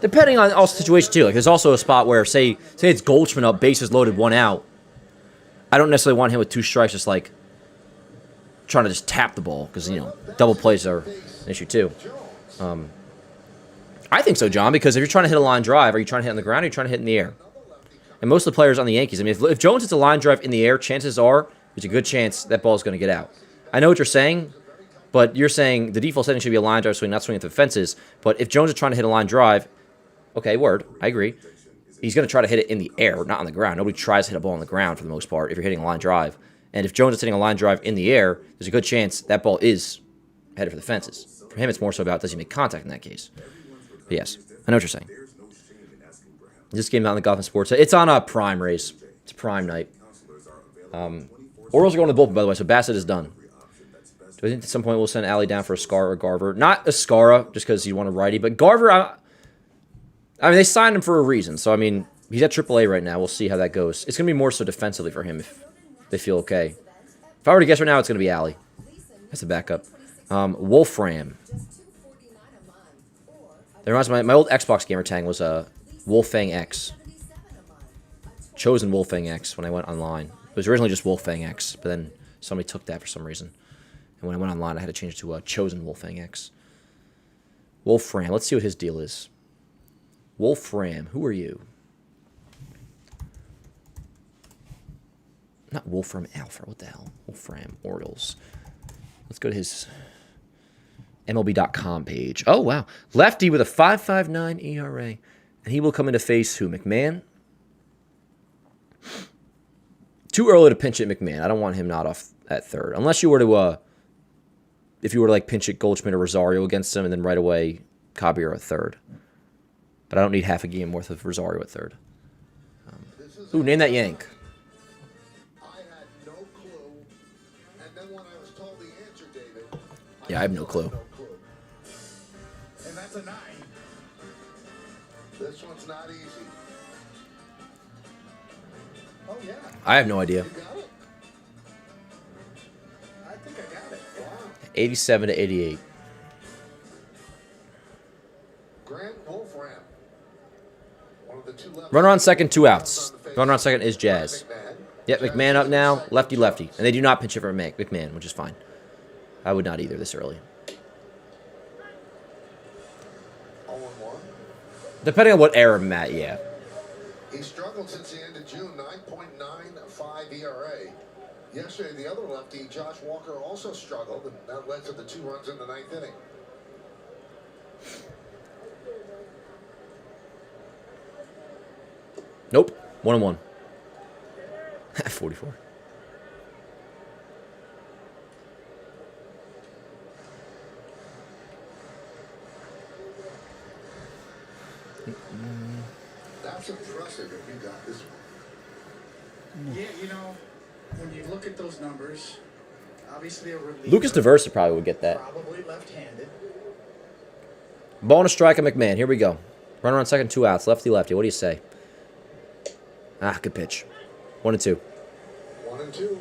Depending on also the situation, too. Like, there's also a spot where, say it's Goldschmidt up, bases loaded, 1 out. I don't necessarily want him with 2 strikes just, like, trying to just tap the ball. Because, you know, double plays are an issue, too. I think so, John, because if you're trying to hit a line drive, are you trying to hit on the ground or are you trying to hit in the air? And most of the players on the Yankees, I mean, if Jones hits a line drive in the air, chances are there's a good chance that ball is going to get out. I know what you're saying, but you're saying the default setting should be a line drive swing, not swinging at the fences. But if Jones is trying to hit a line drive, okay, word, I agree. He's going to try to hit it in the air, not on the ground. Nobody tries to hit a ball on the ground for the most part if you're hitting a line drive. And if Jones is hitting a line drive in the air, there's a good chance that ball is headed for the fences. For him, it's more so about does he make contact in that case. But yes, I know what you're saying. This game out on the Gotham Sports. It's on a prime race. It's a prime night. Orioles are going to the bullpen, by the way, so Bassett is done. Do I think at some point we'll send Allie down for a Scar or Garver? Not a Scara, just because you want a righty, but Garver, I mean, they signed him for a reason. So, I mean, he's at AAA right now. We'll see how that goes. It's going to be more so defensively for him if they feel okay. If I were to guess right now, it's going to be Allie. That's a backup. Wolfram. That reminds me, my old Xbox gamer tag was Wolfang X. Chosen Wolfang X when I went online. It was originally just Wolfang X, but then somebody took that for some reason. And when I went online, I had to change it to Chosen Wolfang X. Wolfram. Let's see what his deal is. Wolfram. Who are you? Not Wolfram Alpha. What the hell? Wolfram Orioles. Let's go to his MLB.com page. Oh, wow. Lefty with a 5.59 ERA. And he will come in to face who? McMahon? Too early to pinch at McMahon. I don't want him not off at third. Unless you were to, if you were to like pinch at Goldschmidt or Rosario against him and then right away Caballero at third. But I don't need half a game worth of Rosario at third. Ooh, name that Yank. Yeah, I have no clue. And that's a 9. This one's not easy. Oh, yeah. I have no idea. You got it? I think I got it. Wow. 87 to 88. Grant Wolfram. One of the two left. Runner on second, 2 outs. Runner on second is Jazz. Yep, McMahon up now. Lefty, lefty. And they do not pinch it for McMahon, which is fine. I would not either this early. Depending on what era I'm at, yeah. He struggled since the end of June, 9.95 ERA. Yesterday, the other lefty, Josh Walker, also struggled, and that led to the 2 runs in the 9th inning. Nope. 1-1. 44. That's impressive if you got this one. Yeah, you know, when you look at those numbers, obviously a reliever, Lucas DeVersa probably would get that. probably left-handed. Ball and a strike of McMahon. Here we go. Runner on second, 2 outs. Lefty, lefty. What do you say? Ah, good pitch. 1-2. 1-2.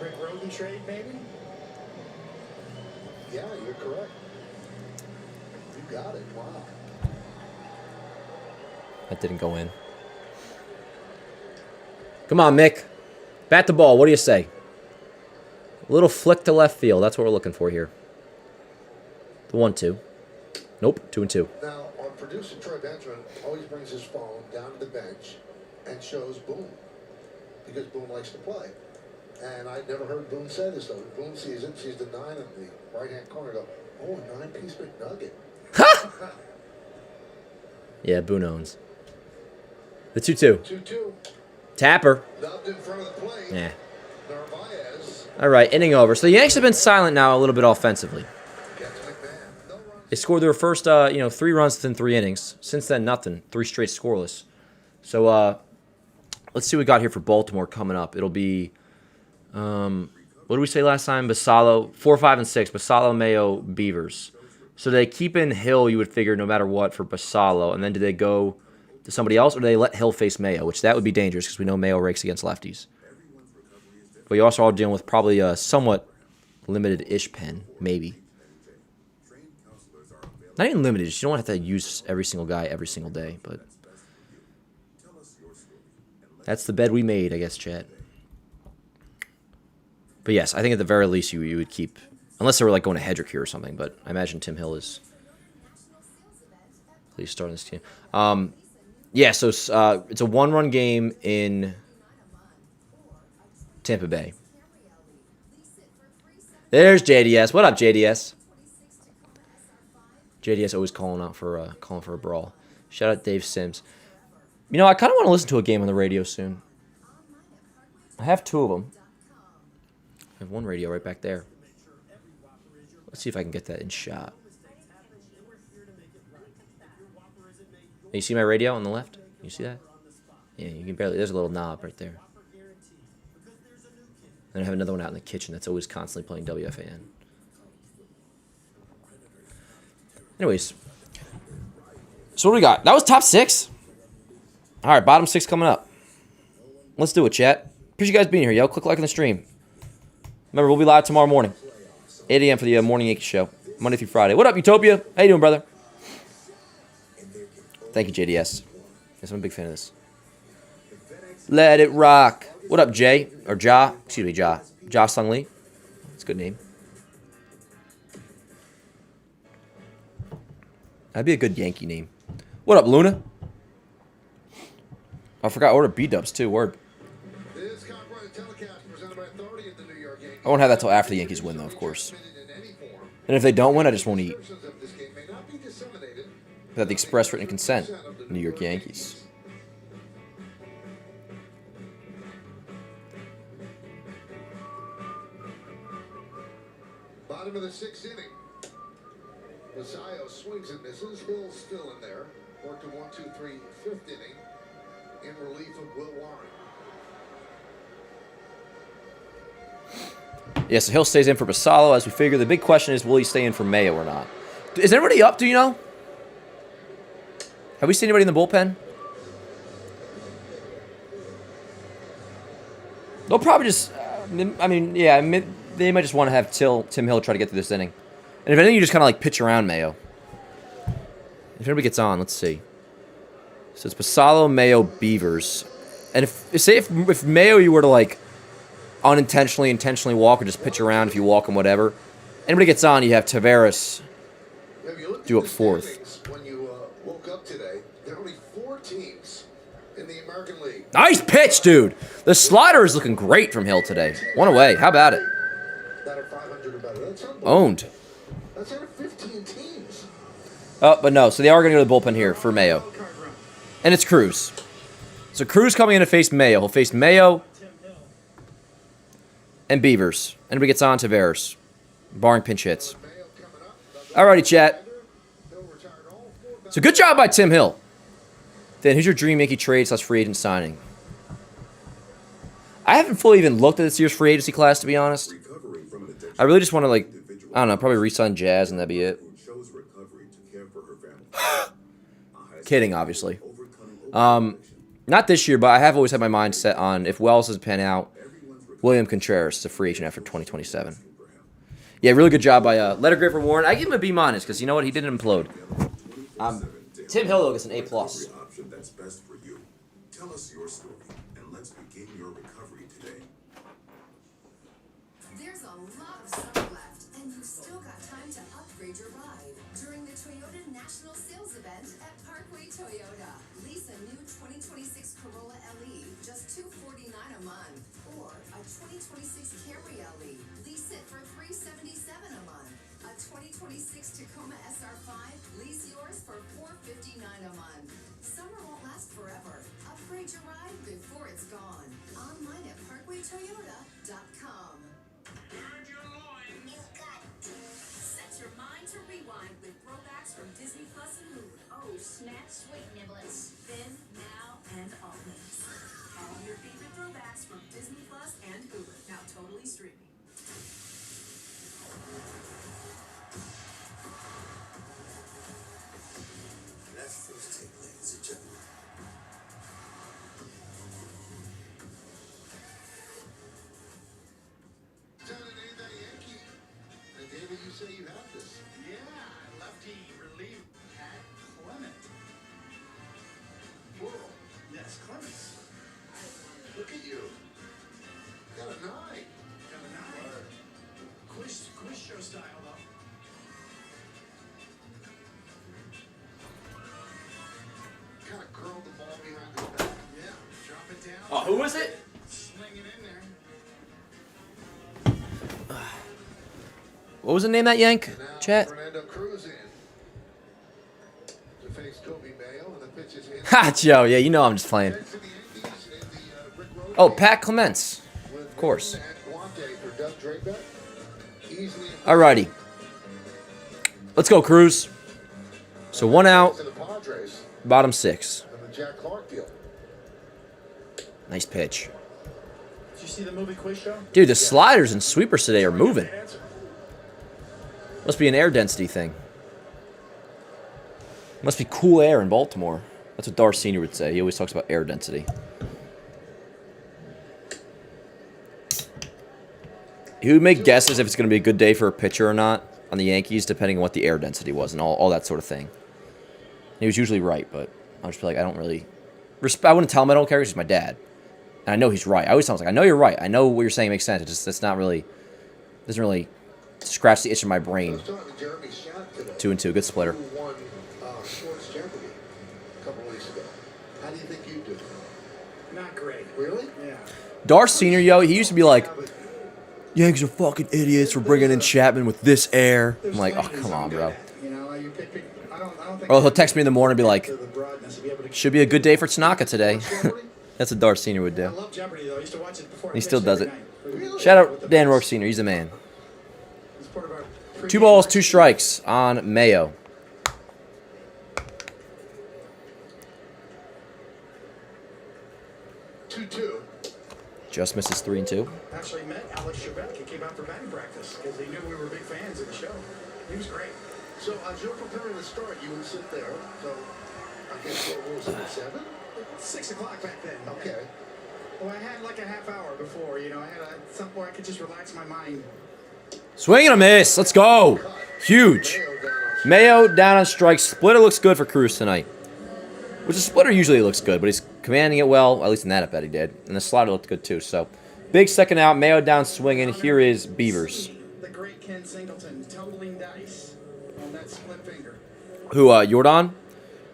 Rick Roden trade, maybe? Yeah, you're correct. You got it. Wow. That didn't go in. Come on, Mick. Bat the ball. What do you say? A little flick to left field. That's what we're looking for here. The 1-2. Nope. 2-2. Now, our producer, Troy Benjamin, always brings his phone down to the bench and shows Boone, because Boone likes to play. And I'd never heard Boone say this, though. Boone sees it, sees the 9 in the right-hand corner, go, oh, a 9-piece McNugget. Yeah, Boone owns. The 2-2. 2-2. Tapper. Dubbed in front of the plate. Yeah. Narvaez. All right, inning over. So the Yanks have been silent now a little bit offensively. They scored their first, 3 runs within 3 innings. Since then, nothing. 3 straight scoreless. So let's see what we got here for Baltimore coming up. It'll be, what did we say last time? Basallo, 4, 5, and 6. Basallo, Mayo, Beavers. So they keep in Hill, you would figure, no matter what, for Basallo. And then do they go to somebody else, or do they let Hill face Mayo? Which that would be dangerous because we know Mayo rakes against lefties. But you also are dealing with probably a somewhat limited-ish pen, maybe. Not even limited. You don't have to use every single guy every single day, but that's the bed we made, I guess, chat. But yes, I think at the very least you would keep, unless they were like going to Hedrick here or something. But I imagine Tim Hill is at least starting this team. Yeah, so it's a 1-run game in Tampa Bay. There's JDS. What up, JDS? JDS always calling for a brawl. Shout out Dave Sims. You know, I kind of want to listen to a game on the radio soon. I have 2 of them. I have one radio right back there. Let's see if I can get that in shot. Hey, you see my radio on the left? You see that? Yeah, you can barely. There's a little knob right there. And I have another one out in the kitchen that's always constantly playing WFAN. Anyways, so what do we got? That was top 6. All right, bottom 6 coming up. Let's do it, chat. Appreciate you guys being here, yo. Click like on the stream. Remember, we'll be live tomorrow morning, 8 a.m. for the Morning Yankees show. Monday through Friday. What up, Utopia? How you doing, brother? Thank you, JDS. Yes, I'm a big fan of this. Let it rock. What up, Jay? Or Ja? Excuse me, Ja. Ja Sung Lee. That's a good name. That'd be a good Yankee name. What up, Luna? I forgot I ordered B-dubs, too. Word. I won't have that till after the Yankees win, though, of course. And if they don't win, I just won't eat. Without the express written consent, New York Yankees. Bottom of the 6th inning. Masayo swings and misses. Hill's still in there. Worked to 1-2-3, 5th inning. In relief of Will Warren. Yeah, so Hill stays in for Basallo, as we figure. The big question is, will he stay in for Mayo or not? Is anybody up? Do you know? Have we seen anybody in the bullpen? They'll probably just... I mean, yeah, they might just want to have Tim Hill try to get through this inning. And if anything, you just kind of like pitch around Mayo. If anybody gets on, let's see. So it's Basallo, Mayo, Beavers. And if Mayo you were to like intentionally walk or just pitch around if you walk him, whatever. Anybody gets on, you have Taveras do up 4th. When you woke up today, there are only 4 teams in the American League. Nice pitch, dude. The slider is looking great from Hill today. One away. How about it? That are 500 or better. That's unbelievable. Owned. That's out of 15 teams. Oh, but no. So they are going to go to the bullpen here for Mayo. And it's Cruz. So Cruz coming in to face Mayo. He'll face Mayo and Beavers. Anybody gets on, Taveras. Barring pinch hits. Alrighty, chat. So good job by Tim Hill. Then who's your dream Yankee trade / free agent signing? I haven't fully even looked at this year's free agency class, to be honest. I really just want to, like, I don't know, probably re-sign Jazz and that'd be it. Kidding, obviously. Not this year, but I have always had my mind set on, if Wells doesn't pan out, William Contreras is a free agent after 2027. Yeah, really good job by letter grade for Warren. I give him a B- because you know what? He didn't implode. Tim Hill, though, gets an A+. That's best for you. Tell us your story, and let's begin your recovery today. There's a lot of summer left, and you've still got time to upgrade your ride during the Toyota National Sales Event at Parkway Toyota. Lease a new 2026 Corolla LE, just $249 a month, or a 2026 Camry LE. Lease it for $377 a month. A 2026 Tacoma SR5, lease yours for $459 a month. Summer won't last forever. Upgrade your ride before it's gone. Online at parkwaytoyota.com. Gird your loins. You've got set your mind to rewind with throwbacks from Disney Plus and Hulu. Oh, snap, sweet niblets. Then, now, and always. All your favorite throwbacks from Disney Plus and Hulu. Now totally streaming. That's first take, ladies and gentlemen. Saturday Night Yankee. And David, you say you have this. Yeah, lefty relief Pat Clement. Plural. Yes, Clements. Look at you. Got a 9. Got a 9. Quiz show style, though. Kind of curled the ball behind his back. Yeah, drop it down. Oh, who was it? Sling it in there. What was the name of that Yank? And now Chat? Fernando Cruz in to face Kobe Mayo, and the pitch is hit. Ha, Joe. Yeah, you know I'm just playing. Next to the Yankees in the Rick Road Oh, game Pat Clements. with Of course. Newton and Guante for Doug Draper. Easily Alrighty. Let's go, Cruz. So 1 out, to the Padres bottom 6. and the Jack Clark deal. Nice pitch. Did you see the movie Quiz Show? Dude, the sliders and sweepers today are moving. Answer. Must be an air density thing. Must be cool air in Baltimore. That's what Darth Sr. would say. He always talks about air density. He would make guesses if it's going to be a good day for a pitcher or not on the Yankees, depending on what the air density was and all that sort of thing. He was usually right, but I'll just be like, I don't really... I wouldn't tell him I don't care because he's my dad. And I know he's right. I always tell him, like, I know you're right. I know what you're saying makes sense. It's not really... doesn't really scratch the itch in my brain. 2-2. Good splitter. Who won Sports Jeopardy a couple weeks ago. How do you think you do? Not great. Really? Yeah. Dar Sr., yo, he used to be like, Yankees are fucking idiots for bringing in Chapman with this air. I'm like, oh, come on, bro. You know, you pick, I don't think Or he'll text me in the morning and be like, should be a good day for Tanaka today. That's what Dar Sr. would I do. love Jeopardy though. I used to watch it before. He still does it. Shout out Dan Rourke Sr., he's a man. It's part of our 2 balls, 2 strikes on Mayo. Just misses 3-2. Actually met Alex Trebek. He came out for batting practice because he knew we were big fans of the show. He was great. So as you're preparing to start, you would sit there. So I guess what was it, at 7? 6 o'clock back then. Okay. Well, I had like a half hour before. You know, I had some where I could just relax my mind. Swing and a miss. Let's go. Huge. Mayo down on strikes. Splitter looks good for Cruz tonight. Which the splitter usually looks good, but he's commanding it well. At least in that at bet he did. And the slider looked good too. So, big second out. Mayo down swinging. Here is Beavers. The great Ken Singleton tumbling dice on that split finger. Who, Jordan?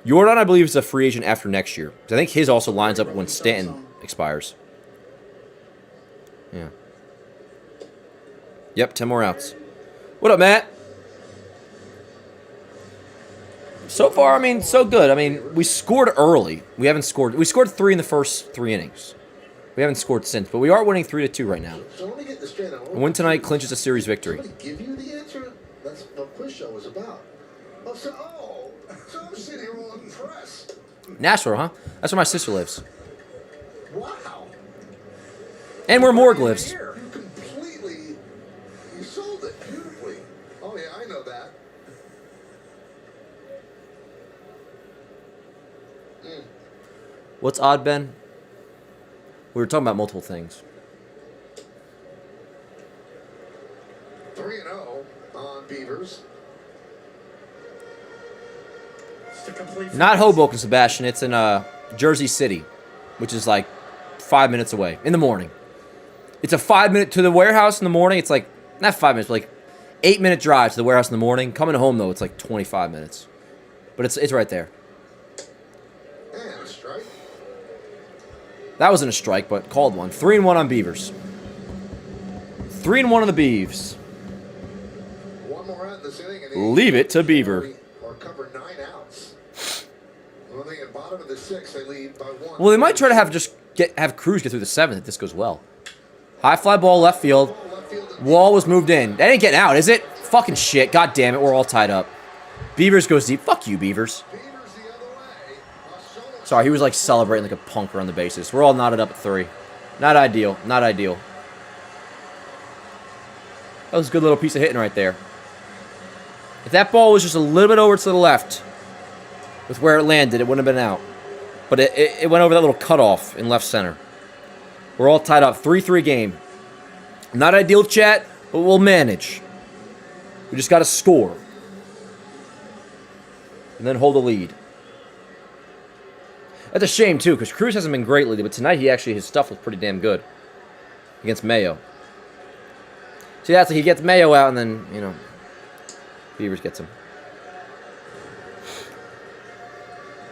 Jordan, I believe, is a free agent after next year. I think his also lines up when Stanton expires. Yeah. Yep, 10 more outs. What up, Matt? So far, I mean, so good. I mean, we scored early. We haven't scored. We scored 3 in the first 3 innings. We haven't scored since, but we are winning 3-2 right now. So let me get this straight. A win tonight clinches a series victory. Somebody give you the answer? That's what quiz show was about. So I'm sitting here all impressed. Nashville, huh? That's where my sister lives. Wow. And where Morgue lives. You sold it beautifully. Oh yeah, I know that. What's odd, Ben? We were talking about multiple things. 3-0 on Beavers. Not Hoboken, Sebastian. It's in Jersey City, which is like 5 minutes away in the morning. It's a 5-minute to the warehouse in the morning. It's like, not 5 minutes, but like 8-minute drive to the warehouse in the morning. Coming home, though, it's like 25 minutes. But it's right there. And a strike. That wasn't a strike, but called one. 3-1 on Beavers. 3-1 on the Beavs. One more out in this inning. And Leave it to Beaver. Or cover 9 outs. Well, they at bottom of the 6th, they lead by 1. Well, they might try to have Cruz get through the 7th if this goes well. High fly ball left field. Wall was moved in. That ain't getting out, is it? Fucking shit. God damn it. We're all tied up. Beavers goes deep. Fuck you, Beavers. Sorry, he was like celebrating like a punk around the bases. We're all knotted up at 3. Not ideal. Not ideal. That was a good little piece of hitting right there. If that ball was just a little bit over to the left with where it landed, it wouldn't have been out. But it went over that little cutoff in left center. We're all tied up. 3-3 game. Not ideal, chat, but we'll manage. We just got to score. And then hold the lead. That's a shame, too, because Cruz hasn't been great lately, but tonight his stuff was pretty damn good against Mayo. See, that's like he gets Mayo out, and then, you know, Beavers gets him.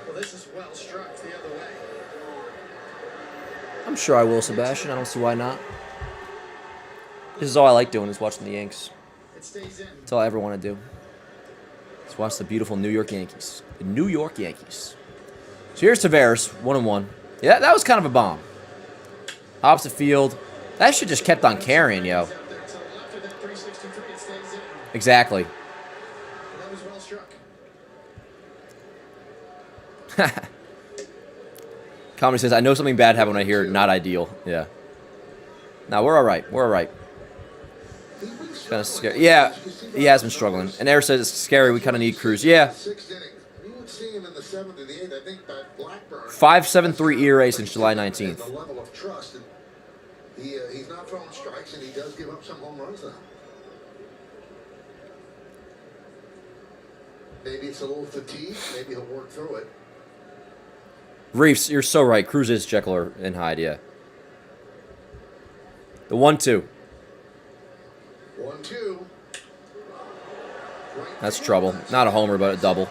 Well, this is well struck the other way. I'm sure I will, Sebastian. I don't see why not. This is all I like doing is watching the Yanks. It stays in. That's all I ever want to do. Let's watch the beautiful New York Yankees. The New York Yankees. So here's Tavares, 1-1. Yeah, that was kind of a bomb. Opposite field. That shit just kept on carrying, yo. Exactly. That was well struck. Comedy says, I know something bad happened when I hear not ideal. Yeah. No, we're all right. We're all right. Kind of scary. Yeah, he has been struggling. And Eric says it's scary. We kind of need Cruz. Yeah. 5.73 ERA since July 19th. The level of trust. He's not throwing strikes, and he does give up some home runs now. Maybe it's a little fatigue. Maybe he'll work through it. Reeves, you're so right. Cruz is Jekyll and Hyde, yeah. The 1-2. 1-2. That's trouble. Not a homer, but a double.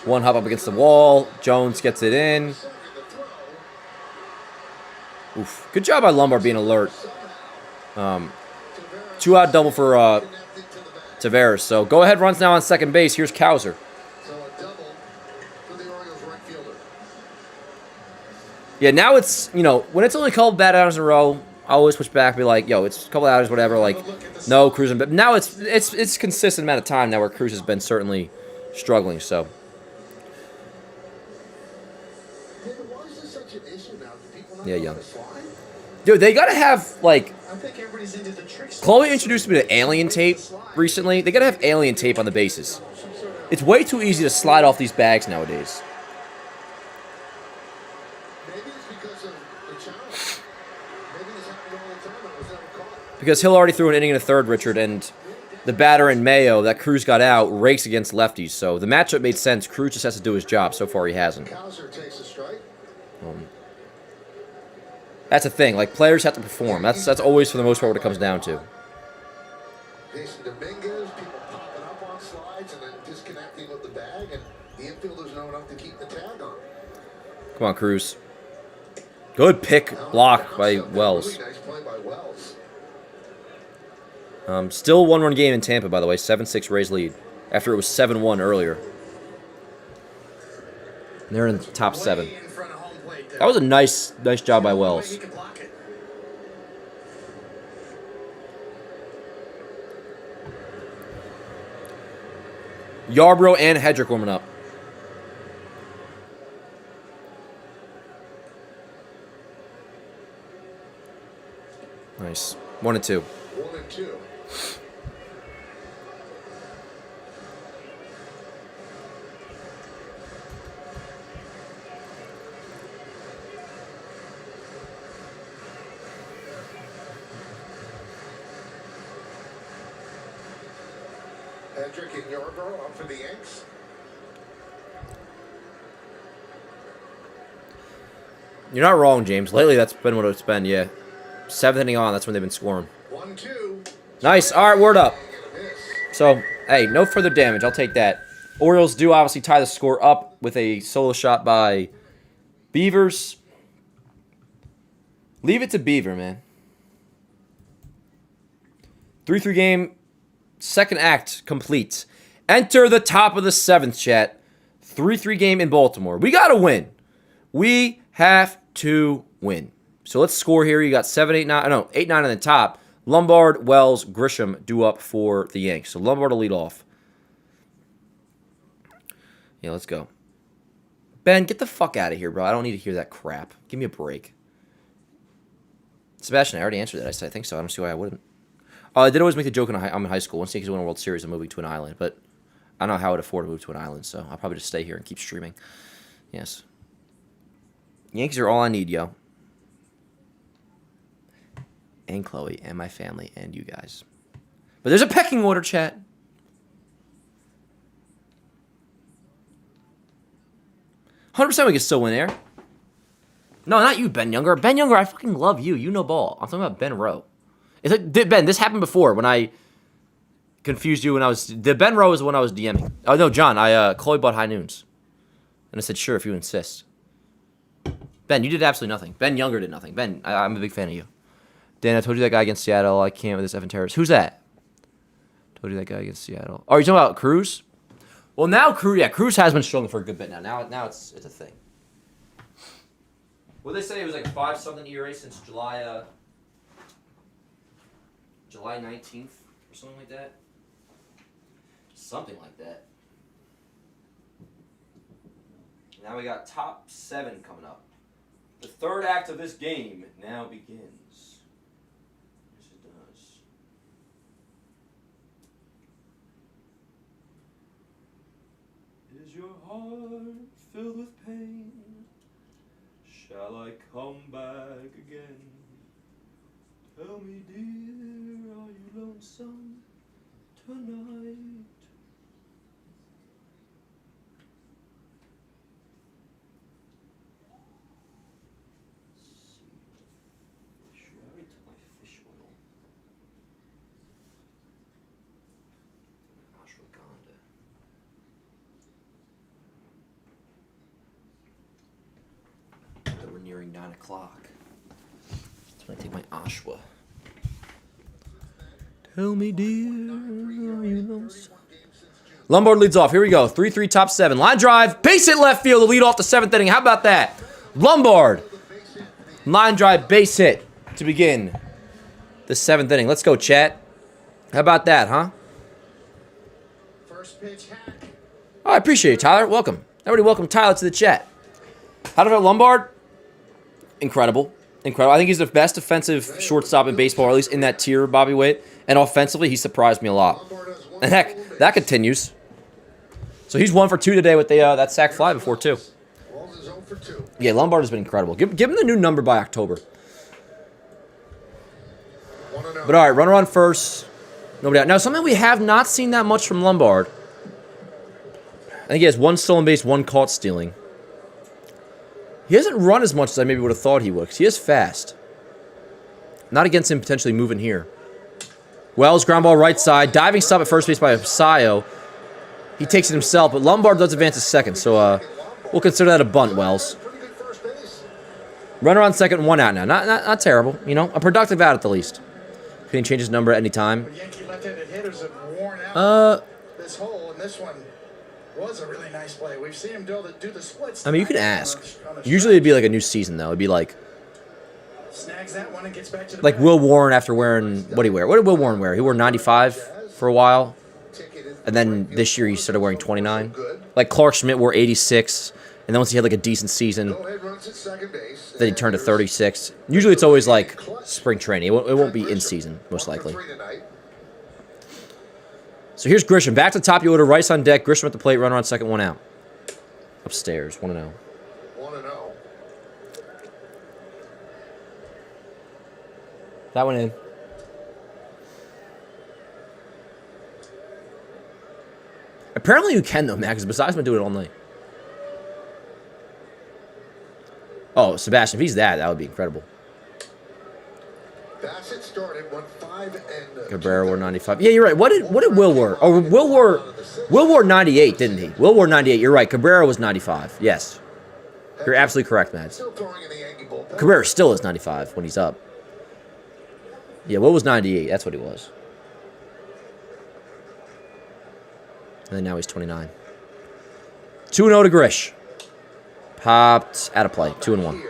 One hop up against the wall. Jones gets it in. Oof. Good job by Lombard being alert. 2-out double for Tavares. So go ahead runs now on second base. Here's Kowser. So a double for the Orioles right fielder. Yeah, now it's, you know, when it's only a couple bad outings in a row, I always push back and be like, yo, it's a couple outings, whatever, like, no, Cruz. But now it's consistent amount of time now where Cruz has been certainly struggling, so. Why is this such an issue now? Do people not Yeah, know young. how to slide? Dude, they gotta have, like, I think everybody's into the tricks. Chloe introduced me to alien tape recently. They gotta have alien tape on the bases. It's way too easy to slide off these bags nowadays. Maybe it's because of the challenge. Maybe this happened all the time and it was never caught. Because Hill already threw an inning in the third, Richard, and the batter in Mayo that Cruz got out rakes against lefties. So the matchup made sense. Cruz just has to do his job. So far, he hasn't. Kowser takes a strike. That's a thing. Like, players have to perform. That's always, for the most part, what it comes down to. Jason Dominguez, people popping up on slides and then disconnecting with the bag, and the infielders know enough to keep the tag on. Come on, Cruz. Good pick block by Wells. Really nice play by Wells. Still 1-run game in Tampa, by the way. 7-6 Rays lead. After it was 7-1 earlier. And they're in the top 7. That was a nice job by Wells. Yarbrough and Hedrick warming up. Nice. 1-2. 1-2. Hedrick and Yarbrough up for the Yanks. You're not wrong, James. Lately, that's been what it's been, yeah. 7th inning on, that's when they've been scoring. 1-2. Nice. All right, word up. So, hey, no further damage. I'll take that. Orioles do obviously tie the score up with a solo shot by Beavers. Leave it to Beaver, man. 3-3 game. Second act complete. Enter the top of the 7th, chat. 3-3 game in Baltimore. We got to win. We have to win. So let's score here. You got 8-9 on the top. Lombard, Wells, Grisham due up for the Yanks. So Lombard will lead off. Yeah, let's go. Ben, get the fuck out of here, bro. I don't need to hear that crap. Give me a break. Sebastian, I already answered that. I said I think so. I don't see why I wouldn't. I did always make the joke when I'm in high school. Once the Yankees win a World Series, I'm moving to an island. But I don't know how I would afford to move to an island, so I'll probably just stay here and keep streaming. Yes. Yankees are all I need, yo. And Chloe, and my family, and you guys. But there's a pecking order, chat. %, we can still win there. No, not you, Ben Younger. Ben Younger, I fucking love you. You know ball. I'm talking about Ben Rowe. It's like, Ben, this happened before when I confused you when I was... The Ben Rowe is when I was DMing. Oh, no, John. Chloe bought High Noons. And I said, sure, if you insist. Ben, you did absolutely nothing. Ben Younger did nothing. Ben, I'm a big fan of you. Dan, I told you that guy against Seattle. I can't with this Evan Terrace. Who's that? Told you that guy against Seattle. Oh, you're talking about Cruz? Well, now Cruz has been struggling for a good bit now. Now it's a thing. What they say it was like a 5-something ERA since July 19th or something like that. Something like that. Now we got top 7 coming up. The third act of this game now begins. Yes, it does. Is your heart filled with pain? Shall I come back again? Tell me, dear, are you lonesome tonight? nearing 9 o'clock. That's when I take my Ashwa. Tell me, dear, are you lonesome? Lombard leads off. Here we go. 3-3 top 7. Line drive. Base hit left field to lead off the 7th inning. How about that? Lombard. Line drive. Base hit to begin the 7th inning. Let's go, chat. How about that, huh? First pitch hack. Oh, I appreciate it, Tyler. Welcome. Everybody welcome Tyler to the chat. How about Lombard? Incredible. Incredible. I think he's the best defensive shortstop in baseball, or at least in that tier, Bobby Witt. And offensively, he surprised me a lot. And heck, that continues. So he's 1 for 2 today with the that sac fly before, too. Yeah, Lombard has been incredible. Give him the new number by October. But all right, runner on first. Nobody out. Now, something we have not seen that much from Lombard. I think he has 1 stolen base, 1 caught stealing. He hasn't run as much as I maybe would have thought he would, because he is fast. Not against him potentially moving here. Wells, ground ball right side. Diving stop at first base by Sayo. He takes it himself, but Lombard does advance to second, so we'll consider that a bunt, Wells. Runner on second, 1 out now. Not terrible, you know. A productive out at the least. Can he change his number at any time? Yankee left-handed hitters have worn out this hole, and this one was a really nice play. We've seen him do the splits. I mean, you can ask. Usually it'd be like a new season, though. It'd be like... Snags that one and gets back to the Like Will Warren after wearing... What did he wear? What did Will Warren wear? He wore 95 for a while. And then this year he started wearing 29. Like Clark Schmidt wore 86. And then once he had like a decent season, then he turned to 36. Usually it's always like spring training. It won't be in season, most likely. So here's Grisham. Back to the top of the order. Rice on deck. Grisham at the plate. Runner on second. 1 out. Upstairs. 1-0. That went in. Apparently you can, though, man, because besides been doing it all night. Oh, Sebastian, if he's that would be incredible. Bassett started 1-5 and Cabrera wore 95. Yeah, you're right. What did Will wear? Oh, Will wore 98, didn't he? Will wore 98. You're right. Cabrera was 95. Yes. You're absolutely correct, Mads. Cabrera still is 95 when he's up. Yeah, Will was 98. That's what he was. And then now he's 29. 2-0 to Grish. Popped out of play. 2-1.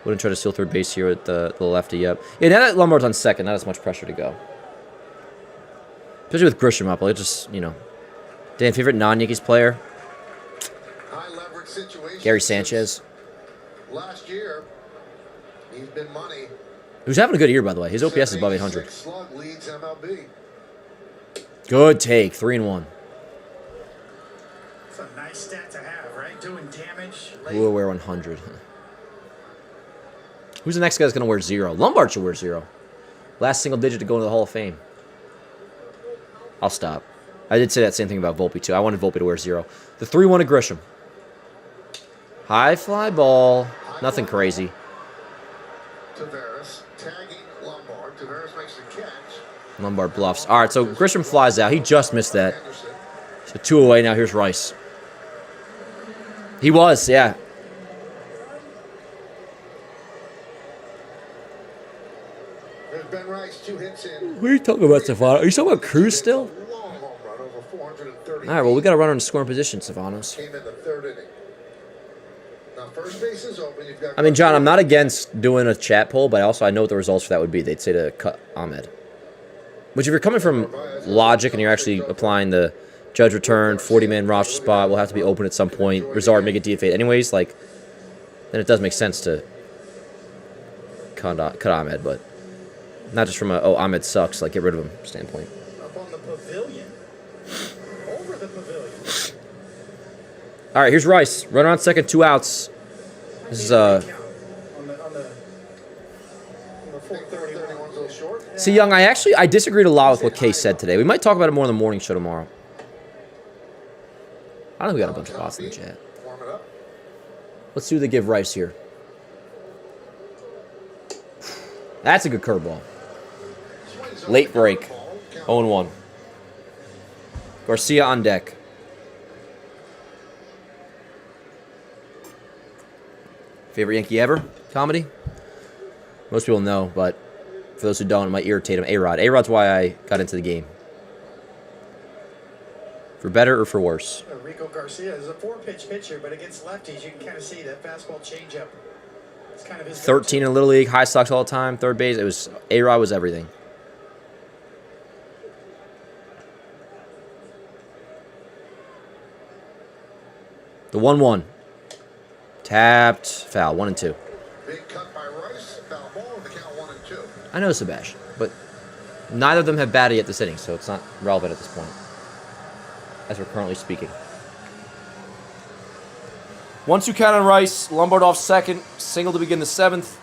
Wouldn't try to steal third base here at the lefty. Yep. Yeah, now that Lombard's on second, not as much pressure to go. Especially with Grisham up. I'll just, you know. Dan, favorite non-Yankees player? Gary Sanchez. Last year, he's been money. Who's having a good year, by the way. His OPS is above 800. Good take. 3-1. It's a nice stat to have, right? Doing damage. Who will wear 100? Who's the next guy that's going to wear 0? Lombard should wear 0. Last single digit to go into the Hall of Fame. I'll stop. I did say that same thing about Volpe, too. I wanted Volpe to wear 0. The 3-1 to Grisham. High fly ball. Nothing crazy. Tavares tagging Lombard. Tavares makes the catch. Lombard bluffs. All right, so Grisham flies out. He just missed that. So 2 away. Now here's Rice. He was, yeah. There's Ben Rice, 2 hits in. What are you talking about, Stefano? Are you talking about Cruz still? All right, well, we got to run on scoring position, Stefanos. Came in the 3rd inning. Now first base is open. You've got I mean, John, I'm not against doing a chat poll, but I know what the results for that would be. They'd say to cut Ahmed. Which, if you're coming from logic and you're actually applying the judge return, 40-man roster spot will have to be open at some point, Rizard make it DFA anyways, like, then it does make sense to cut Ahmed, but not just from a, oh, Ahmed sucks, like, get rid of him standpoint. Up on the pavilion. Over the pavilion. All right, here's Rice. Runner on second, 2 outs. This is, See, Young, I disagreed a lot with what Kay said today. We might talk about it more on the morning show tomorrow. I don't think we got a bunch of bots in the chat. Let's see what they give Rice here. That's a good curveball. Late break. 0-1. Garcia on deck. Favorite Yankee ever? Comedy? Most people know, but for those who don't, it might irritate them. A-Rod. A-Rod's why I got into the game. For better or for worse? Rico Garcia is a 4-pitch pitcher, but against lefties, you can kind of see that fastball changeup. It's kind of his 13 in Little League, high stocks all the time, third base. It was A-Rod was everything. The 1-1. Tapped, foul, 1-2. Big cut by Rice, foul ball, and the count 1-2. I know Sebastian, but neither of them have batted yet this inning, so it's not relevant at this point, as we're currently speaking. 1-2 count on Rice. Lombard off second. Single to begin the 7th.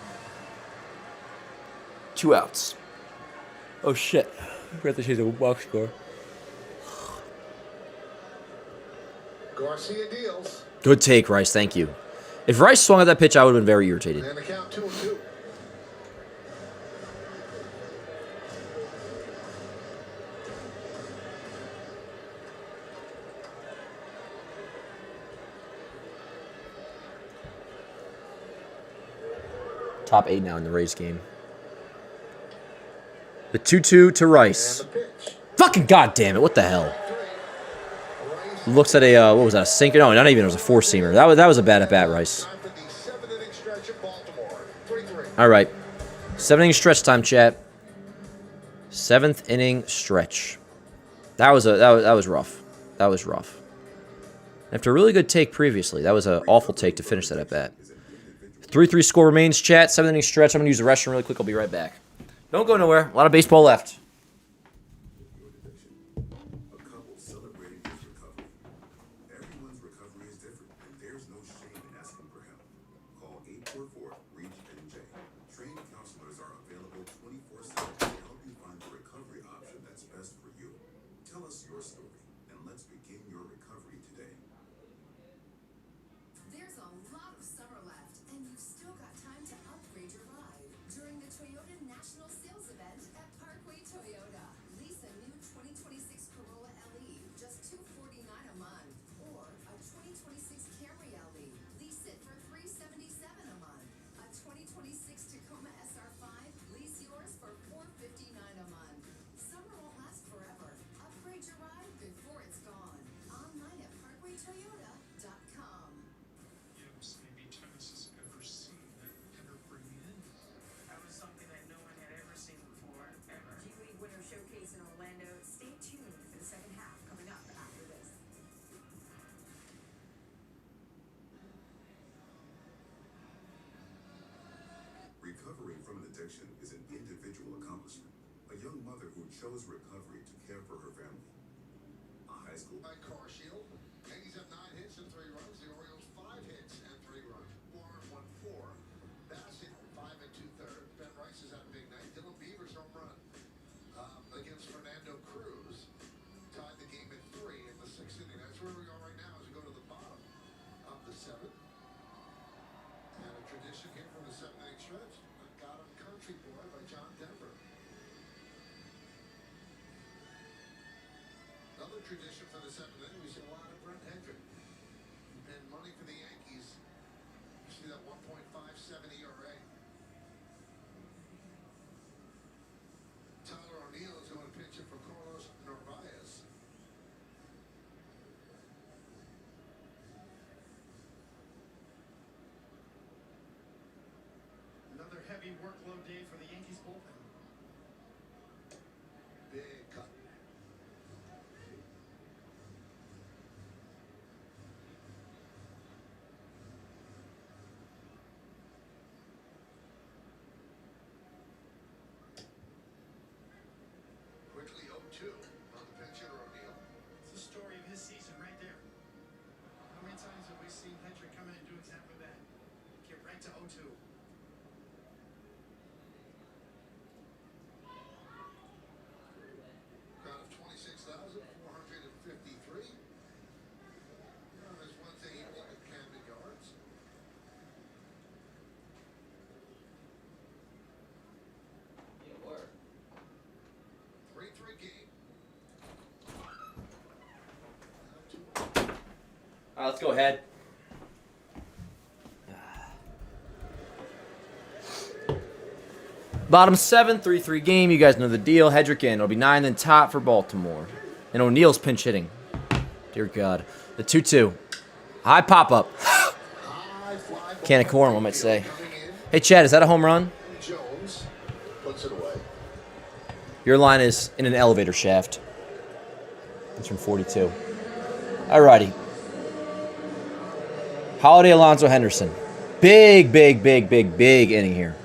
2 outs. Oh, shit. We have to change the box score. Garcia deals. Good take, Rice. Thank you. If Rice swung at that pitch, I would have been very irritated. And the count 2-2. Top 8 now in the Rays game. The 2-2 to Rice. Fucking goddamn it! What the hell? Looks at a what was that? A sinker? No, not even. It was a 4-seamer. That was a bad at bat, Rice. All right, 7th inning stretch time, chat. 7th inning stretch. That was rough. That was rough. After a really good take previously, that was an awful take to finish that at bat. 3-3 score remains, chat. 7th inning stretch. I'm gonna use the restroom really quick. I'll be right back. Don't go nowhere. A lot of baseball left. Recovering from an addiction is an individual accomplishment. A young mother who chose recovery to care for her family. A high school By Car Shield, Yankees have 9 hits and 3 runs. The Orioles 5 hits and 3 runs. Warren 1-4. Bassett 5 2/3. Ben Rice has had a big night. Dylan Beaver's home run against Fernando Cruz tied the game at 3 in the 6th inning. That's where we are right now as we go to the bottom of the 7th. And a tradition here from the 7th inning stretch. Got him Country Boy by John Denver. Another tradition for the 7th inning, we see a lot of Brent Hendrick. And money for the Yankees. You see that 1.57 ERA. Tyler O'Neill is going to pitch it for Carlos Narvaez. Another heavy workload day for the Yankees bullpen. Big cut. Quickly 0-2 on the pinch hitter O'Neill. It's the story of his season right there. How many times have we seen Hendrick come in and do exactly that? Get right to 0-2. Crowd of 26,453. There's one thing equal at Camden Yards. Yeah, word. 3-3 game. All right, let's go ahead. Bottom 7, 3-3 game. You guys know the deal. Hedrick in. It'll be 9 then top for Baltimore. And O'Neal's pinch hitting. Dear God. The 2-2. High pop-up. Can of corn, one might say. Hey, Chad, is that a home run? Jones puts it away. Your line is in an elevator shaft. It's from 42. Alrighty. Holiday Alonzo Henderson. Big inning here.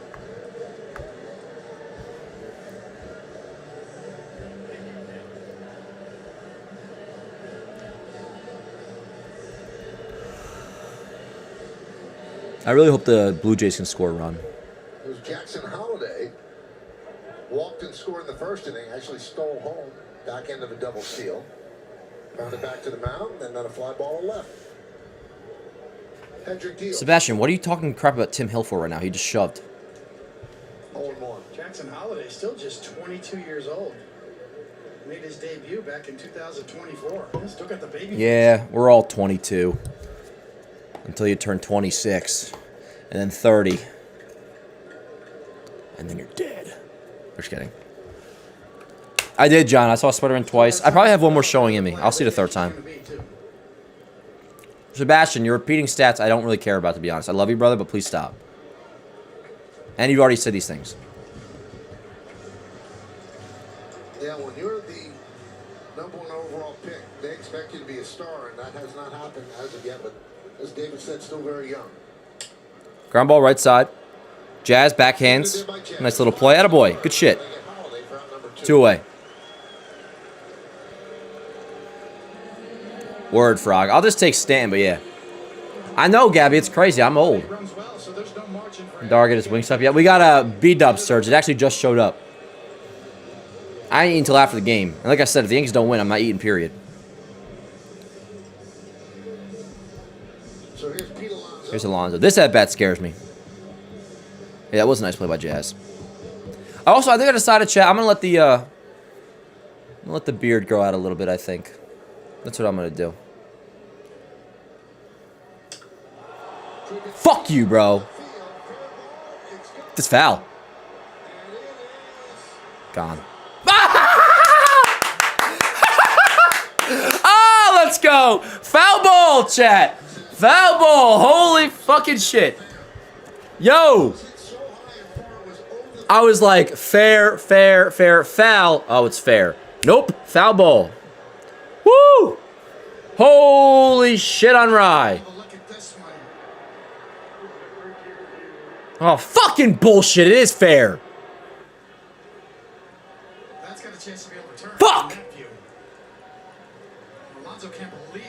I really hope the Blue Jays can score a run. It was Jackson Holiday. Walked and scored in the first inning. Actually stole home. Back end of a double steal. Found it back to the mound. And then a fly ball left. Hedrick deal. Sebastian, what are you talking crap about Tim Hill for right now? He just shoved. 0-1. Jackson Holiday still just 22 years old. Made his debut back in 2024. Still got the baby. Yeah, we're all 22. Until you turn 26. And then 30. And then you're dead. Just kidding. I did, John. I saw Spider-Man twice. I probably have one more showing in me. I'll see it a third time. Sebastian, you're repeating stats I don't really care about, to be honest. I love you, brother, but please stop. And you've already said these things. Yeah, when you're the #1 overall pick, they expect you to be a star, and that has not happened as of yet. But as David said, still very young. Ground ball right side. Jazz, backhands. Nice little play. Attaboy. Good shit. 2 away. Word, Frog. I'll just take Stanton, but yeah. I know, Gabby. It's crazy. I'm old. Dog get his wings up. Yeah, we got a B-dub surge. It actually just showed up. I ain't eating until after the game. And like I said, if the Yankees don't win, I'm not eating, period. Here's Alonzo. This at-bat scares me. Yeah, that was a nice play by Jazz. Also, I think I decided, chat, I'm gonna let the beard grow out a little bit, I think. That's what I'm gonna do. Fuck you, bro. This foul. Gone. Oh, let's go. Foul ball, chat. Foul ball. Holy fucking shit. Yo. I was like, fair, foul. Oh, it's fair. Nope. Foul ball. Woo. Holy shit on Rye. Oh, fucking bullshit. It is fair. That's got a chance to be overturned. Fuck! Alonzo can't believe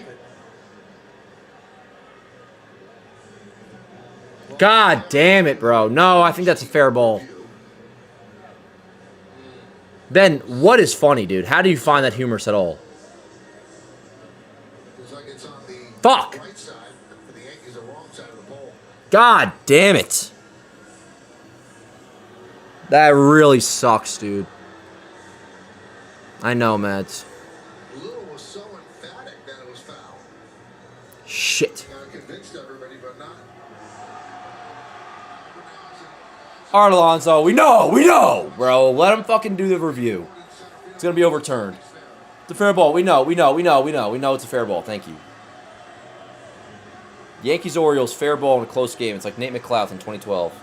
it. God damn it, bro. No, I think that's a fair ball. Ben, what is funny, dude? How do you find that humorous at all? Fuck! God damn it. That really sucks, dude. I know, Mads. Shit. All right, Alonzo. We know, bro. Let him fucking do the review. It's gonna be overturned. It's a fair ball. We know it's a fair ball. Thank you. Yankees Orioles fair ball in a close game. It's like Nate McLouth in 2012.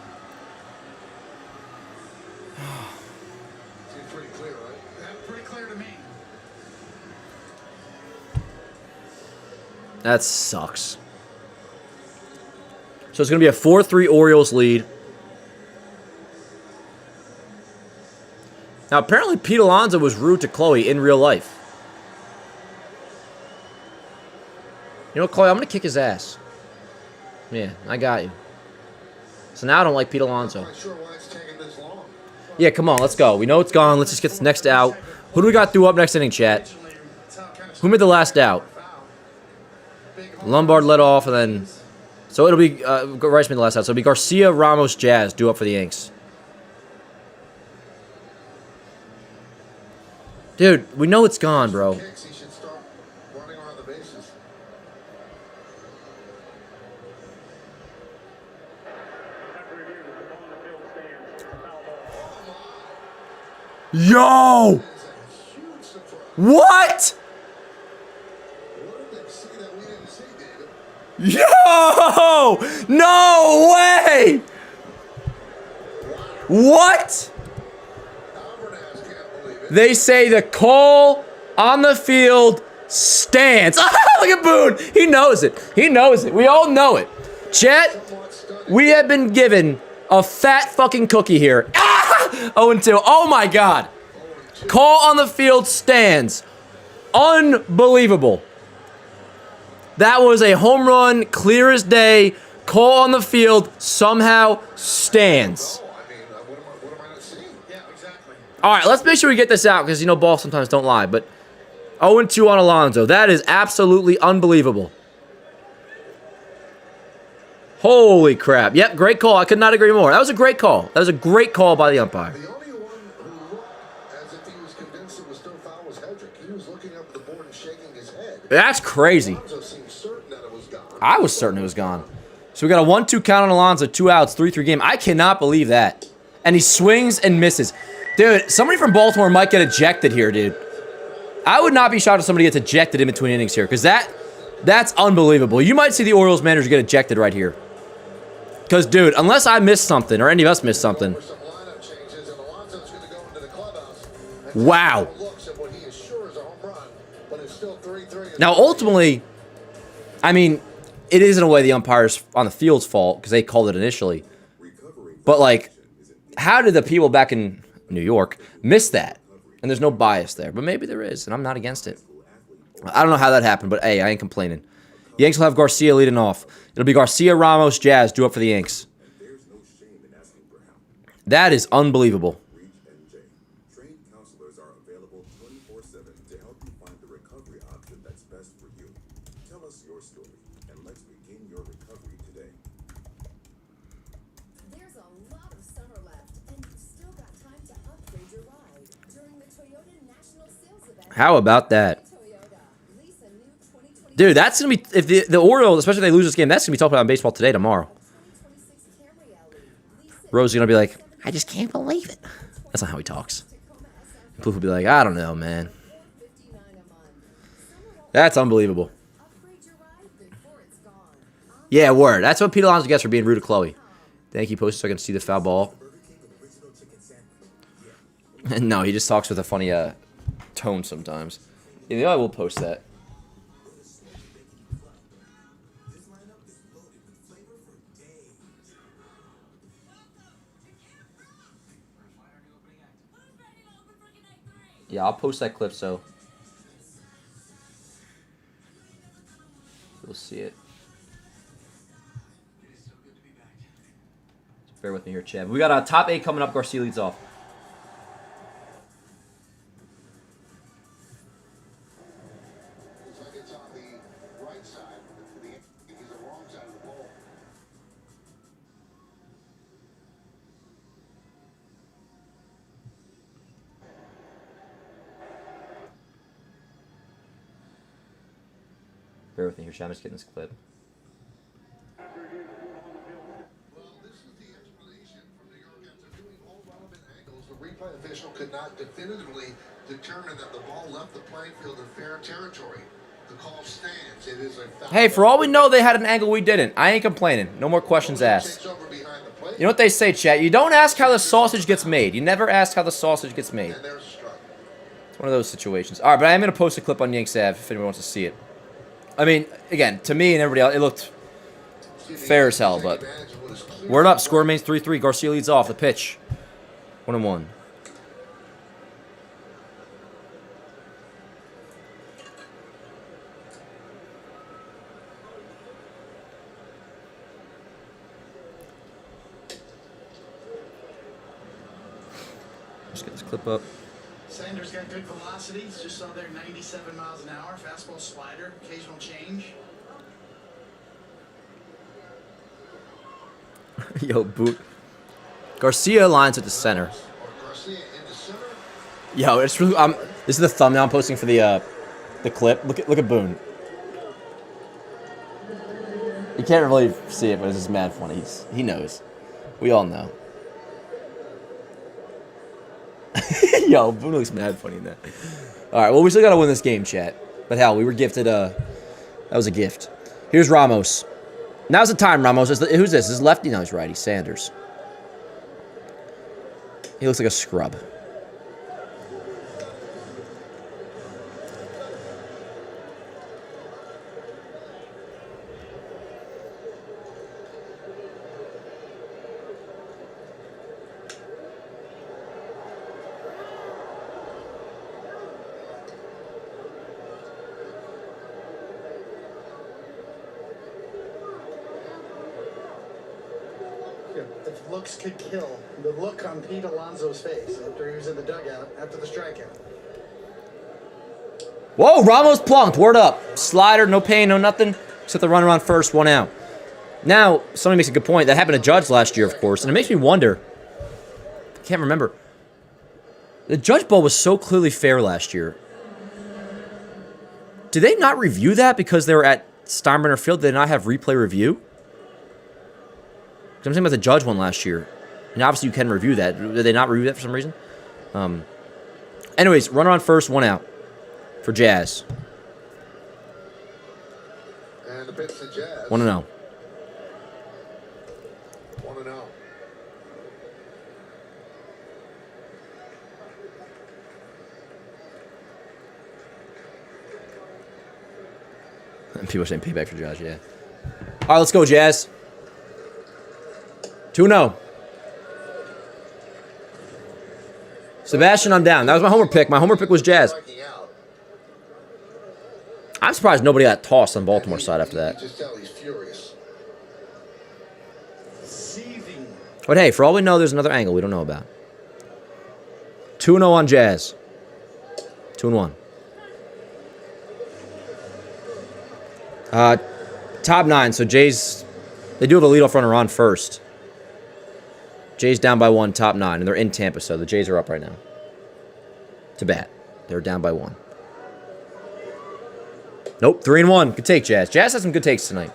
Seems pretty clear, right? Pretty clear to me. That sucks. So it's gonna be a 4-3 Orioles lead. Now, apparently Pete Alonso was rude to Chloe in real life. You know what, Chloe? I'm going to kick his ass. Yeah, I got you. So now I don't like Pete Alonso. Yeah, come on, let's go. We know it's gone. Let's just get this next out. Who do we got through up next inning, chat? Who made the last out? Lombard led off, and then... So it'll be... Rice made the last out. So it'll be Garcia, Ramos, Jazz due up for the Yanks. Dude, we know it's gone, bro. Yo! What? Yo! No way! What? They say the call on the field stands. Look at Boone. He knows it. He knows it. We all know it. Chet, we have been given a fat fucking cookie here. 0-2. Oh my God. Call on the field stands. Unbelievable. That was a home run, clear as day. Call on the field somehow stands. All right, let's make sure we get this out because, you know, balls sometimes don't lie. But 0-2 on Alonso. That is absolutely unbelievable. Holy crap. Yep, great call. I could not agree more. That was a great call. That was a great call by the umpire. The only one who looked as if he was convinced it was still foul was Hedrick. He was looking up at the board and shaking his head. That's crazy. I was certain it was gone. So we got a 1-2 count on Alonso, 2 outs, 3-3 game. I cannot believe that. And he swings and misses. Dude, somebody from Baltimore might get ejected here, dude. I would not be shocked if somebody gets ejected in between innings here, because that's unbelievable. You might see the Orioles manager get ejected right here. Because, dude, unless I missed something, or any of us missed something. Wow. Now, ultimately, I mean, it is in a way the umpires on the field's fault, because they called it initially. But, like, how did the people back in New York miss that? And there's no bias there. But maybe there is, and I'm not against it. I don't know how that happened, but hey, I ain't complaining. Yanks will have Garcia leading off. It'll be Garcia, Ramos, Jazz, due up for the Yanks. That is unbelievable. Trained counselors are available 24/7 to help you find the recovery option that's best for you. Tell us your story, and let's begin your recovery today. There's a lot of summer left, and you've still got time to upgrade your ride during the Toyota National Sales Event. How about that? Dude, that's going to be, if the Orioles, especially if they lose this game, that's going to be talked about on Baseball Today tomorrow. Rose is going to be like, I just can't believe it. That's not how he talks. People will be like, I don't know, man. That's unbelievable. Yeah, word. That's what Pete Alonso gets for being rude to Chloe. Thank you, posted so I can see the foul ball. No, he just talks with a funny tone sometimes. Yeah, maybe I will post that. Yeah, I'll post that clip so you'll see it. Bear with me here, Chad. We got a top 8 coming up. Garcia leads off. Looks like it's on the right side. The Yankees are wrong side of the ball. Bear with me here, Chad. I'm just getting this clip. Well, this is the explanation from New York after doing all relevant angles. The replay official could not definitively determine that the ball left the playing field in fair territory. The call stands. It is a foul. Hey, for all we know, they had an angle we didn't. I ain't complaining. No more questions asked. You know what they say, chat? You don't ask how the sausage gets made. You never ask how the sausage gets made. It's one of those situations. All right, but I am going to post a clip on Yankees Ave if anyone wants to see it. I mean, again, to me and everybody else, it looked fair as hell, but word up. Score remains 3-3. Garcia leads off. The pitch. 1-1. Just get this clip up. Sanders got good velocity. Just saw there 97 miles an hour. Fastball slider. Occasional change. Yo, boot. Garcia lines at the center. Yo, it's really. This is the thumbnail I'm posting for the clip. Look at Boone. You can't really see it, but it's just mad funny. He knows. We all know. Yo, Boone looks mad funny in that. All right, well, we still got to win this game, chat. But hell, we were gifted that was a gift. Here's Ramos. Now's the time, Ramos. Who's this? This is lefty? No, he's righty. Sanders. He looks like a scrub. If looks could kill, the look on Pete Alonso's face after he was in the dugout after the strikeout. Whoa, Ramos plunked. Word up. Slider, no pain, no nothing. Except the runner on first, 1 out. Now, somebody makes a good point. That happened to Judge last year, of course. And it makes me wonder. I can't remember. The Judge Bowl was so clearly fair last year. Did they not review that because they were at Steinbrenner Field? Did they not have replay review? I'm saying about the Judge one last year. And obviously you can review that. Did they not review that for some reason? Anyways, runner on first, 1 out for Jazz. And the pitch to Jazz. 1-0. 1-0. People are saying payback for Jazz, yeah. All right, let's go, Jazz. 2-0. Sebastian, I'm down. That was my homer pick. My homer pick was Jazz. I'm surprised nobody got tossed on Baltimore side after that. Just tell he's furious. But hey, for all we know, there's another angle we don't know about. 2-0 on Jazz. 2-1. Top 9. So Jays, they do have a leadoff runner on first. Jays down by 1, top 9, and they're in Tampa, so the Jays are up right now. To bat. They're down by 1. Nope, 3-1. Good take, Jazz. Jazz has some good takes tonight.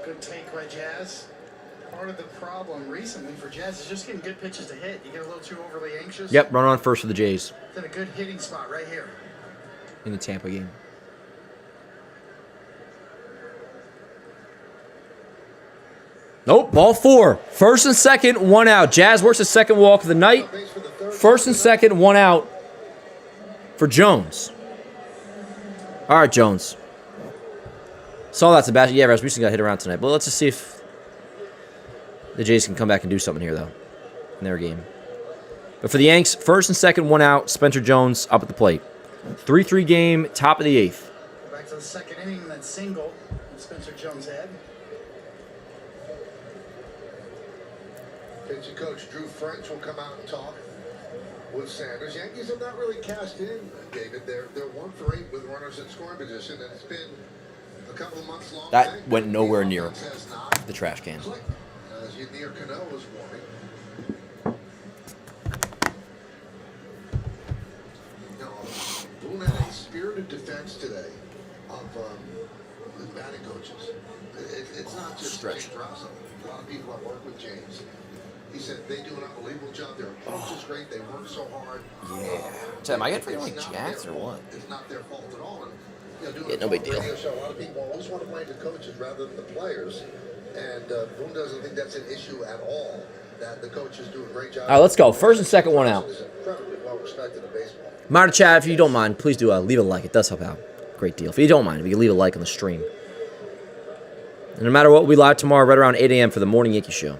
Good take by Jazz. Part of the problem recently for Jazz is just getting good pitches to hit. You get a little too overly anxious. Yep, runner on first for the Jays. It's in a good hitting spot right here. In the Tampa game. Nope, ball 4. First and second, 1 out. Jazz works the second walk of the night. First and second, 1 out for Jones. All right, Jones. Saw that, Sebastian. Yeah, Rasmussen got hit around tonight. But let's just see if the Jays can come back and do something here, though, in their game. But for the Yanks, first and second, 1 out. Spencer Jones up at the plate. 3-3 game, top of the 8th. Back to the second inning, that single Spencer Jones had. Pitching coach Drew French will come out and talk with Sanders. Yankees have not really cashed in, David. They're 1 for 8 with runners in scoring position, and it's been a couple of months long. That went nowhere near the trash can. As you near Cano was warming. Boone had a spirited defense today of the batting coaches. It's not just James Russell. A lot of people have worked with James. He said they do an unbelievable job. Their approach is great. They work so hard. Yeah. Am I getting feeling like Jacks or what? It's not their fault at all. And, Yeah, no big deal. Show, a lot of people always want to blame the coaches rather than the players. And Boone doesn't think that's an issue at all. That the coaches do a great job. All right, let's go. First and second, 1 out. Is incredibly well respected in baseball. Minor chat, if you don't mind, please do leave a like. It does help out. Great deal. If you don't mind, if you can leave a like on the stream. And no matter what, we'll be live tomorrow right around 8 a.m. for the Morning Yankee Show.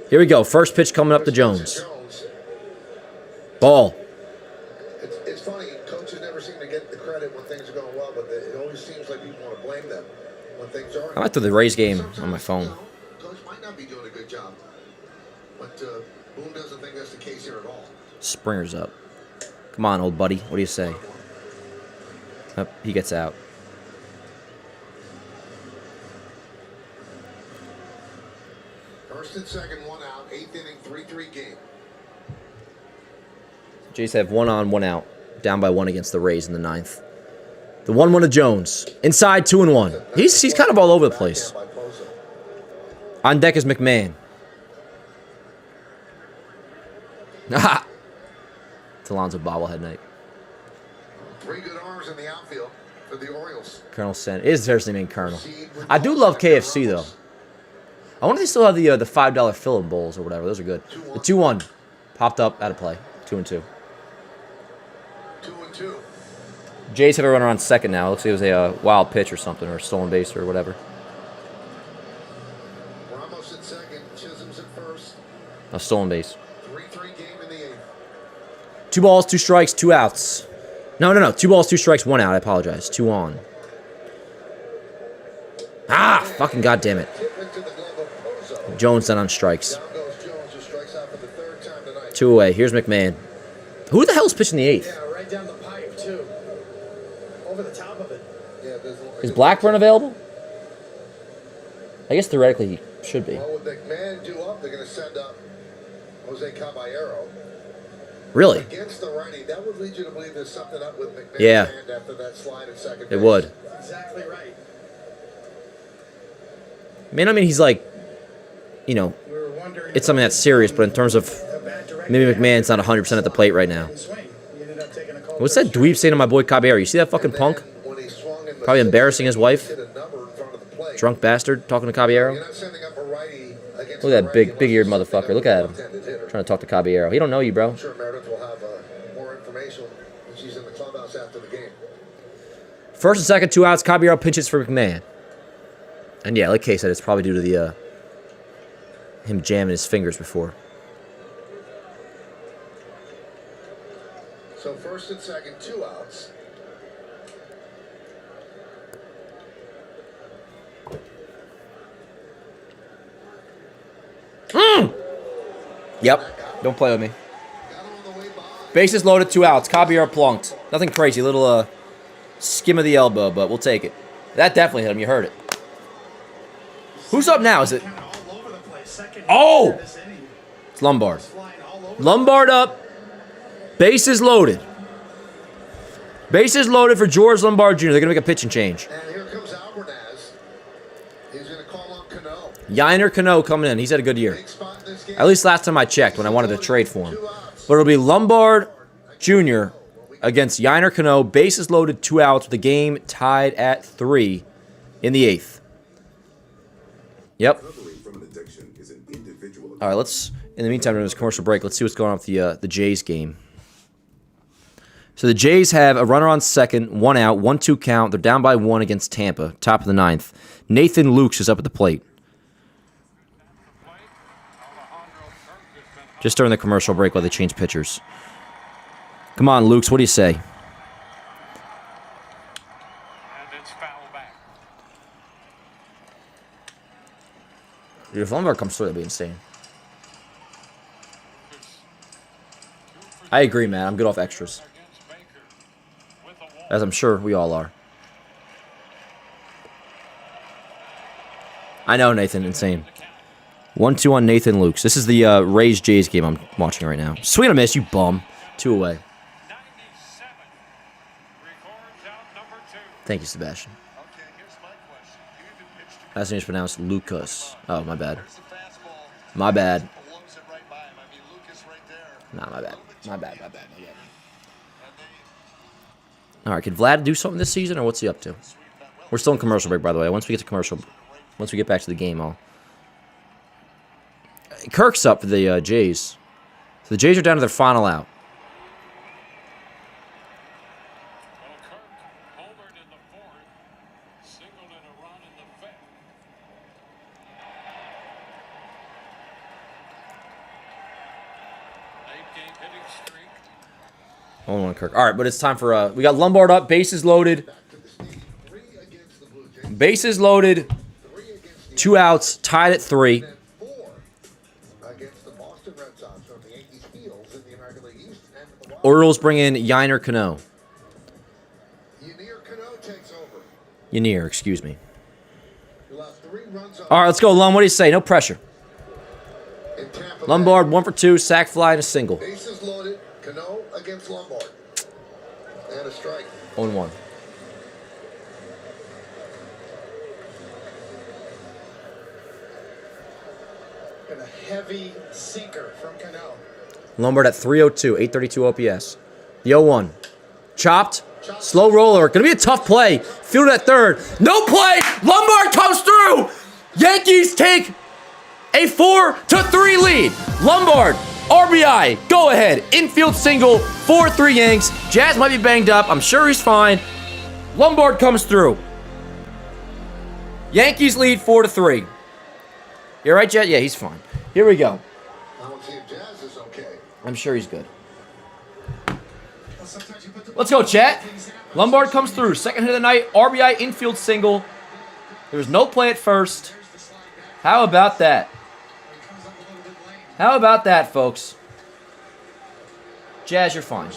Here we go. First pitch coming up to Jones. Ball. It's funny. Coaches never seem to get the credit when things are going well, but it always seems like people want to blame them when things aren't. I might do the Rays game on my phone. Coach might not be doing a good job, but Boone doesn't think that's the case here at all. Springer's up. Come on, old buddy. What do you say? Oh, he gets out. First and second, 1 out. 8th inning, 3-3 game. Jays have 1 on, 1 out. Down by 1 against the Rays in the 9th. The 1-1 to Jones. Inside, 2-1. He's kind of all over the place. On deck is McMahon. It's Alonzo bobblehead night. 3 good arms in the outfield for the Orioles. Colonel Sen is seriously named Colonel. I do love KFC though. I wonder if they still have the $5 fill-in bowls or whatever. Those are good. The 2-1 popped up out of play. 2-2. 2-2. Jays have a runner on second now. Looks like it was a wild pitch or something, or a stolen base or whatever. Ramos at second. Chisholm's at first. A stolen base. 3-3 game in the 8th. 2 balls, 2 strikes, 2 outs. No. 2 balls, 2 strikes, 1 out. I apologize. 2 on. Ah, fucking goddamn it. Jones not on strikes. 2 away. Here's McMahon. Who the hell's pitching the 8th? Yeah, right down the pipe, too. Over the top of it. Is Blackburn available? I guess theoretically he should be. Well, with McMahon due up, they're going to send up Jose Caballero. Really? Against the righty, that would lead you to believe there's something up with McMahon's Yeah. hand after that slide at second base. It would. Exactly right. I mean, he's like, it's something that's serious, but in terms of maybe McMahon's not 100% at the plate right now. What's that dweeb saying to my boy Caballero? You see that fucking punk? Probably embarrassing his wife. Drunk bastard talking to Caballero. Look at that big-eared motherfucker. Look at him. Trying to talk to Caballero. He don't know you, bro. I'm sure Meredith will have more information when she's in the clubhouse after the game. First and second, 2 outs. Caballero pinches for McMahon. And yeah, like Kay said, it's probably due to the him jamming his fingers before. So first and second, 2 outs. Yep. Don't play with me. Bases loaded, 2 outs. Caballero plunked. Nothing crazy. Little skim of the elbow, but we'll take it. That definitely hit him. You heard it. Who's up now? Is it? Oh! It's Lombard. Lombard up. Bases loaded. Bases loaded for George Lombard Jr. They're going to make a pitching change. And here comes Alvarez. He's going to call on Cano. Yiner Cano coming in. He's had a good year. At least last time I checked when I wanted to trade for him. But it'll be Lombard Jr. against Yiner Cano. Bases loaded, 2 outs with the game tied at 3 in the 8th. Yep. All right, let's, in the meantime, during this commercial break, let's see what's going on with the Jays game. So the Jays have a runner on second, 1 out, 1-2 count. They're down by 1 against Tampa, top of the 9th. Nathan Lukes is up at the plate. Just during the commercial break while they change pitchers. Come on, Lukes, what do you say? Dude, if Lombard comes through, that'd be insane. I agree, man. I'm good off extras. As I'm sure we all are. I know, Nathan. Insane. 1-2 on Nathan Lukes. This is the Rays-Jays game I'm watching right now. Swing and a miss, you bum. 2 away. Thank you, Sebastian. Last name is pronounced Lucas. Oh, my bad. My bad. Nah, my bad. My bad. All right, can Vlad do something this season, or what's he up to? We're still in commercial break, by the way. Once we get back to the game, Kirk's up for the Jays. So the Jays are down to their final out. Only one Kirk. All right, but it's time for we got Lombard up, bases loaded. Bases loaded. 2 outs, tied at 3. Orioles bring in Yiner Cano. Yanir, excuse me. All right, let's go, Lum. What do you say? No pressure. Lombard, 1 for 2, sac fly, and a single. Bases loaded. Cano against Lombard. And a strike. 0-1. And a heavy sinker from Cano. Lombard at 302, 832 OPS. The 0-1. Chopped. Slow roller. Gonna be a tough play. Fielded at third. No play. Lombard comes through. Yankees take a 4-3 lead. Lombard, RBI, go ahead. Infield single, 4-3 Yanks. Jazz might be banged up. I'm sure he's fine. Lombard comes through. Yankees lead 4-3. You all right, Jet? Yeah, he's fine. Here we go. I want to see if Jazz is okay. I'm sure he's good. Let's go, chat. Lombard comes through. Second hit of the night. RBI infield single. There was no play at first. How about that? How about that, folks? Jazz, you're fine.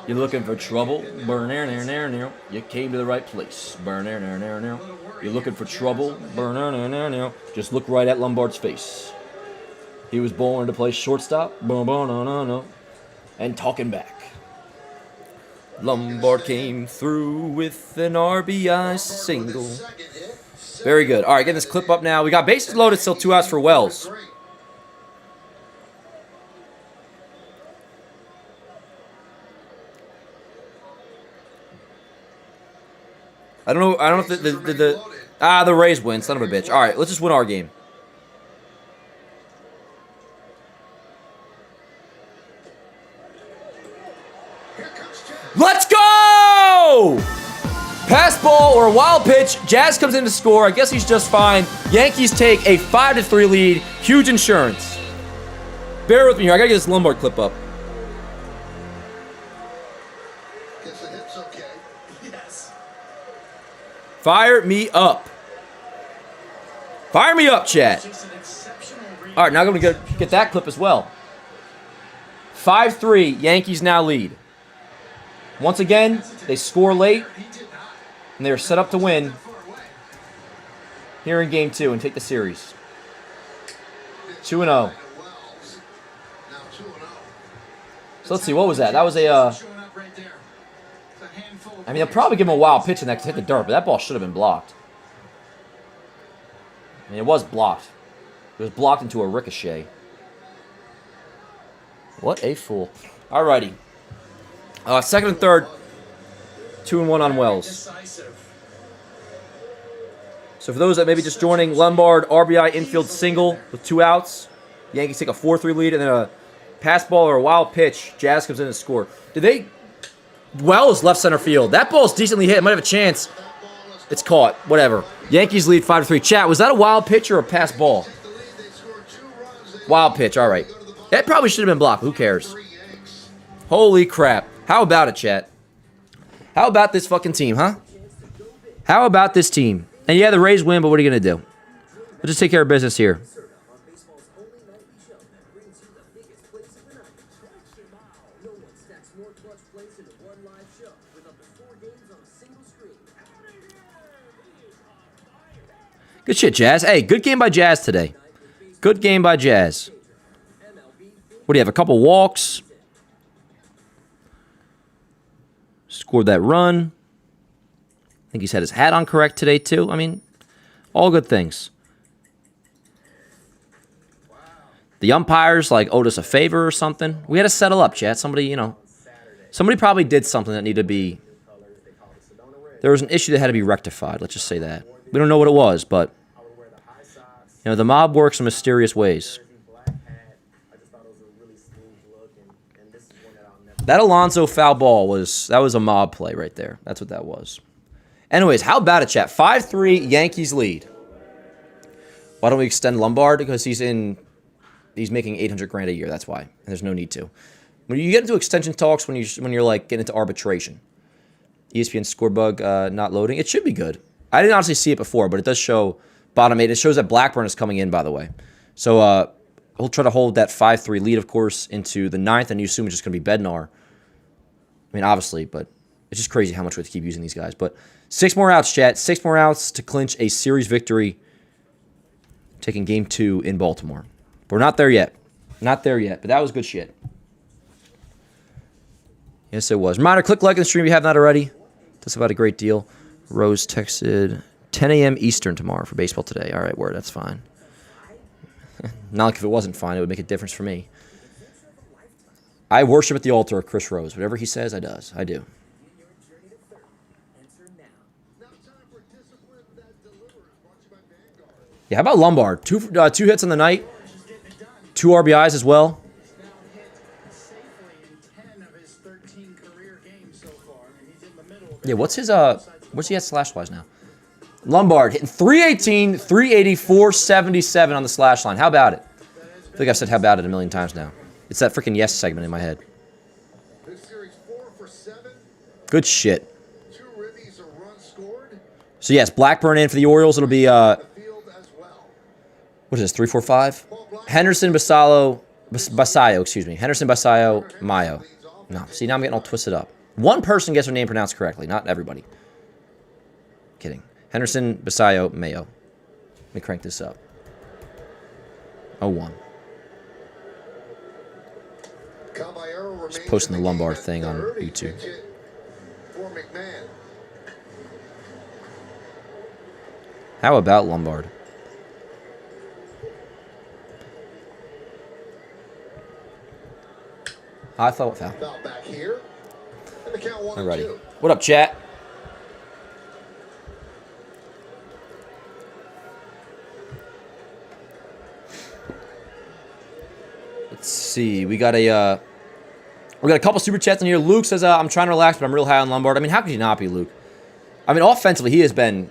You're looking for trouble? Burn there, there, there, there. You came to the right place. Burn there, there, there, there. You're looking for trouble? Burn there, there, there, there. Just look right at Lombard's face. He was born to play shortstop. Boom, boom, no, no, no. And talking back. Lombard came through with an RBI single. Very good. All right, getting this clip up now. We got bases loaded, still 2 outs for Wells. I don't know if the Rays win, son of a bitch. All right, let's just win our game. Let's go! Pass ball or a wild pitch. Jazz comes in to score. I guess he's just fine. Yankees take a 5-3 lead. Huge insurance. Bear with me here. I gotta get this Lombard clip up. Guess the hit's okay. Yes. Fire me up. Fire me up, chat. All right, now I'm gonna get that clip as well. 5-3. Yankees now lead. Once again, they score late, and they are set up to win here in Game 2 and take the series. 2-0. So let's see, what was that? That was a, I mean, they'll probably give him a wild pitch in that to hit the dirt, but that ball should have been blocked. I mean, it was blocked. It was blocked into a ricochet. What a fool. Alrighty. Second and third, 2-1 on Wells. So for those that may be just joining, Lombard, RBI infield single with 2 outs. Yankees take a 4-3 lead, and then a pass ball or a wild pitch. Jazz comes in and score. Wells left center field. That ball's decently hit. It might have a chance. It's caught. Whatever. Yankees lead 5-3. Chat, was that a wild pitch or a pass ball? Wild pitch. All right. That probably should have been blocked. Who cares? Holy crap. How about it, chat? How about this fucking team, huh? How about this team? And yeah, the Rays win, but what are you going to do? We'll just take care of business here. Good shit, Jazz. Hey, good game by Jazz today. Good game by Jazz. What do you have? A couple walks. Scored that run. I think he's had his hat on correct today, too. I mean, all good things. The umpires, like, owed us a favor or something. We had to settle up, chat. Somebody, somebody probably did something that needed to be... There was an issue that had to be rectified. Let's just say that. We don't know what it was, but... the mob works in mysterious ways. That Alonso foul ball was a mob play right there. That's what that was. Anyways, how about it, chat? 5-3 Yankees lead. Why don't we extend Lombard? Because he's making $800,000 a year. That's why. And there's no need to. When you get into extension talks, when you're like getting into arbitration, ESPN score bug not loading, it should be good. I didn't honestly see it before, but it does show bottom 8. It shows that Blackburn is coming in, by the way. So he'll try to hold that 5-3 lead, of course, into the 9th, and you assume it's just going to be Bednar. I mean, obviously, but it's just crazy how much we have to keep using these guys. But 6 more outs, chat. 6 more outs to clinch a series victory, taking Game 2 in Baltimore. But we're not there yet. Not there yet, but that was good shit. Yes, it was. Reminder, click like on the stream if you have not already. That's about a great deal. Rose texted 10 a.m. Eastern tomorrow for baseball today. All right, word, that's fine. Not like if it wasn't fine, it would make a difference for me. I worship at the altar of Chris Rose. Whatever he says, I do. Yeah, how about Lombard? Two hits on the night, 2 RBIs as well. Yeah, what's he at slash-wise now? Lombard hitting 318, 380, 477 on the slash line. How about it? I feel like I've said how about it a million times now. It's that freaking yes segment in my head. Good shit. So yes, Blackburn in for the Orioles. It'll be what is this? 3, 4, 5. Henderson, Basayo, excuse me. Henderson, Basayo, Mayo. No, see now I'm getting all twisted up. One person gets their name pronounced correctly, not everybody. Kidding. Henderson, Basayo, Mayo. Let me crank this up. 0-1. Just posting the Lombard thing on YouTube. How about Lombard? I thought foul. Alrighty. What up, chat? Let's see. We got a couple super chats in here. Luke says, "I'm trying to relax, but I'm real high on Lombard." I mean, how could you not be, Luke? I mean, offensively, he has been.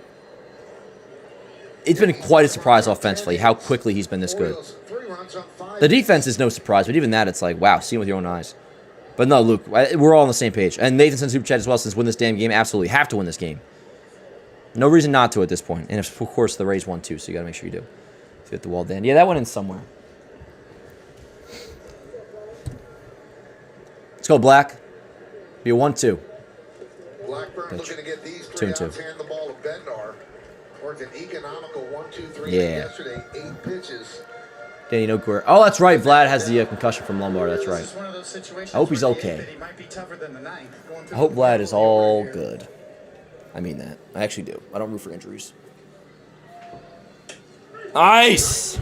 It's been quite a surprise offensively how quickly he's been this good. The defense is no surprise, but even that, it's like, wow, see it with your own eyes. But no, Luke, we're all on the same page. And Nathan sent super chat as well, says win this damn game. Absolutely have to win this game. No reason not to at this point. And of course, the Rays won too, so you got to make sure you do. If you hit the wall, Dan. Yeah, that went in somewhere. Let's go, Black. Be a 1-2. Blackburn looking to get these 2 and 2. hand the ball to Bednar. Worked an economical 1-2-3 Yeah. yesterday, 8 pitches. Danny Noguer. Oh, that's right. Vlad has the concussion from Lombard. That's right. I hope he's okay. I hope Vlad is all good. I mean that. I actually do. I don't root for injuries. Nice!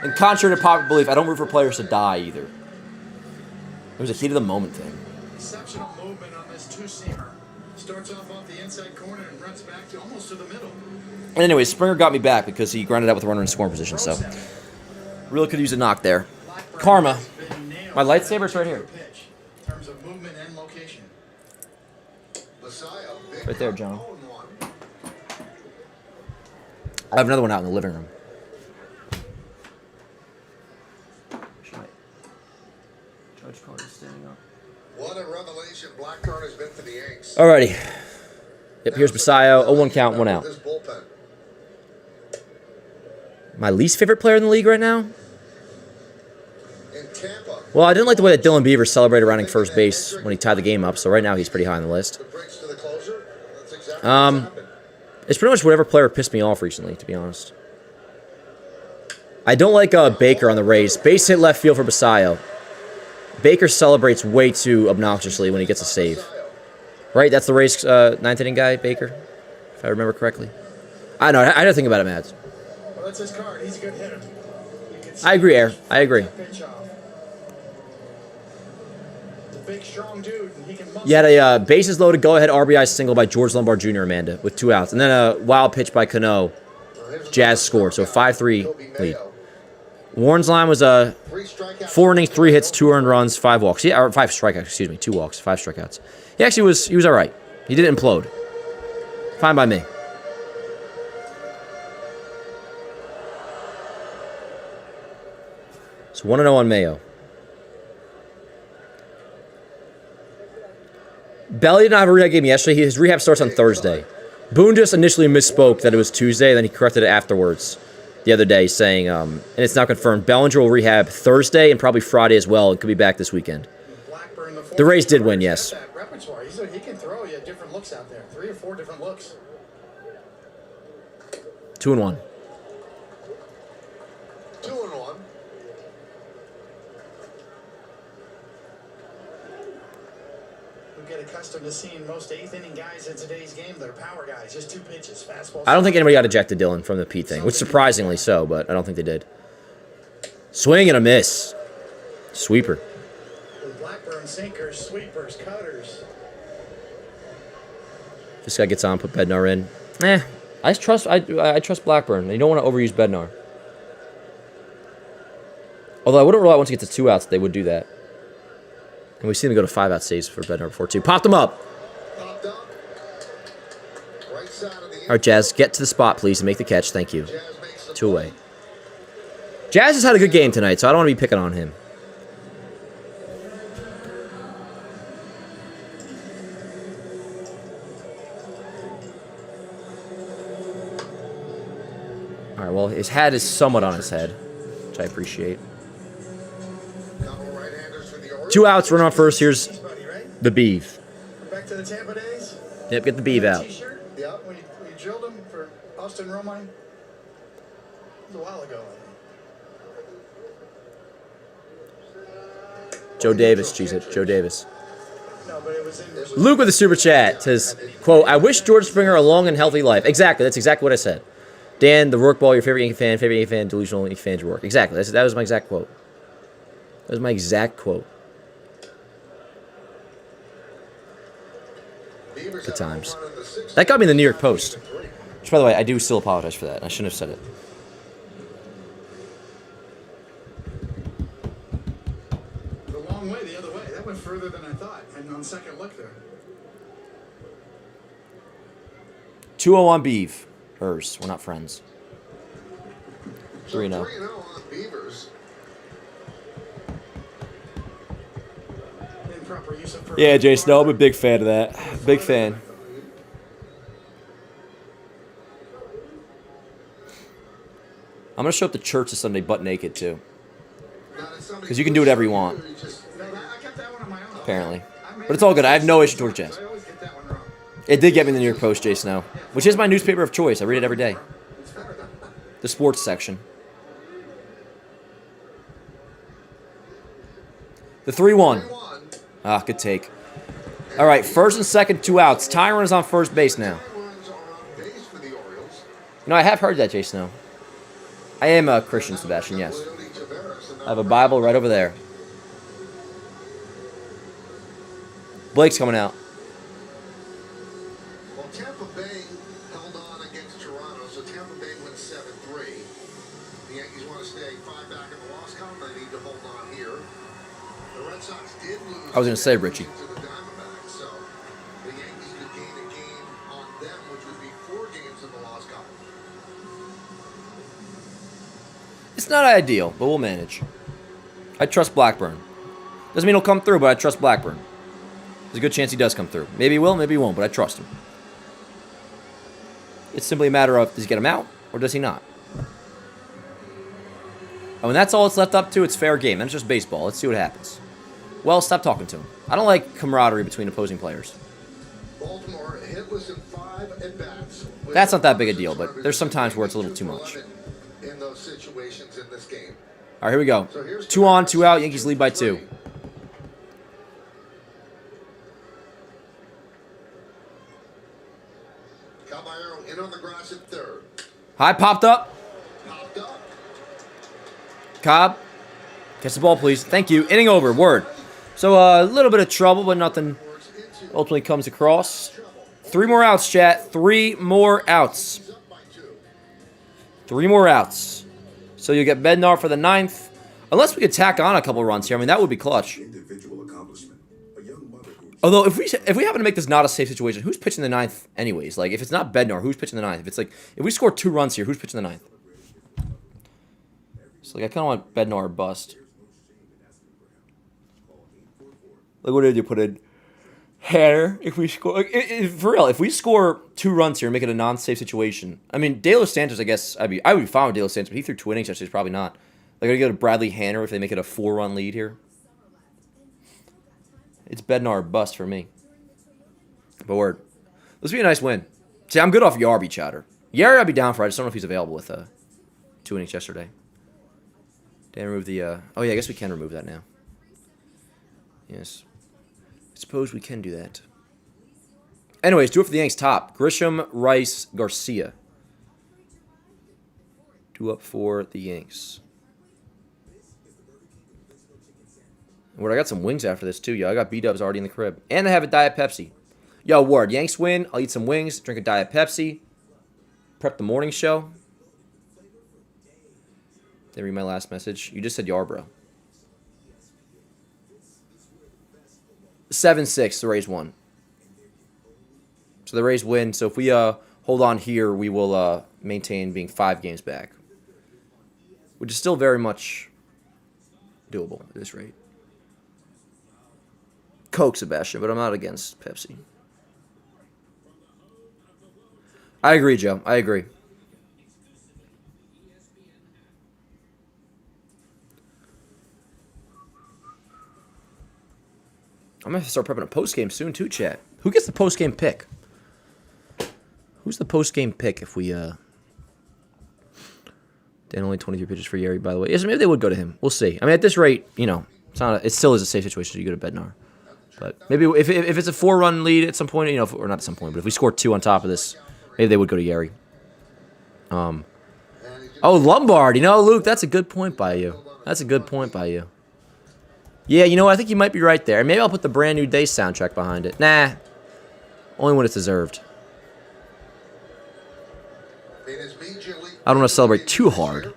And contrary to popular belief, I don't root for players to die either. It was a heat of the moment thing. Exceptional movement on this two-seamer. Starts off the inside corner and runs back to almost to the middle. And anyway, Springer got me back because he grounded out with a runner in scoring position, so really could use a knock there. Karma. My lightsaber's right here. In terms of movement and location. Right there, John. I have another one out in the living room. Judge Carter's standing up. What a revelation Blackburn has been for the Yanks. Alrighty. Yep, here's Basayo. 0-1 count, 1 out. My least favorite player in the league right now? Well, I didn't like the way that Dylan Beaver celebrated rounding first base when he tied the game up, so right now he's pretty high on the list. It's pretty much whatever player pissed me off recently, to be honest. I don't like Baker on the Rays. Base hit left field for Basayo. Baker celebrates way too obnoxiously when he gets a save. Right? That's the Rays' 9th inning guy, Baker, if I remember correctly. I know. I don't think about him, ads. Well, that's his card. He's a good hitter. I agree, Air. I agree. Big, strong dude, and he can You had a bases loaded, go-ahead RBI single by George Lombard Jr., Amanda, with 2 outs. And then a wild pitch by Cano. Jazz scored, so a 5-3 lead. Warren's line was 4 innings, 3 hits, 2 earned runs, 5 walks. Yeah, or 5 strikeouts, excuse me. 2 walks, 5 strikeouts. He actually was all right. He didn't implode. Fine by me. So 1-0 on Mayo. Belly did not have a rehab game yesterday. His rehab starts on Thursday. Boone just initially misspoke that it was Tuesday, then he corrected it afterwards the other day, saying, and it's now confirmed, Bellinger will rehab Thursday and probably Friday as well, and could be back this weekend. The Rays did win, yes. He can throw you different looks out there. 3 or 4 different looks. 2-1. 2-1. get accustomed to seeing most eighth-inning guys in today's game. They're power guys, just 2 pitches, fastball. I don't think anybody got ejected, Dylan, from the Pete thing, which surprisingly so, but I don't think they did. Swing and a miss. Sweeper. With Blackburn, sinkers, sweepers, cutters. This guy gets on, put Bednar in. I trust Blackburn. You don't want to overuse Bednar. Although I wouldn't rule out once he gets to 2 outs, they would do that. And we've seen him go to 5 out saves for Bednar before, too. Popped him up. All right, Jazz, get to the spot, please, and make the catch. Thank you. 2 away. Jazz has had a good game tonight, so I don't want to be picking on him. All right, well, his hat is somewhat on his head, which I appreciate. 2 outs, run on first. Here's the Beeve. Back to the Tampa days. Yep, get the Beeve out. Yeah, when you drilled him for Austin Romine. It was a while ago. Joe Davis, cheese it. Joe Davis. No, but it was in Luke with a super chat says, quote, I wish George Springer a long and healthy life. Exactly. That's exactly what I said. Dan, the Rourke ball, your favorite Yankee fan, delusional Yankee fan, Rourke. Exactly. That was my exact quote. That was my exact quote. Good times. That got me in the New York Post. Which, by the way, I do still apologize for that. I shouldn't have said it. a long way the other way. That went further than I thought. And on second look there. 2-0 on Beeve. Hers. We're not friends. 3-0. on Beavers. Improper use of Yeah, Jason, I'm a big fan of that. Big fan. I'm going to show up to church this Sunday butt naked, too. Because you can do whatever you want. Apparently. But it's all good. I have no issue towards Jazz. It did get me in the New York Post, Jay Snow, which is my newspaper of choice. I read it every day. The sports section. The 3-1. Ah, good take. All right, first and second, 2 outs. Tyron is on first base now. You know, I have heard that, Jay Snow. I am a Christian, Sebastian, yes. I have a Bible right over there. Blake's coming out. Well, Tampa Bay held on against Toronto, so Tampa Bay wins 7-3. The Yankees want to stay 5 back in the loss column. They need to hold on here. The Red Sox did lose. I was going to say, Richie. To the Diamondbacks, so the Yankees could gain a game on them, which would be 4 games in the loss column. It's not ideal, but we'll manage. I trust Blackburn. Doesn't mean he'll come through, but I trust Blackburn. There's a good chance he does come through. Maybe he will, maybe he won't, but I trust him. It's simply a matter of, does he get him out, or does he not? And when that's all it's left up to, it's fair game. That's just baseball. Let's see what happens. Well, stop talking to him. I don't like camaraderie between opposing players. Baltimore hitless in 5 at-bats. That's not that big a deal, but there's some times where it's a little too much. In those situations in this game. All right, here we go. 2 on, 2 out. Yankees lead by 2. Caballero in on the grass at third. High popped up. Cobb, catch the ball, please. Thank you. Inning over. Word. So a little bit of trouble, but nothing ultimately comes across. 3 more outs, chat. 3 more outs. 3 more outs. So you'll get Bednar for the 9th. Unless we could tack on a couple runs here. I mean, that would be clutch. Although, if we happen to make this not a safe situation, who's pitching the 9th anyways? Like, if it's not Bednar, who's pitching the 9th? If it's like, if we score 2 runs here, who's pitching the 9th? So, like, I kind of want Bednar or bust. Like, what did you put in? Hatter, if we score... for real, if we score 2 runs here and make it a non-safe situation... I mean, De Los Santos, I guess... I would be fine with De Los Santos, but he threw 2 innings yesterday, so probably not. Like, I go to Bradley Hanner if they make it a 4-run lead here. It's Bednar or bust for me. But word. This would be a nice win. See, I'm good off Yarby chatter. Yari I'd be down for. I just don't know if he's available with 2 innings yesterday. Didn't remove the... oh, yeah, I guess we can remove that now. Yes. Suppose we can do that. Anyways, do it for the Yanks top. Grisham, Rice, Garcia. Two up for the Yanks. Ward, I got some wings after this, too, yo. I got B-dubs already in the crib. And I have a Diet Pepsi. Yo, Ward, Yanks win. I'll eat some wings, drink a Diet Pepsi, prep the morning show. Didn't read my last message. You just said Yarbrough. 7-6, the Rays won. So the Rays win. So if we hold on here, we will maintain being 5 games back, which is still very much doable at this rate. Coke, Sebastian, but I'm not against Pepsi. I agree, Joe. I agree. I'm going to start prepping a post-game soon, too, chat. Who gets the post-game pick? Who's the post-game pick if we, Dan, only 23 pitches for Yeri, by the way. Yes, maybe they would go to him. We'll see. I mean, at this rate, you know, it still is a safe situation to go to Bednar. But maybe if it's a 4-run lead at some point, you know, or not at some point, but if we score 2 on top of this, maybe they would go to Yeri. Oh, Lombard. You know, Luke, that's a good point by you. That's a good point by you. Yeah, you know what? I think you might be right there. Maybe I'll put the Brand New Day soundtrack behind it. Nah. Only when it's deserved. I don't want to celebrate too hard.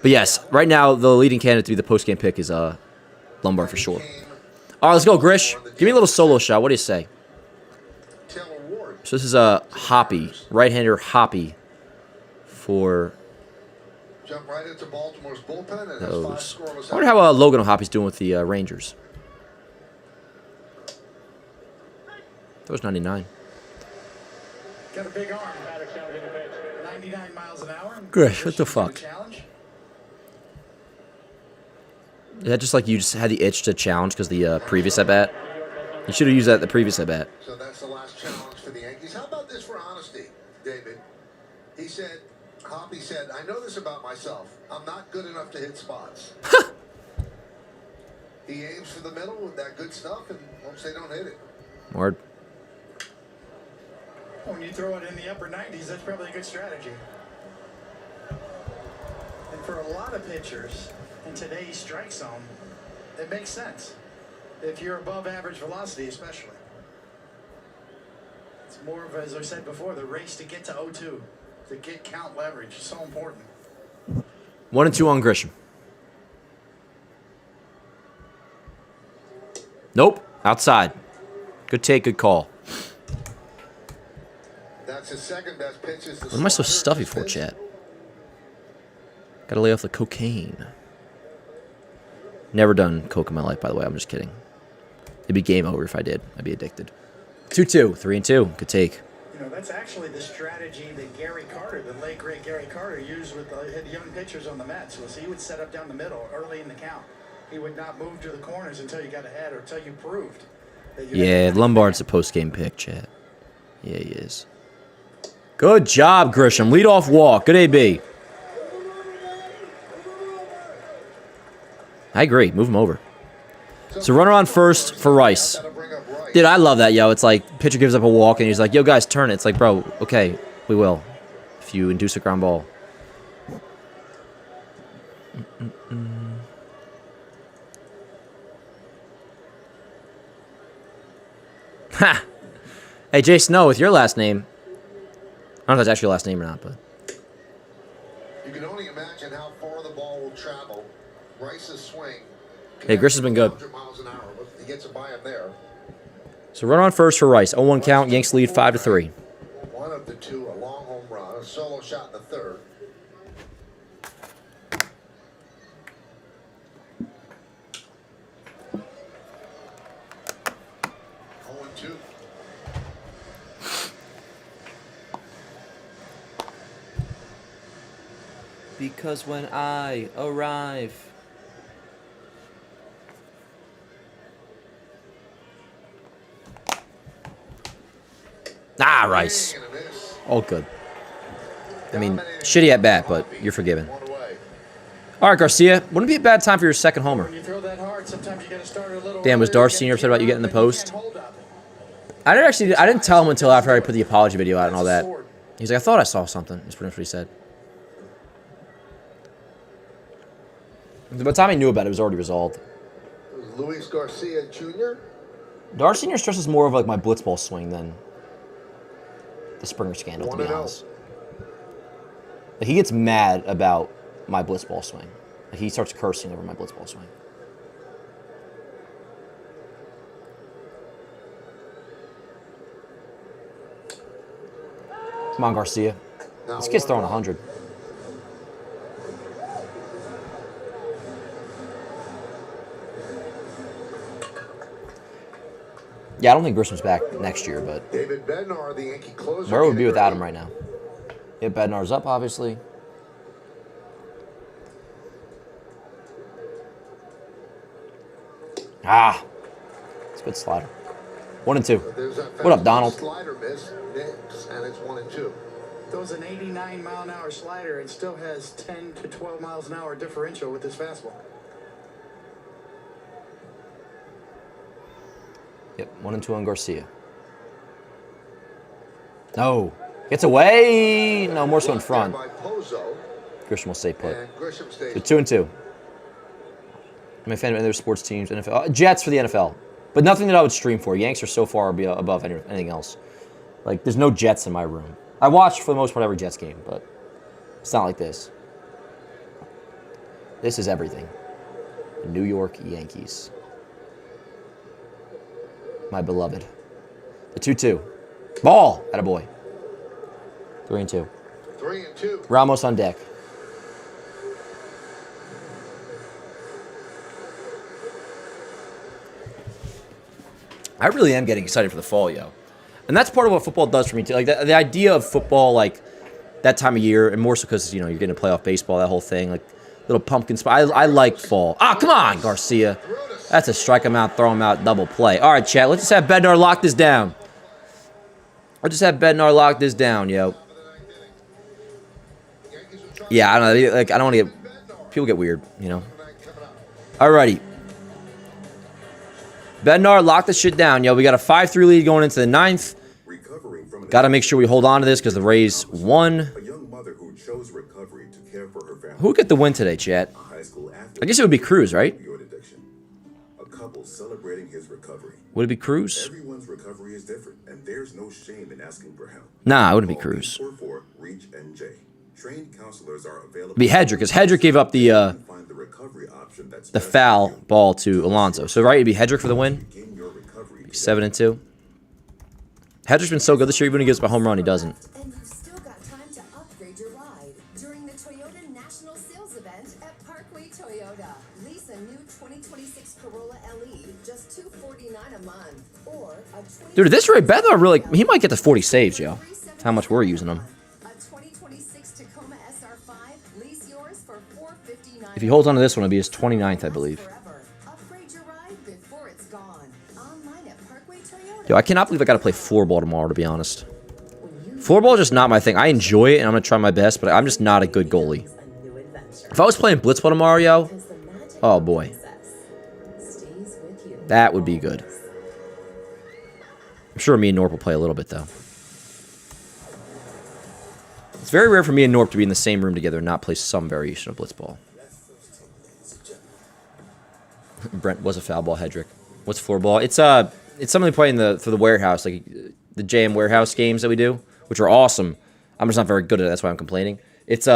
But yes, right now, the leading candidate to be the post-game pick is Lombard for sure. All right, let's go, Grish. Give me a little solo shot. What do you say? So this is a Hoppy, right-hander Hoppy for Jump right into Baltimore's bullpen and those. I wonder how Logan Hoppy's doing with the Rangers. That was 99. Got a big arm. 99 miles an hour. Grish, what the fuck? Is that just like you just had the itch to challenge because the previous at-bat? You should have used that at the previous at-bat. So that's the last challenge for the Yankees. How about this for honesty, David? Hoppy said, I know this about myself. I'm not good enough to hit spots. He aims for the middle with that good stuff and hopes they don't hit it. Word. When you throw it in the upper 90s, that's probably a good strategy. And for a lot of pitchers in today's strike zone, it makes sense. If you're above average velocity, especially. It's more of, as I said before, the race to get to 0-2, to get count leverage. It's so important. 1-2 on Grisham. Nope. Outside. Good take, good call. That's his second best pitch. What am I so stuffy for, chat? Gotta lay off the cocaine. Never done coke in my life, by the way. I'm just kidding. It'd be game over if I did. I'd be addicted. 2-2. 3-2. Good take. You know, that's actually the strategy that Gary Carter, the late great Gary Carter, used with the young pitchers on the Mets. Was he would set up down the middle early in the count. He would not move to the corners until you got ahead or until you proved that you Yeah, Lombard's a post-game pick, chat. Yeah, he is. Good job, Grisham. Lead-off walk. Good AB. I agree. Move him over. So runner on first for Rice. Dude, I love that, yo. It's like pitcher gives up a walk and he's like, yo, guys, turn it. It's like, bro, okay, we will. If you induce a ground ball. Ha! Hey, Jay Snow, with your last name. I don't know if that's actually your last name or not, but. You can only imagine how far the ball will travel. Rice's swing. Hey, Grish has been good. Miles an hour, but he gets it by him there. So run on first for Rice. 0-1 count. Yanks lead 5-3. One of the two, a long home run, a solo shot in the third. Because when I arrive. Ah, Rice. All good. I mean, shitty at bat, but you're forgiven. All right, Garcia. Wouldn't it be a bad time for your second homer? When you throw that hard, start, sometimes you got to start a little. Damn, was Darcy Sr. upset about you getting the post? I didn't tell him until after I put the apology video out and all that. He's like, I thought I saw something. That's pretty much what he said. By the time he knew about it, it was already resolved. Luis Garcia Jr. Darcy Sr. stresses more of like my blitzball swing than the Springer scandal, to be honest. Like, he gets mad about my blitzball swing. Like, he starts cursing over my blitzball swing. Come on, Garcia. This kid's throwing 100. Yeah, I don't think Grisham's back next year, but David Bednar, the Yankee closer. where would we be without him right now? Yeah, Bednar's up, obviously. Ah, it's a good slider. 1 and 2. What up, Donald? Slider miss, and it's 1 and 2. Throws an 89-mile-an-hour slider and still has 10 to 12 miles an hour differential with his fastball. Yep, 1 and 2 on Garcia. No. Gets away. No, more so in front. Grisham will stay put. So 2 and 2. I'm a fan of other sports teams, NFL. Jets for the NFL. But nothing that I would stream for. Yanks are so far above anything else. Like, there's no Jets in my room. I watch, for the most part, every Jets game, but it's not like this. This is everything. The New York Yankees. My beloved. The 2-2. Ball! Attaboy. 3 and 2. 3 and 2. Ramos on deck. I really am getting excited for the fall, yo. And that's part of what football does for me, too. Like, the idea of football, like, that time of year, and more so because, you know, you're getting to playoff baseball, that whole thing, like, little pumpkin spice. I like fall. Ah, come on, Garcia. That's a strike him out, throw him out, double play. All right, chat, let's just have Bednar lock this down. Let's just have Bednar lock this down, yo. Yeah, I don't know. Like, I don't want to get... People get weird, you know. Alrighty. Bednar, lock this shit down, yo. We got a 5-3 lead going into the 9th. Got to make sure we hold on to this because the Rays won. Who would get the win today, chat? I guess it would be Cruz, right? Would it be Cruz? Everyone's recovery is different, and there's no shame in asking for help. Nah, it wouldn't be Cruz. Reach NJ. Trained counselors are available. It'd be Hedrick, because Hedrick gave up the foul ball to Alonso. So, right, it'd be Hedrick for the win. 7 and 2. Hedrick's been so good this year, even when he gives up a home run, he doesn't. And you've still got time to upgrade your ride during the Toyota National Sales Event at Parkway Toyota. Lease a new 2026 Corolla LE, just $249 a month, or a Dude, this rate, Bednar really, he might get to 40 saves, yo. That's how much we're using him. a 2026 Tacoma SR5. Lease yours for $459. If he holds on to this one, it'll be his 29th, I believe. Upgrade your ride before it's gone. Online at Parkway Toyota. Yo, I cannot believe I got to play floorball tomorrow, to be honest. Floorball is just not my thing. I enjoy it, and I'm going to try my best, but I'm just not a good goalie. If I was playing blitzball tomorrow, yo, oh boy. That would be good. I'm sure me and Norp will play a little bit, though. It's very rare for me and Norp to be in the same room together and not play some variation of blitzball. Brent was a foul ball, Hedrick. What's floorball? It's something we play in for the warehouse, like the JM warehouse games that we do, which are awesome. I'm just not very good at it. That's why I'm complaining. It's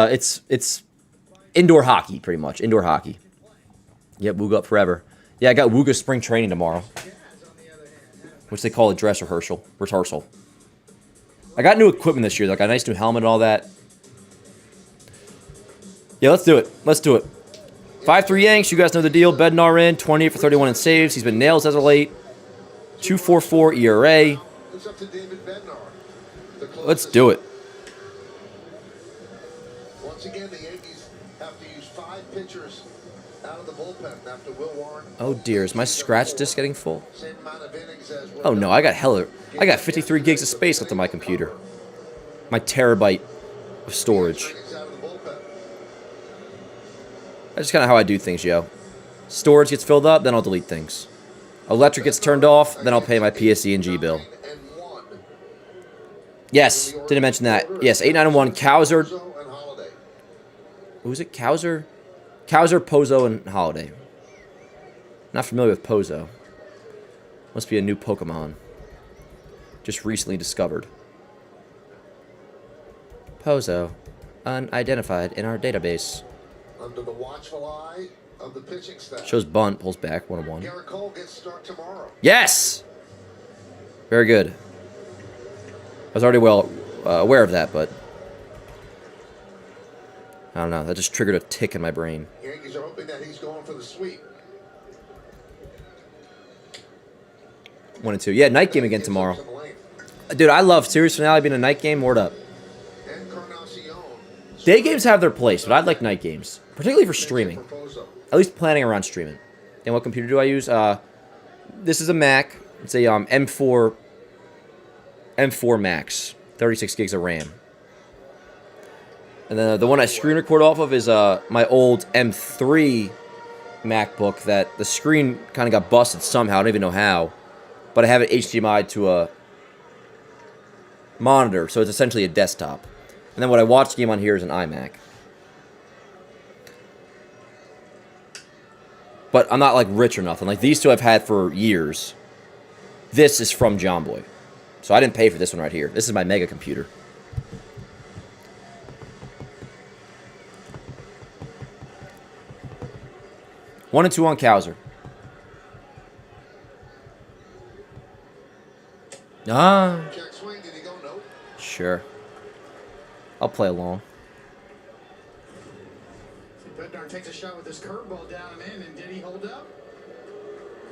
indoor hockey, pretty much. Indoor hockey. Yep, Wooga up forever. Yeah, I got Wooga spring training tomorrow, which they call a dress rehearsal. I got new equipment this year. Like a nice new helmet and all that. Yeah, let's do it. Let's do it. 5-3 Yanks. You guys know the deal. Bednar in. 28 for 31 in saves. He's been nails as of late. 2.44 ERA. Let's do it. Once again, the Yankees have to use 5 pitchers out of the bullpen after Will Warren. Oh dear, is my scratch disk getting full? Oh no, I got 53 gigs of space left on my computer. My terabyte of storage. That's just kind of how I do things, yo. Storage gets filled up, then I'll delete things. Electric gets turned off, then I'll pay my PSE&G bill. Yes, didn't mention that. Yes, 8-9-1, Cowser. Who was it? Cowser, Pozo, and Holiday. Not familiar with Pozo. Must be a new Pokemon. Just recently discovered. Pozo, unidentified in our database. Under the watchful eye of the pitching staff. Shows bunt, pulls back, 1-1. Garrett Cole gets start tomorrow. Yes! Very good. I was already well aware of that, but I don't know. That just triggered a tick in my brain. Yankees are hoping that he's going for the sweep. 1-2. Yeah, night game again tomorrow. Dude, I love series finale being a night game. Word up. Day games have their place, but I'd like night games, particularly for streaming. At least planning around streaming. And what computer do I use? This is a Mac. It's a M4 Max, 36 gigs of RAM. And then the one I screen record off of is my old M3 MacBook that the screen kind of got busted somehow. I don't even know how. But I have it HDMI to a monitor, so it's essentially a desktop. And then what I watch the game on here is an iMac. But I'm not like rich or nothing. Like these two I've had for years. This is from John Boy. So I didn't pay for this one right here. This is my mega computer. One and two on Cowser. Ah. Sure. I'll play along. Bednar takes a shot with his curveball down and in, and did he hold up?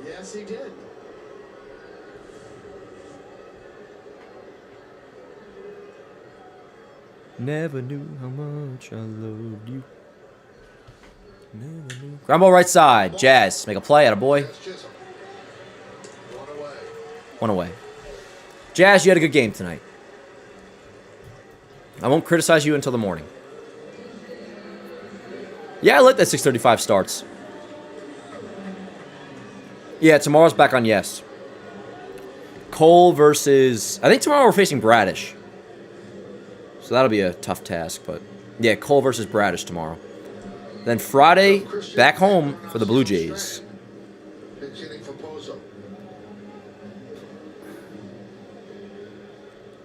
Yes, he did. Never knew how much I loved you. Never knew. Ground ball right side. Jazz. Make a play at a boy. One away. Jazz, you had a good game tonight. I won't criticize you until the morning. Yeah, I like that 6:35 starts. Yeah, tomorrow's back on yes. Cole versus... I think tomorrow we're facing Bradish. So that'll be a tough task, but... Yeah, Cole versus Bradish tomorrow. Then Friday, back home for the Blue Jays.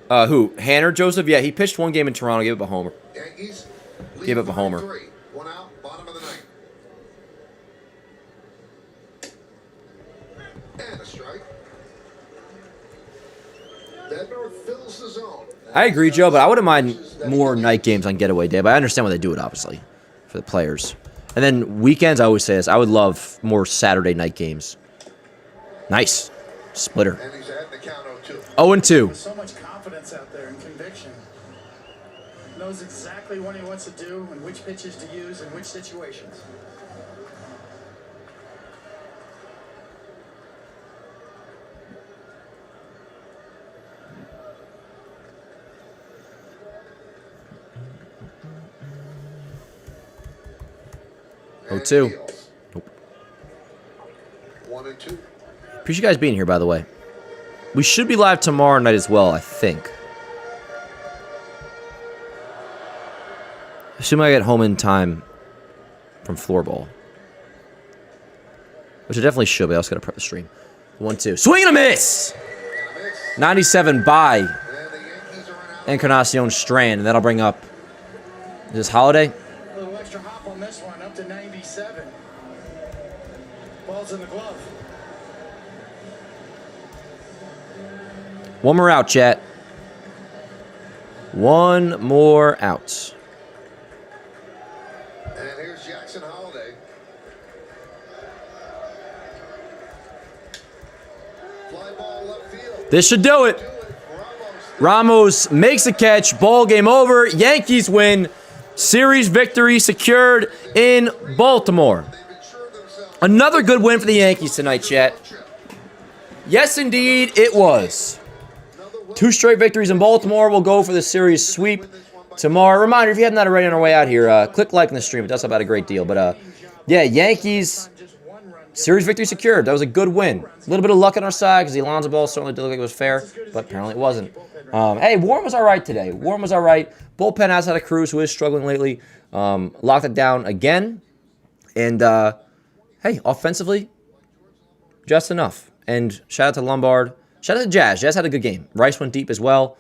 Who? Hanner, Joseph? Yeah, he pitched one game in Toronto, gave up a homer. Gave up a homer. 1 out, bottom of the ninth. And a strike. Bednar fills the zone. I agree, Joe, but I wouldn't mind more night games on getaway day, but I understand why they do it, obviously, for the players. And then weekends, I always say this, I would love more Saturday night games. Nice. Splitter. And he's ahead in the count 0-2. With so much confidence out there and conviction. Knows exactly what he wants to do and which pitches to use in which situations. Nope. 1-2. Appreciate you guys being here, by the way. We should be live tomorrow night as well, I think. Assuming I get home in time from floorball. Which I definitely should, but I also got to prep the stream. 1-2. Swing and a miss! 97 by Encarnacion Strand. And that'll bring up... Is this Holiday? A little extra hop on this one, up to 97. Ball's in the glove. One more out, chat. One more out. And here's Jackson Holiday. Fly ball left field. This should do it. Ramos makes a catch. Ball game over. Yankees win. Series victory secured in Baltimore. Another good win for the Yankees tonight, chat. Yes, indeed, it was. 2 straight victories in Baltimore. We'll go for the series sweep tomorrow. Reminder, if you haven't already on our way out here, click like on the stream. It does help out a great deal. But, yeah, Yankees series victory secured. That was a good win. A little bit of luck on our side because the Alonso ball certainly did look like it was fair, but apparently it wasn't. Hey, Warren was all right today. Warren was all right. Bullpen has had a Cruz who is struggling lately. Locked it down again. And, hey, offensively, just enough. And shout out to Lombard. Shout out to Jazz. Jazz had a good game. Rice went deep as well.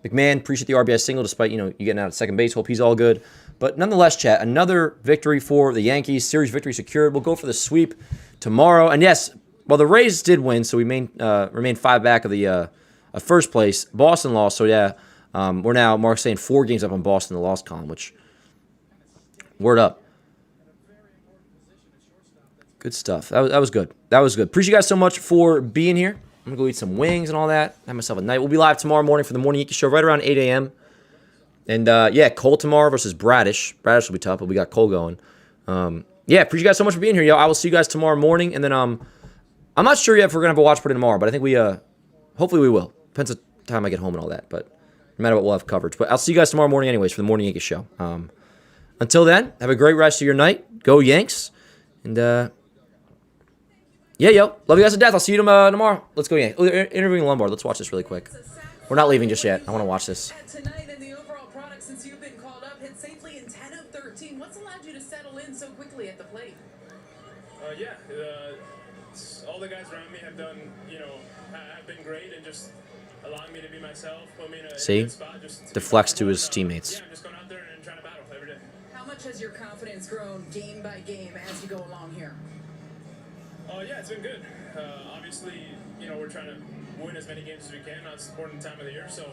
McMahon, appreciate the RBI single despite, you getting out at second base. Hope he's all good. But nonetheless, chat, another victory for the Yankees. Series victory secured. We'll go for the sweep tomorrow. And yes, well, the Rays did win, so we remain 5 back of the first place. Boston lost, so yeah, we're now, Mark's saying 4 games up on Boston in the loss column, which, word up. Good stuff. That was good. That was good. Appreciate you guys so much for being here. I'm going to go eat some wings and all that. Have myself a night. We'll be live tomorrow morning for the Morning Yankees show right around 8 a.m. And, yeah, Cole tomorrow versus Bradish. Bradish will be tough, but we got Cole going. Yeah, appreciate you guys so much for being here, yo. I will see you guys tomorrow morning. And then I'm not sure yet if we're going to have a watch party tomorrow, but I think hopefully we will. Depends on the time I get home and all that. But no matter what, we'll have coverage. But I'll see you guys tomorrow morning anyways for the Morning Yankees show. Until then, have a great rest of your night. Go Yanks. And, yeah, yo. Love you guys to death. I'll see you tomorrow. Let's go, Yanks. Interviewing Lombard. Let's watch this really quick. We're not leaving just yet. I want to watch this. Tonight in the overall product since you've been called up, hit safely in 10 of 13. What's allowed you to settle in so quickly at the plate? All the guys around me have done, have been great and just allowing me to be myself, put me in a See? good spot. Just Deflects to his teammates. Yeah, just going out there and trying to battle every day. How much has your confidence grown game by game as you go along here? Yeah, it's been good. Obviously, we're trying to win as many games as we can. It's an important time of the year, so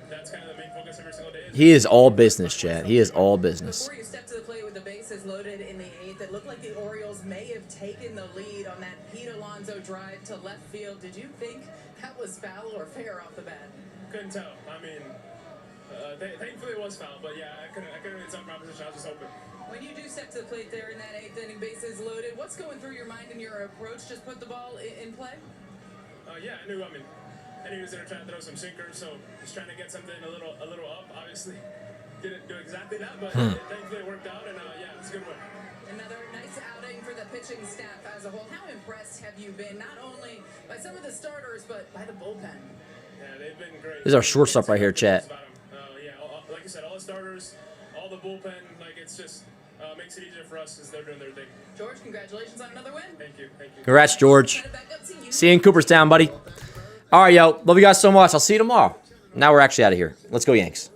that's kind of the main focus every single day. He is all business, Chad. He is all business. Before you step to the plate with the bases loaded in the 8th, it looked like the Orioles may have taken the lead on that Pete Alonso drive to left field. Did you think that was foul or fair off the bat? Couldn't tell. I mean, thankfully it was foul, but yeah, I couldn't really tell proposition. I was just hoping. When you do step to the plate there in that 8th inning, bases loaded, what's going through your mind in your approach? Just put the ball in play? Yeah, I knew he was going to try to throw some sinkers, so just trying to get something a little up. Obviously, didn't do exactly that, but thankfully it worked out, and yeah, it's a good win. Another nice outing for the pitching staff as a whole. How impressed have you been, not only by some of the starters, but by the bullpen? Yeah, they've been great. This is our shortstop right here, chat. Yeah, like you said, all the starters, all the bullpen, it's just makes it easier for us since they're doing their thing. George, congratulations on another win. Thank you. Congrats, George. See you in Cooperstown, buddy. All right, yo. Love you guys so much. I'll see you tomorrow. Now we're actually out of here. Let's go, Yanks.